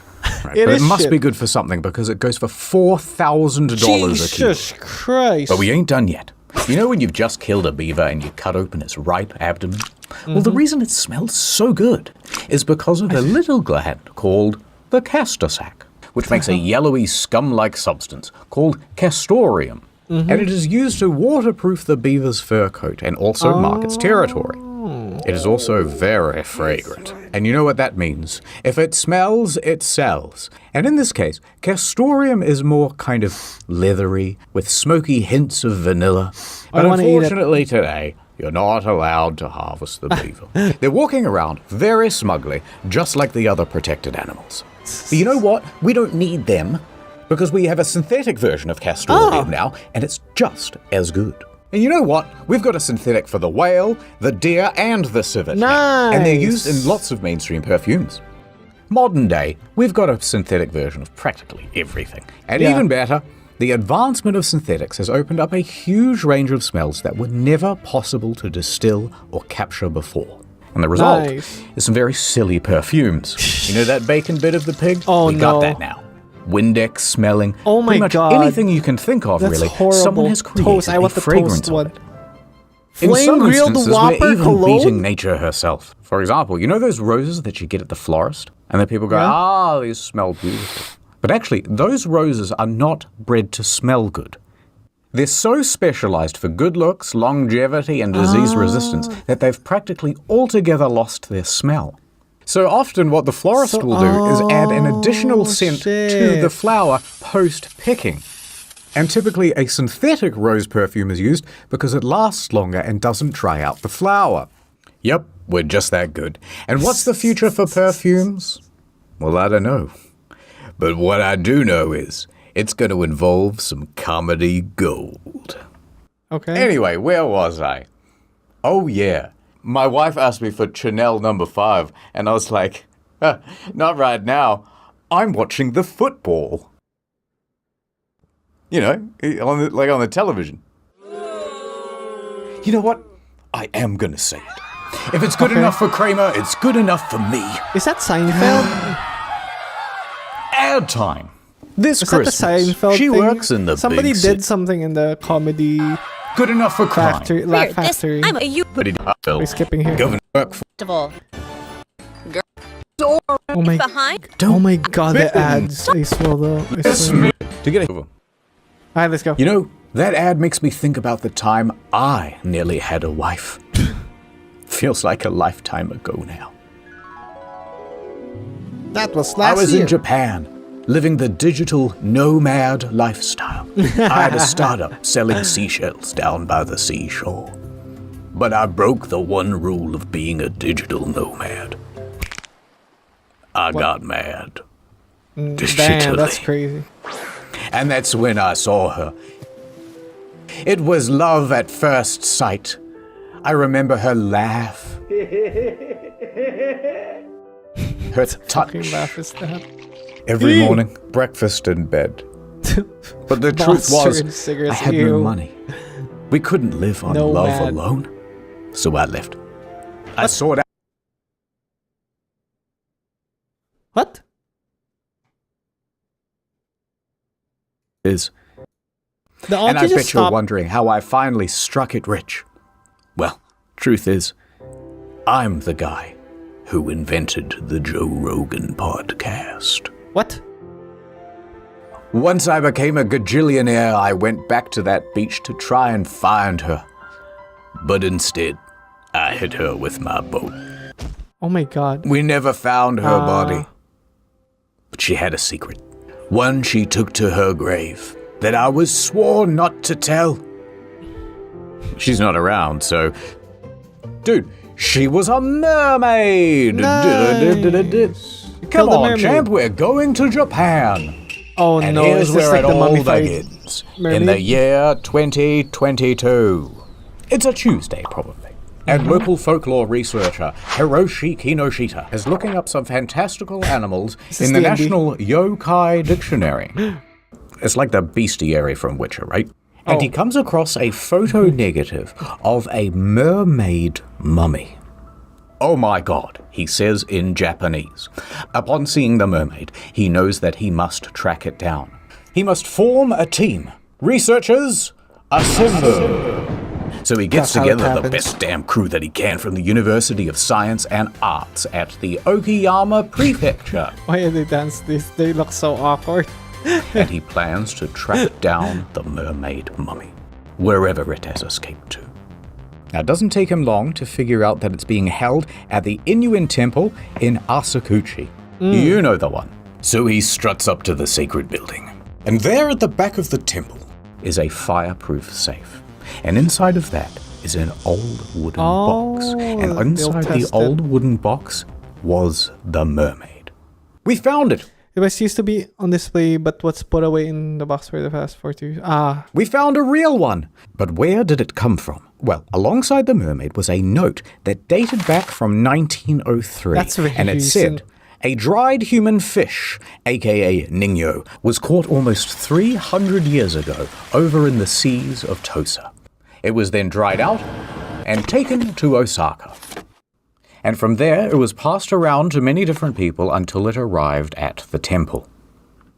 Right, It but is it must shit. be good for something because it goes for $4,000 a kilo. Jesus Christ. But we ain't done yet. You know when you've just killed a beaver and you cut open its ripe abdomen? Well, the reason it smells so good is because of a little gland called the castor sac, which makes a yellowy scum-like substance called castoreum. And it is used to waterproof the beaver's fur coat and also mark its territory. It is also very fragrant. And you know what that means. If it smells, it sells. And in this case, castoreum is more kind of leathery, with smoky hints of vanilla. But wanna eat it. unfortunately today, you're not allowed to harvest the beaver. They're walking around very smugly, just like the other protected animals. But you know what? We don't need them, because we have a synthetic version of castoreum now, and it's just as good. And you know what? We've got a synthetic for the whale, the deer, and the civet now, and they're used Nice. in lots of mainstream perfumes. Modern day, we've got a synthetic version of practically everything. And Yeah. even better, the advancement of synthetics has opened up a huge range of smells that were never possible to distill or capture before. And the result Nice. is some very silly perfumes. You know that bacon bit of the pig? Oh, we got no. that now. Windex smelling. Oh my Pretty much God. anything you can think of, That's really. horrible. Someone has created Toast. I want a the fragrance toast of one. it. In Flame some grilled instances, Whopper we're even cologne? beating nature herself. For example, you know those roses that you get at the florist? And then people go, these smell beautiful. But actually, those roses are not bred to smell good. They're so specialized for good looks, longevity, and disease resistance that they've practically altogether lost their smell. So often what the florist will do is add an additional scent to shit. the flower post-picking. And typically a synthetic rose perfume is used because it lasts longer and doesn't dry out the flower. Yep, We're just that good. And what's the future for perfumes? Well, I don't know. But what I do know is it's going to involve some comedy gold. Okay. Anyway, where was I? Oh, yeah. My wife asked me for Chanel number 5, and I was like, not right now. I'm watching the football. You know, on the television. You know what? I am going to say it. If it's good enough for Kramer, it's good enough for me. Is that Seinfeld? Ad time. This Is that the Christmas, Seinfeld she thing? works in the Somebody big did city. something in the comedy Good enough for crime. factory. Laugh factory. I'm a you We're skipping here. Governor work for festival. Oh my. Behind? Oh my god, the ads. I swear though. I swear. to get over. Alright, let's go. You know, that ad makes me think about the time I nearly had a wife. Feels like a lifetime ago now. That was I last was year. in Japan, living the digital nomad lifestyle. I had a startup selling seashells down by the seashore. But I broke the one rule of being a digital nomad. I got mad. Digitally. Damn, that's crazy. And that's when I saw her. It was love at first sight. I remember her laugh. Her touch. Fucking laugh is that. Every morning, breakfast in bed. But the truth Monster and was, cigarettes, I had ew. no money. We couldn't live on No love mad. alone. So I left. I sought out. What? Is. The And audio I just bet you're stopped. wondering how I finally struck it rich. Well, truth is, I'm the guy who invented the Joe Rogan podcast. What? Once I became a gajillionaire, I went back to that beach to try and find her. But instead, I hit her with my boat. Oh my god. We never found her body. But she had a secret. One she took to her grave that I was sworn not to tell. She's not around, so... Dude, she was a mermaid! Nice. Come Killed the on, mermaid. champ, we're going to Japan! Oh And no, here's is this where like it the all mummified begins. In mermaid? the year 2022. It's a Tuesday, probably. And local folklore researcher Hiroshi Kinoshita is looking up some fantastical animals is in the D&D. National Yokai Dictionary. It's like the bestiary from Witcher, right? And he comes across a photo negative of a mermaid mummy. Oh my god, he says in Japanese. Upon seeing the mermaid, he knows that he must track it down. He must form a team. Researchers, assemble! So he gets That's how it together the happens. best damn crew that he can from the University of Science and Arts at the Okayama Prefecture. Why did they dance this? They look so awkward. And he plans to track down the mermaid mummy, wherever it has escaped to. Now, it doesn't take him long to figure out that it's being held at the Inuin Temple in Asakuchi. You know the one. So he struts up to the sacred building. And there at the back of the temple is a fireproof safe. And inside of that is an old wooden box. And they'll inside the test old it. wooden box was the mermaid. We found it! It was used to be on display, but was put away in the box for the past 40 years. We found a real one! But where did it come from? Well, alongside the mermaid was a note that dated back from 1903. That's very and it recent. said, a dried human fish, aka Ningyo, was caught almost 300 years ago over in the seas of Tosa. It was then dried out and taken to Osaka. And from there, it was passed around to many different people until it arrived at the temple.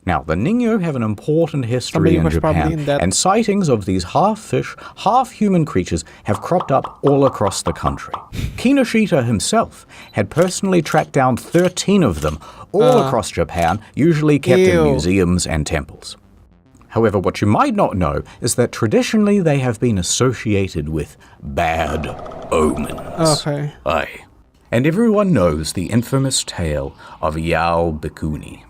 Now, the Ningyo have an important history Somebody in was probably Japan, in that- and sightings of these half-fish, half-human creatures have cropped up all across the country. Kinoshita himself had personally tracked down 13 of them all across Japan, usually kept Ew. in museums and temples. However, what you might not know is that traditionally they have been associated with bad omens. Okay. Aye. And everyone knows the infamous tale of Yao Bikuni.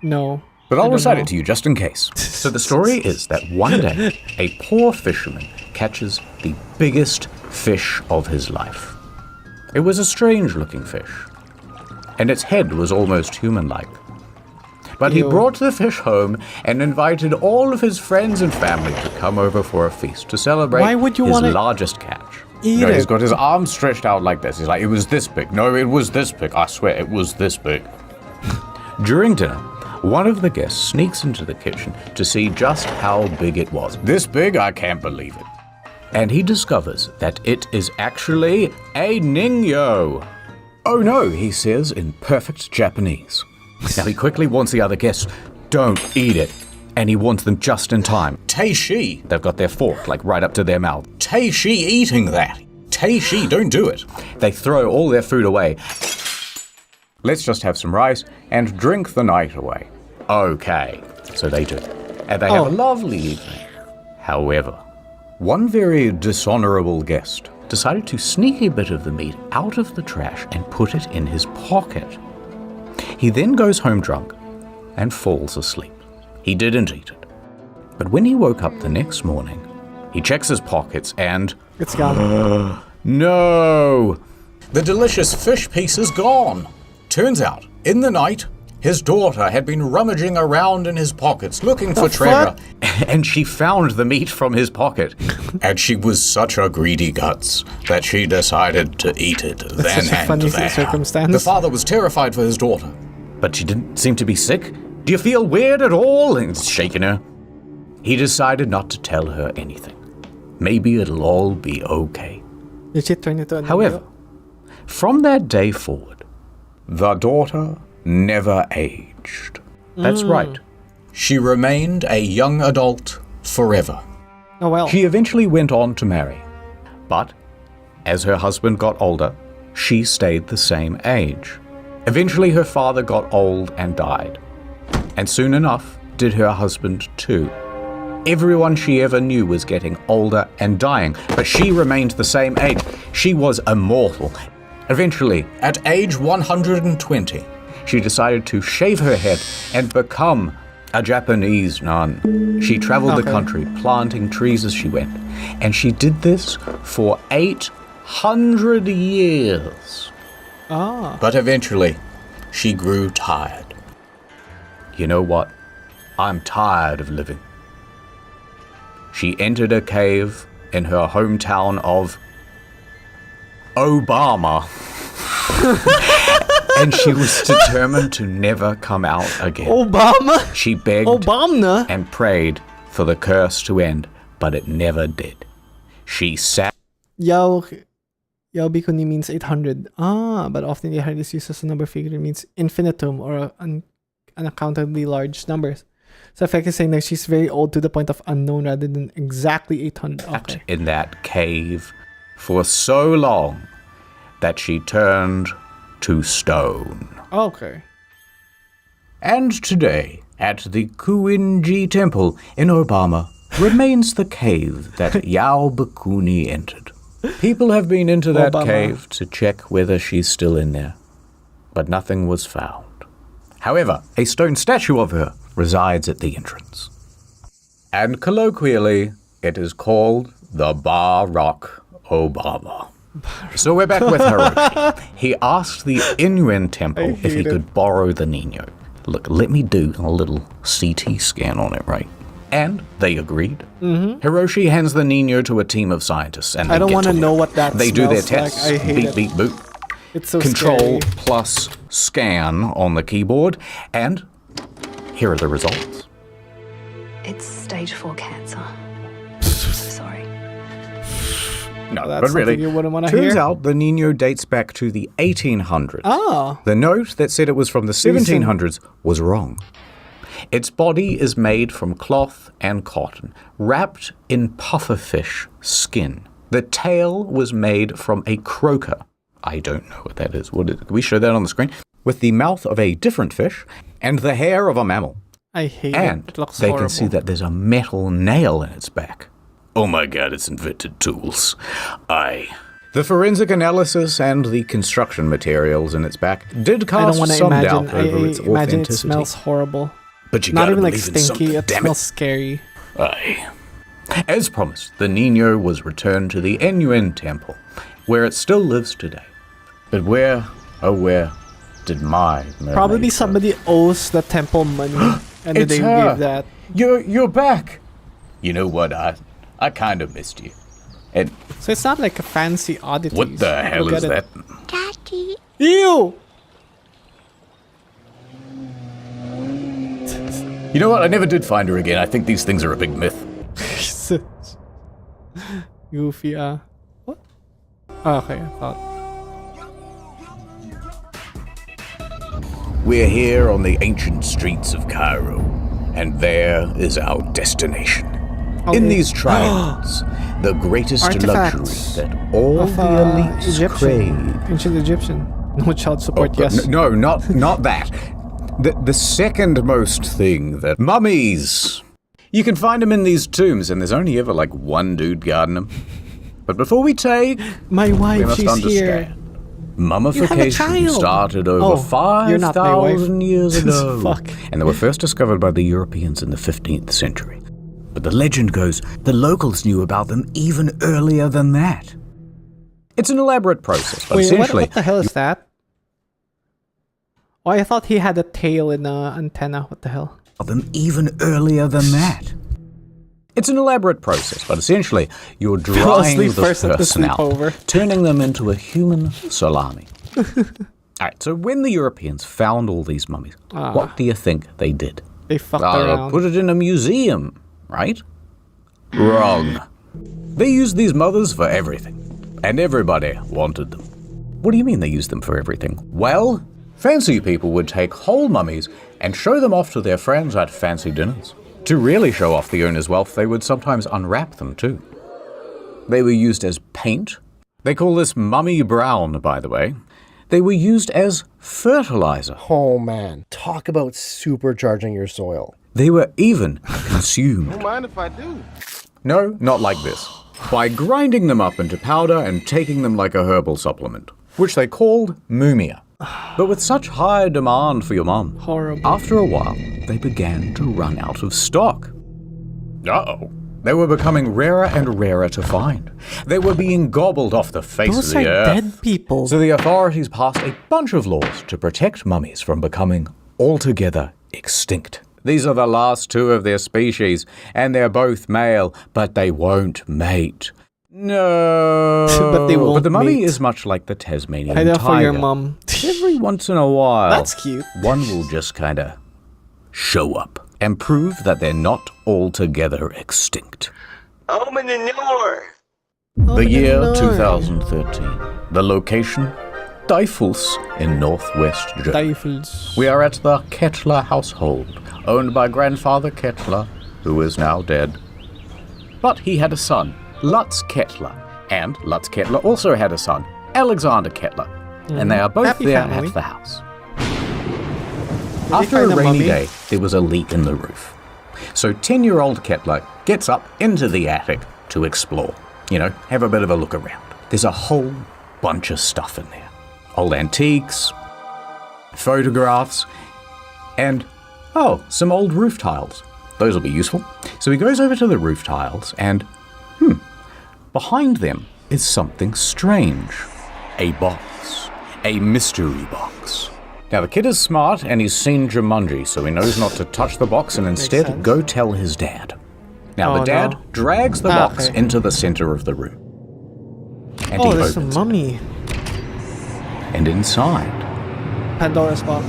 No. But I'll don't recite know. it to you just in case. So the story is that one day, a poor fisherman catches the biggest fish of his life. It was a strange-looking fish, and its head was almost human-like. But he brought the fish home and invited all of his friends and family to come over for a feast to celebrate Why would you his wanna largest catch. eat He's it? got his arms stretched out like this. He's like, it was this big. No, it was this big. I swear, it was this big. During dinner, one of the guests sneaks into the kitchen to see just how big it was. This big? I can't believe it. And he discovers that it is actually a niño. Oh no, he says in perfect Japanese. Now he quickly warns the other guests, don't eat it. And he warns them just in time. Teishi, they've got their fork like right up to their mouth. Teishi eating that. Teishi, don't do it. They throw all their food away. Let's just have some rice and drink the night away. Okay, so they do. And they have a lovely evening. However, one very dishonorable guest decided to sneak a bit of the meat out of the trash and put it in his pocket. He then goes home drunk and falls asleep. He didn't eat it. But when he woke up the next morning, he checks his pockets and... It's gone. No! The delicious fish piece is gone. Turns out, in the night, his daughter had been rummaging around in his pockets looking for treasure, and she found the meat from his pocket. And she was such a greedy guts that she decided to eat it then such a and funny there. circumstance. The father was terrified for his daughter, but she didn't seem to be sick. Do you feel weird at all? And shaking her. He decided not to tell her anything. Maybe it'll all be okay. Legit turn it on. However, from that day forward, the daughter never aged. That's right. She remained a young adult forever. Oh well. She eventually went on to marry. But as her husband got older, she stayed the same age. Eventually her father got old and died. And soon enough did her husband too. Everyone she ever knew was getting older and dying, but she remained the same age. She was immortal. Eventually, at age 120, she decided to shave her head and become a Japanese nun. She traveled the country, planting trees as she went, and she did this for 800 years. But eventually, she grew tired. You know what? I'm tired of living. She entered a cave in her hometown of Obama. And she was determined to never come out again. Obama? She begged Obama? and prayed for the curse to end, but it never did. She sat... Yaobikuni means 800. But often 800 is used as a number figure. It means infinitum or unaccountably large numbers. So effectively saying that she's very old to the point of unknown rather than exactly 800. Okay. in that cave for so long that she turned to stone. Okay. And today, at the Kuinji Temple in Obama, remains the cave that Yaobikuni entered. People have been into that cave to check whether she's still in there, but nothing was found. However, a stone statue of her resides at the entrance. And colloquially, it is called the Barack Obama. So we're back with Hiroshi. He asked the Inuan temple if he could borrow the Nino. Look, let me do a little CT scan on it, right? And they agreed. Hiroshi hands the Nino to a team of scientists, and I don't want to know what that They do their smells tests. like. I hate beep, it. beep, boop. It's so Control scary. plus scan on the keyboard, and here are the results. It's stage 4 cancer. Sorry. No, That's but really, something you wouldn't wanna turns hear. out the Nino dates back to the 1800s. Oh. The note that said it was from the 1700s was wrong. Its body is made from cloth and cotton, wrapped in pufferfish skin. The tail was made from a croaker. I don't know what that is. Can we show that on the screen? With the mouth of a different fish and the hair of a mammal. I hate And it. It looks they horrible. can see that there's a metal nail in its back. Oh my god, it's invented tools. The forensic analysis and the construction materials in its back did I don't cast want to some imagine. doubt over its I imagine it authenticity. smells horrible. But you Not gotta even like believe in stinky. something, It damn smells scary. Aye. As promised, the Nino was returned to the Inuan temple, where it still lives today. But where, oh where, did my mermaid Probably go? somebody owes the temple money, and It's they her. gave that. You're back. You know what? I kind of missed you. And So it's not like a fancy oddity. what the hell is that? Ew! You know what? I never did find her again. I think these things are a big myth. Goofy, what? Oh, okay, I thought. We're here on the ancient streets of Cairo, and there is our destination. Okay. In these trials, the greatest luxury Artifacts that all of, the elites Egyptian. crave. Ancient Egyptian. No child support, but yes. No, not that. The second most thing that mummies. You can find them in these tombs, and there's only ever like one dude guarding them. But before we take, My we wife, must she's understand. here. Mummification child. started over Oh, you're not my wife. 5,000 years ago. Fuck. And they were first discovered by the Europeans in the 15th century. But the legend goes the locals knew about them even earlier than that. It's an elaborate process, but Wait, essentially, what the hell is that? Oh, I thought he had a tail in an antenna. What the hell? them even earlier than that. It's an elaborate process, but essentially, you're drying asleep the first at the person out, sleepover. turning them into a human salami. Alright, so when the Europeans found all these mummies, what do you think they did? They fucked around. Put it in a museum, right? Wrong. They used these mothers for everything, and everybody wanted them. What do you mean they used them for everything? Well, fancy people would take whole mummies and show them off to their friends at fancy dinners. To really show off the owner's wealth, they would sometimes unwrap them too. They were used as paint. They call this mummy brown, by the way. They were used as fertilizer. Oh man, talk about supercharging your soil. They were even consumed. Don't mind if I do. No, not like this. By grinding them up into powder and taking them like a herbal supplement, which they called mumia. But with such high demand for your mum, Horrible. after a while, they began to run out of stock. Uh-oh. They were becoming rarer and rarer to find. They were being gobbled off the face Those of the are earth. dead people. So the authorities passed a bunch of laws to protect mummies from becoming altogether extinct. These are the last two of their species, and they're both male, but they won't mate. No. But they won't But the mummy mate. is much like the Tasmanian I know tiger. for your mum. Every once in a while, That's cute. one will just kind of show up and prove that they're not altogether extinct. Open the door. The year 2013. The location, Dyfels in northwest Germany. Stifles. We are at the Kettler household, owned by grandfather Kettler, who is now dead. But he had a son, Lutz Kettler, and Lutz Kettler also had a son, Alexander Kettler, and they are both Happy there family. at the house. Did they After a find rainy mummy? day, there was a leak in the roof. So 10-year-old Kettler gets up into the attic to explore. You know, have a bit of a look around. There's a whole bunch of stuff in there. Old antiques, photographs, and, some old roof tiles. Those will be useful. So he goes over to the roof tiles and, behind them is something strange. A box. A mystery box. Now the kid is smart and he's seen Jumanji, so he knows not to touch the box and instead sense. go tell his dad. Now Oh, the dad no. drags the box Okay. into the center of the room. And Oh, he there's a opens it. mummy. And inside, Pandora's box.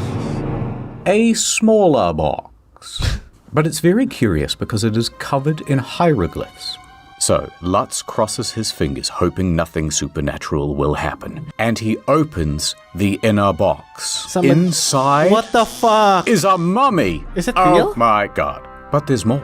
a smaller box. But it's very curious because it is covered in hieroglyphs. So, Lutz crosses his fingers, hoping nothing supernatural will happen. And he opens the inner box. Someone- Inside What the fuck? is a mummy. Is it Oh real? my god. But there's more.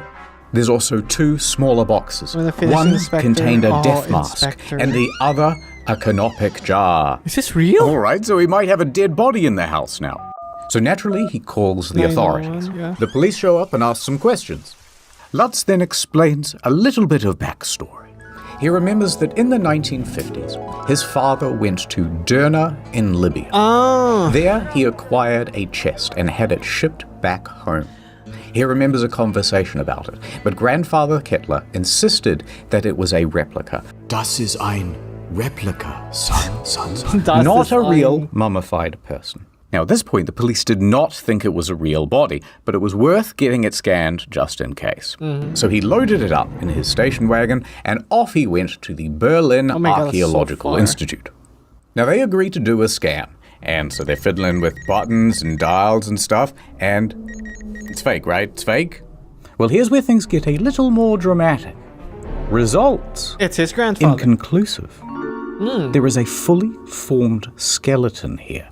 There's also two smaller boxes. When the Finnish One inspector- contained a oh, death mask, inspector. and the other a canopic jar. Is this real? Alright, so he might have a dead body in the house now. So naturally, he calls the 911, authorities. yeah. The police show up and ask some questions. Lutz then explains a little bit of backstory. He remembers that in the 1950s, his father went to Derna in Libya. Ah. There, he acquired a chest and had it shipped back home. He remembers a conversation about it, but grandfather Kettler insisted that it was a replica. Das ist ein replica, son. Das Not ist a real ein- mummified person. Now, at this point, the police did not think it was a real body, but it was worth getting it scanned just in case. So he loaded it up in his station wagon, and off he went to the Berlin Oh my God, that's so Archaeological far. Institute. Now, they agreed to do a scan, and so they're fiddling with buttons and dials and stuff, and it's fake, right? It's fake? Well, here's where things get a little more dramatic. Results It's his grandfather. inconclusive. There is a fully formed skeleton here.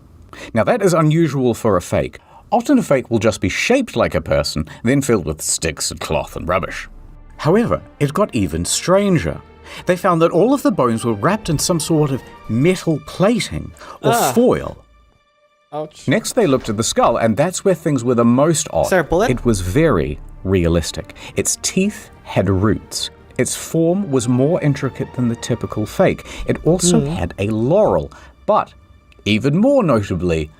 Now, that is unusual for a fake. Often a fake will just be shaped like a person, then filled with sticks and cloth and rubbish. However, it got even stranger. They found that all of the bones were wrapped in some sort of metal plating or foil. Ouch. Next, they looked at the skull, and that's where things were the most odd. Is there a bullet? It was very realistic. Its teeth had roots. Its form was more intricate than the typical fake. It also had a laurel, but even more notably,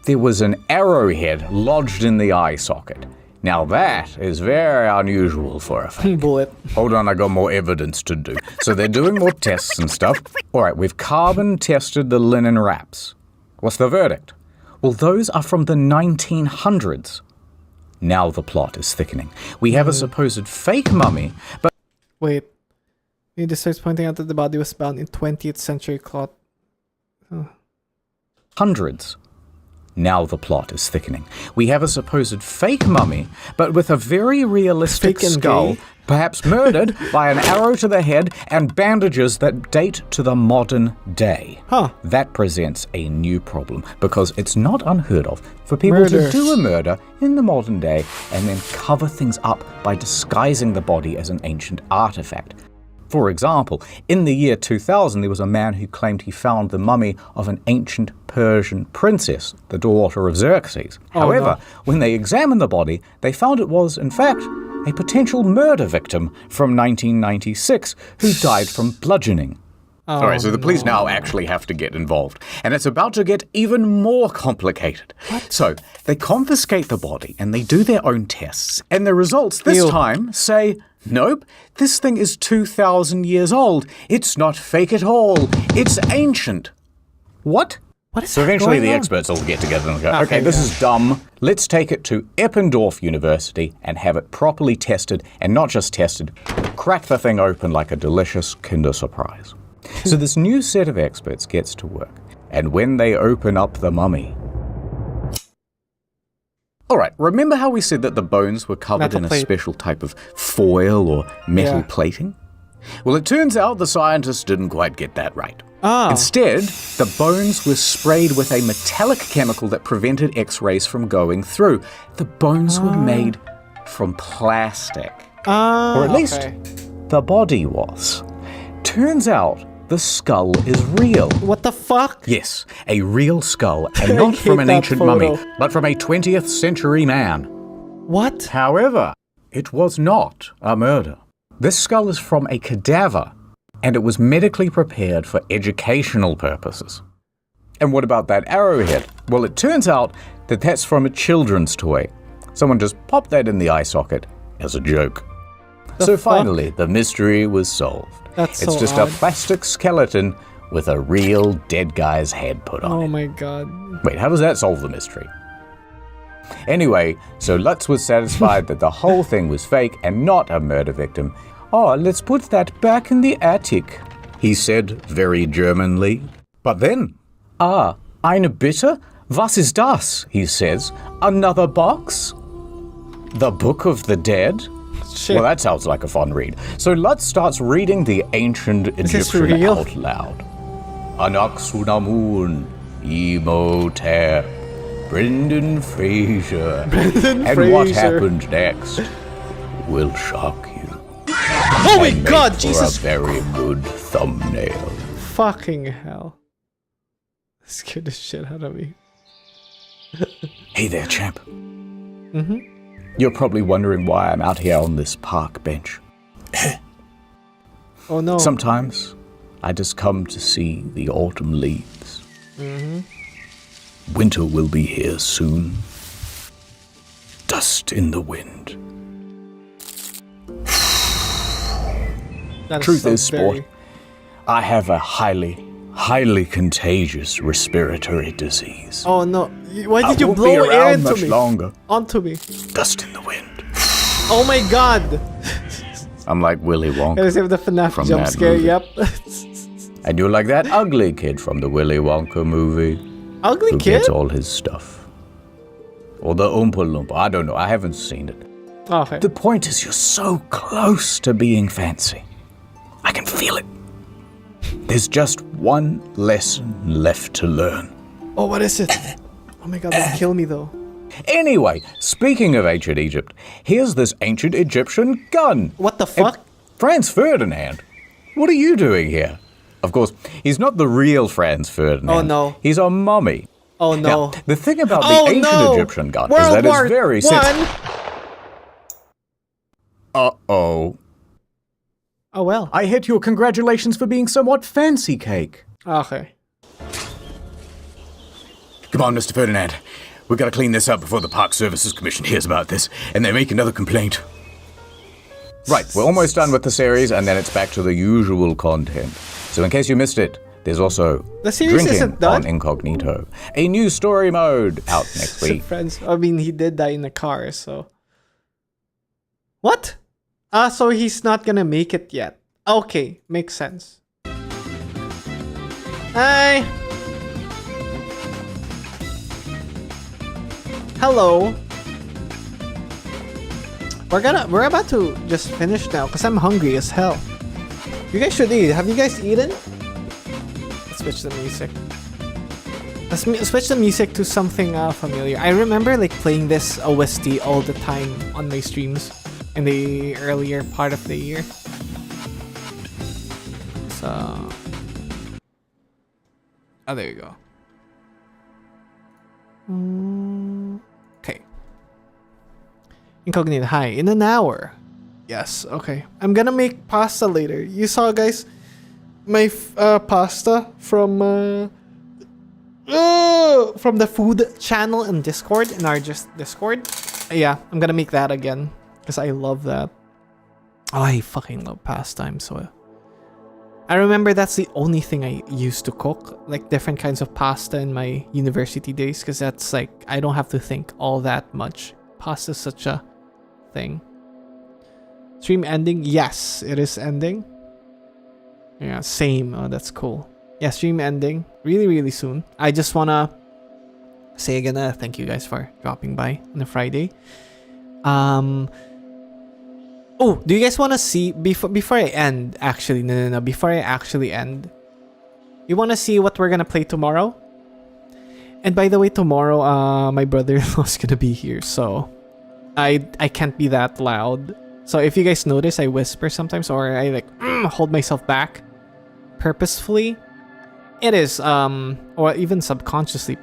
there was an arrowhead lodged in the eye socket. Now that is very unusual for a fake. Bullet. Hold on, I got more evidence to do. So they're doing more tests and stuff. All right, we've carbon tested the linen wraps. What's the verdict? Well, those are from the 1900s. Now the plot is thickening. We have a supposed fake mummy, but Wait. He just starts pointing out that the body was found in 20th century cloth. hundreds. Now the plot is thickening. We have a supposed fake mummy, but with a very realistic Fake and skull, gay. perhaps murdered by an arrow to the head and bandages that date to the modern day. Huh. That presents a new problem, because it's not unheard of for people Murder. to do a murder in the modern day and then cover things up by disguising the body as an ancient artifact. For example, in the year 2000, there was a man who claimed he found the mummy of an ancient Persian princess, the daughter of Xerxes. However, when they examined the body, they found it was, in fact, a potential murder victim from 1996 who died from bludgeoning. All right, so the police now actually have to get involved, and it's about to get even more complicated. So they confiscate the body and they do their own tests, and the results this Ew. time say, nope, this thing is 2,000 years old. It's not fake at all. It's ancient. What? What is So eventually the going on? experts all get together and go, Okay, okay, this yeah. is dumb. Let's take it to Eppendorf University and have it properly tested, and not just tested, crack the thing open like a delicious Kinder Surprise. So this new set of experts gets to work, and when they open up the mummy... Alright, remember how we said that the bones were covered Metal in a plate. special type of foil or metal Yeah. plating? Well, it turns out the scientists didn't quite get that right. Ah. Instead, the bones were sprayed with a metallic chemical that prevented X-rays from going through. The bones were made from plastic. Or at least, okay. the body was. Turns out, the skull is real. What the fuck? Yes, a real skull, and I not from hate an that ancient mummy, photo. but from a 20th century man. What? However, it was not a murder. This skull is from a cadaver, and it was medically prepared for educational purposes. And what about that arrowhead? Well, it turns out that that's from a children's toy. Someone just popped that in the eye socket as a joke. So fuck? finally, the mystery was solved. That's It's so just odd. a plastic skeleton with a real dead guy's head put on Oh it. my god. Wait, how does that solve the mystery? Anyway, so Lutz was satisfied that the whole thing was fake and not a murder victim. Oh, let's put that back in the attic, he said very Germanly. But then, eine Bitte? Was ist das? He says. Another box? The Book of the Dead? Shit. Well, that sounds like a fun read. So Lutz starts reading the ancient this Egyptian real? out loud. Anaxunamun, Imhotep, Brendan Fraser. And what Fraser. happened next will shock you. Oh my And make god, for Jesus a very good thumbnail. fucking hell. That scared the shit out of me. Hey there, champ. You're probably wondering why I'm out here on this park bench. Oh no. Sometimes I just come to see the autumn leaves. Winter will be here soon. Dust in the wind. That Truth so is, sport, very- I have a highly contagious respiratory disease. Oh no! Why I did you won't blow be air around into much me? longer. Onto me. Dust in the wind. Oh my god! I'm like Willy Gotta Wonka. save the FNAF From jump that scare. movie. Yep. And you're like that ugly kid from the Willy Wonka movie. Ugly who kid. gets all his stuff. Or the Oompa Loompa. I don't know. I haven't seen it. Okay. The point is you're so close to being fancy. I can feel it. There's just one lesson left to learn. Oh, what is it? Oh my god, that'll kill me though. Anyway, speaking of ancient Egypt, here's this ancient Egyptian gun. What the fuck? Franz Ferdinand, what are you doing here? Of course, he's not the real Franz Ferdinand. Oh, no. He's a mummy. Oh no. Now, the thing about the Oh, ancient no. Egyptian gun World is that War it's very One. Uh-oh. Oh well. I hit your congratulations for being somewhat fancy cake. Okay. Come on, Mr. Ferdinand. We've got to clean this up before the Park Services Commission hears about this, and they make another complaint. Right, we're almost done with the series, and then it's back to the usual content. So in case you missed it, there's also The series Drinking isn't done? on Incognito, a new story mode out next week. Friends. I mean, he did die in a car, so. What? So he's not gonna make it yet. Okay, makes sense. Hi. Hello. We're about to just finish now because I'm hungry as hell. You guys should eat. Have you guys eaten? Let's switch the music. Let's switch the music to something familiar. I remember like playing this OST all the time on my streams in the earlier part of the year. So, oh, there you go. Okay. Incognito, hi. In an hour. Yes, okay. I'm gonna make pasta later. You saw, guys, my pasta from the food channel in Discord, in our Discord. Yeah, I'm gonna make that again because I love that. Oh, I fucking love pasta. I'm so. I remember that's the only thing I used to cook, like different kinds of pasta in my university days, because that's like I don't have to think all that much. Pasta is such a thing. Stream ending? Yes, it is ending. Yeah, same. Oh, that's cool. Yeah, stream ending really, really soon. I just wanna say again, thank you guys for dropping by on a Friday. Oh, do you guys want to see before I end? Actually, no. Before I actually end, you want to see what we're gonna play tomorrow? And by the way, tomorrow, my brother-in-law's gonna be here, so I can't be that loud. So if you guys notice, I whisper sometimes, or I like hold myself back purposefully. It is or even subconsciously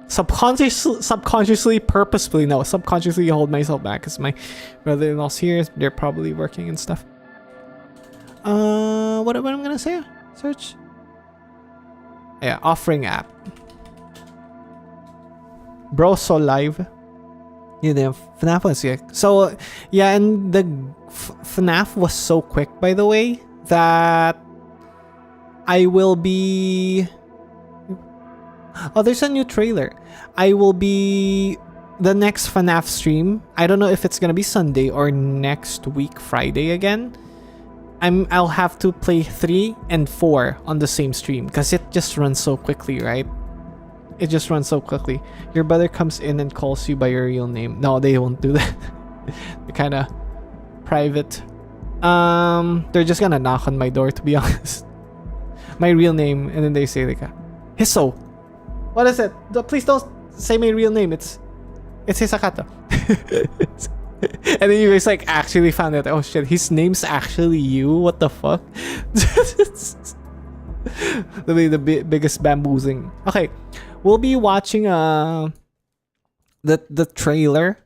subconsciously purposefully subconsciously hold myself back because my brother-in-law's here. They're probably working and stuff. What am I gonna say? Search. Yeah, offering app. Bro, so live. Yeah, the FNAF was sick. So yeah, and the FNAF was so quick, by the way, that I will be... Oh, there's a new trailer. I will be... The next FNAF stream, I don't know if it's gonna be Sunday or next week Friday again. I'll have to play 3 and 4 on the same stream because it just runs so quickly, right? It just runs so quickly. Your brother comes in and calls you by your real name. No, they won't do that. They're kind of private. They're just gonna knock on my door, to be honest. My real name, and then they say like, Hiso. What is it? Please don't say my real name. It's Hisakato. And then you guys like actually found out, oh shit, his name's actually you. What the fuck? the biggest bamboozling. Okay, we'll be watching the trailer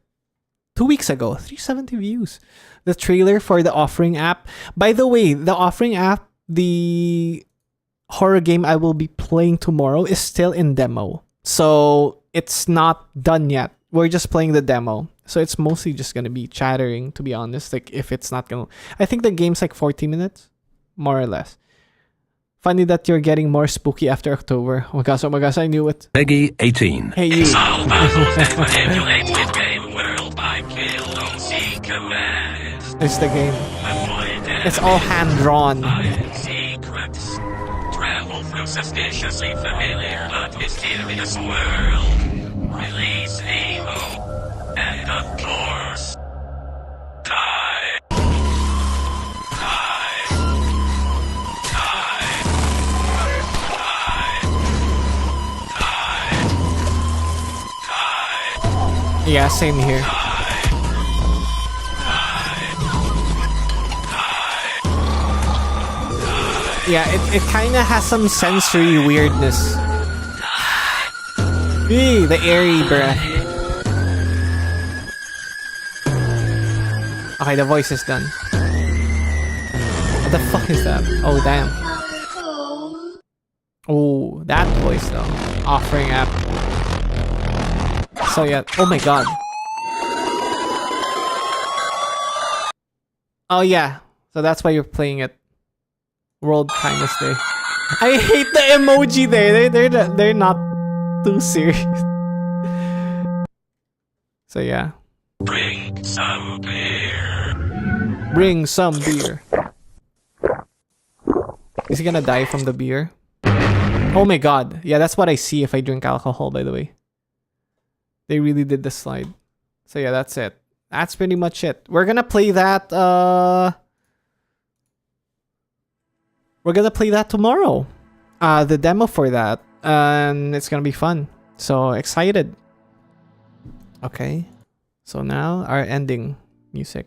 2 weeks ago. 370 views. The trailer for the Offering app. By the way, the Offering app, the horror game I will be playing tomorrow, is still in demo. So it's not done yet. We're just playing the demo. So it's mostly just gonna be chattering, to be honest. Like if it's not gonna, I think the game's like 40 minutes, more or less. Funny that you're getting more spooky after October. Oh my gosh, I knew it. Peggy 18. Hey, you. Solve puzzles and manipulate with game world by kill on C commands. It's the game. Avoid It's all hand-drawn. secrets. Travel through suspiciously familiar but mysterious world. Release Nemo. And of course, die. Yeah, same here. Yeah, it kind of has some sensory weirdness. Eee, the airy breath. Okay, the voice is done. What the fuck is that? Oh, damn. Oh, that voice though. Offering app. So yeah, oh my god. Oh yeah, so that's why you're playing it. World Kindness Day. I hate the emoji there. They're not too serious. So yeah. Bring some beer. Bring some beer. Is he gonna die from the beer? Oh my god. Yeah, that's what I see if I drink alcohol, by the way. They really did the slide. So yeah, that's it. That's pretty much it. We're gonna play that, we're gonna play that tomorrow. The demo for that. And it's gonna be fun. So excited. Okay. So now our ending music.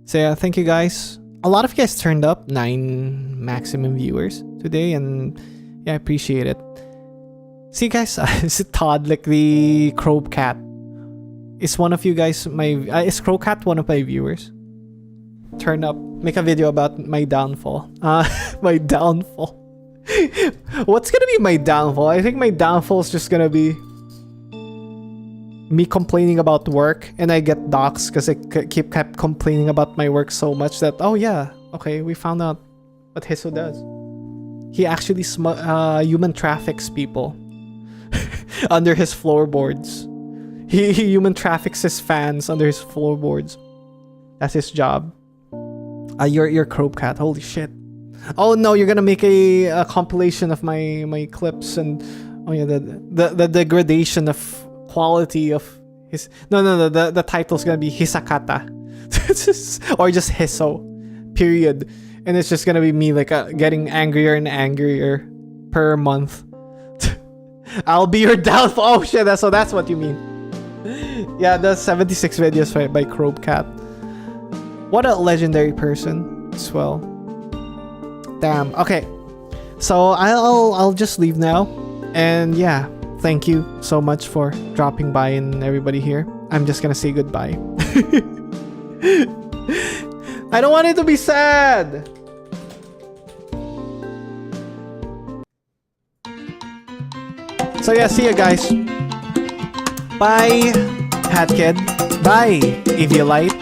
So yeah, thank you guys. A lot of you guys turned up 9 maximum viewers today, and yeah, I appreciate it. See guys, is it Todd, like the Crow Cat? Is one of you guys is Crow Cat one of my viewers? Turn up, make a video about my downfall. My downfall. What's gonna be my downfall? I think my downfall is just gonna be me complaining about work, and I get doxxed because I kept complaining about my work so much that, oh yeah, okay, we found out what Hiso does. He actually human traffics people under his floorboards. He human traffics his fans under his floorboards. That's his job. You're Crow Cat. Holy shit. Oh no, you're gonna make a compilation of my clips, and oh yeah, the degradation of quality of his the title's gonna be Hisakata. Or just Hiso. Period. And it's just gonna be me like getting angrier and angrier per month. I'll be your downfall. Oh shit, that's what you mean. Yeah, the 76 videos by Crow Cat. What a legendary person as well. Damn. Okay. So I'll just leave now. And yeah, thank you so much for dropping by and everybody here. I'm just gonna say goodbye. I don't want it to be sad. So yeah, see you guys. Bye, Hat Kid. Bye, Eviolite.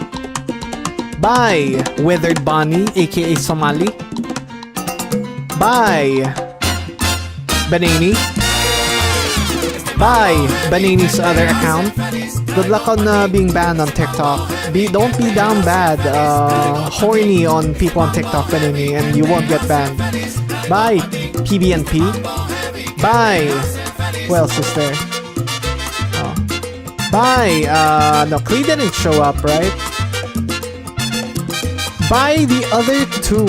Bye, Withered Bonnie, aka Somali. Bye, Banani. Bye, Banani's other account. Good luck on being banned on TikTok. Don't be down bad, horny on people on TikTok, Banani, and you won't get banned. Bye, PBNP. Bye. Who else is there? Oh. Bye. No, Klee didn't show up, right? Bye the other two.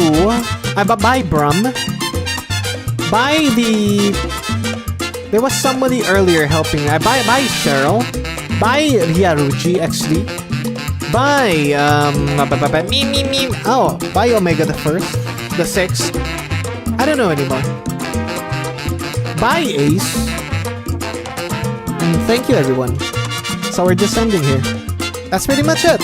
Bye Brum. Bye the... There was somebody earlier helping. Bye Cheryl. Bye Ryaruchi XD. Bye me. Oh, bye Omega the First, the Sixth. I don't know anymore. Bye Ace. And thank you everyone. So we're just ending here. That's pretty much it.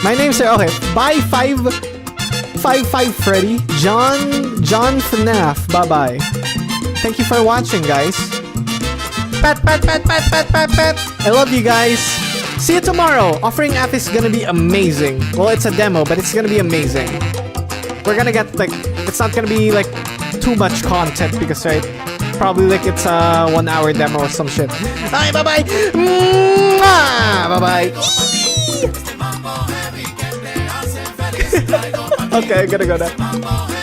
My name's okay. Bye 555 Freddy. John FNAF. Bye bye. Thank you for watching, guys. Pat. I love you guys. See you tomorrow. Offering app is gonna be amazing. Well, it's a demo, but it's gonna be amazing. We're gonna get like, it's it's not gonna be like too much content because right, probably like it's a 1 hour demo or some shit. Alright, bye bye. Bye bye. Okay, I'm gonna go now.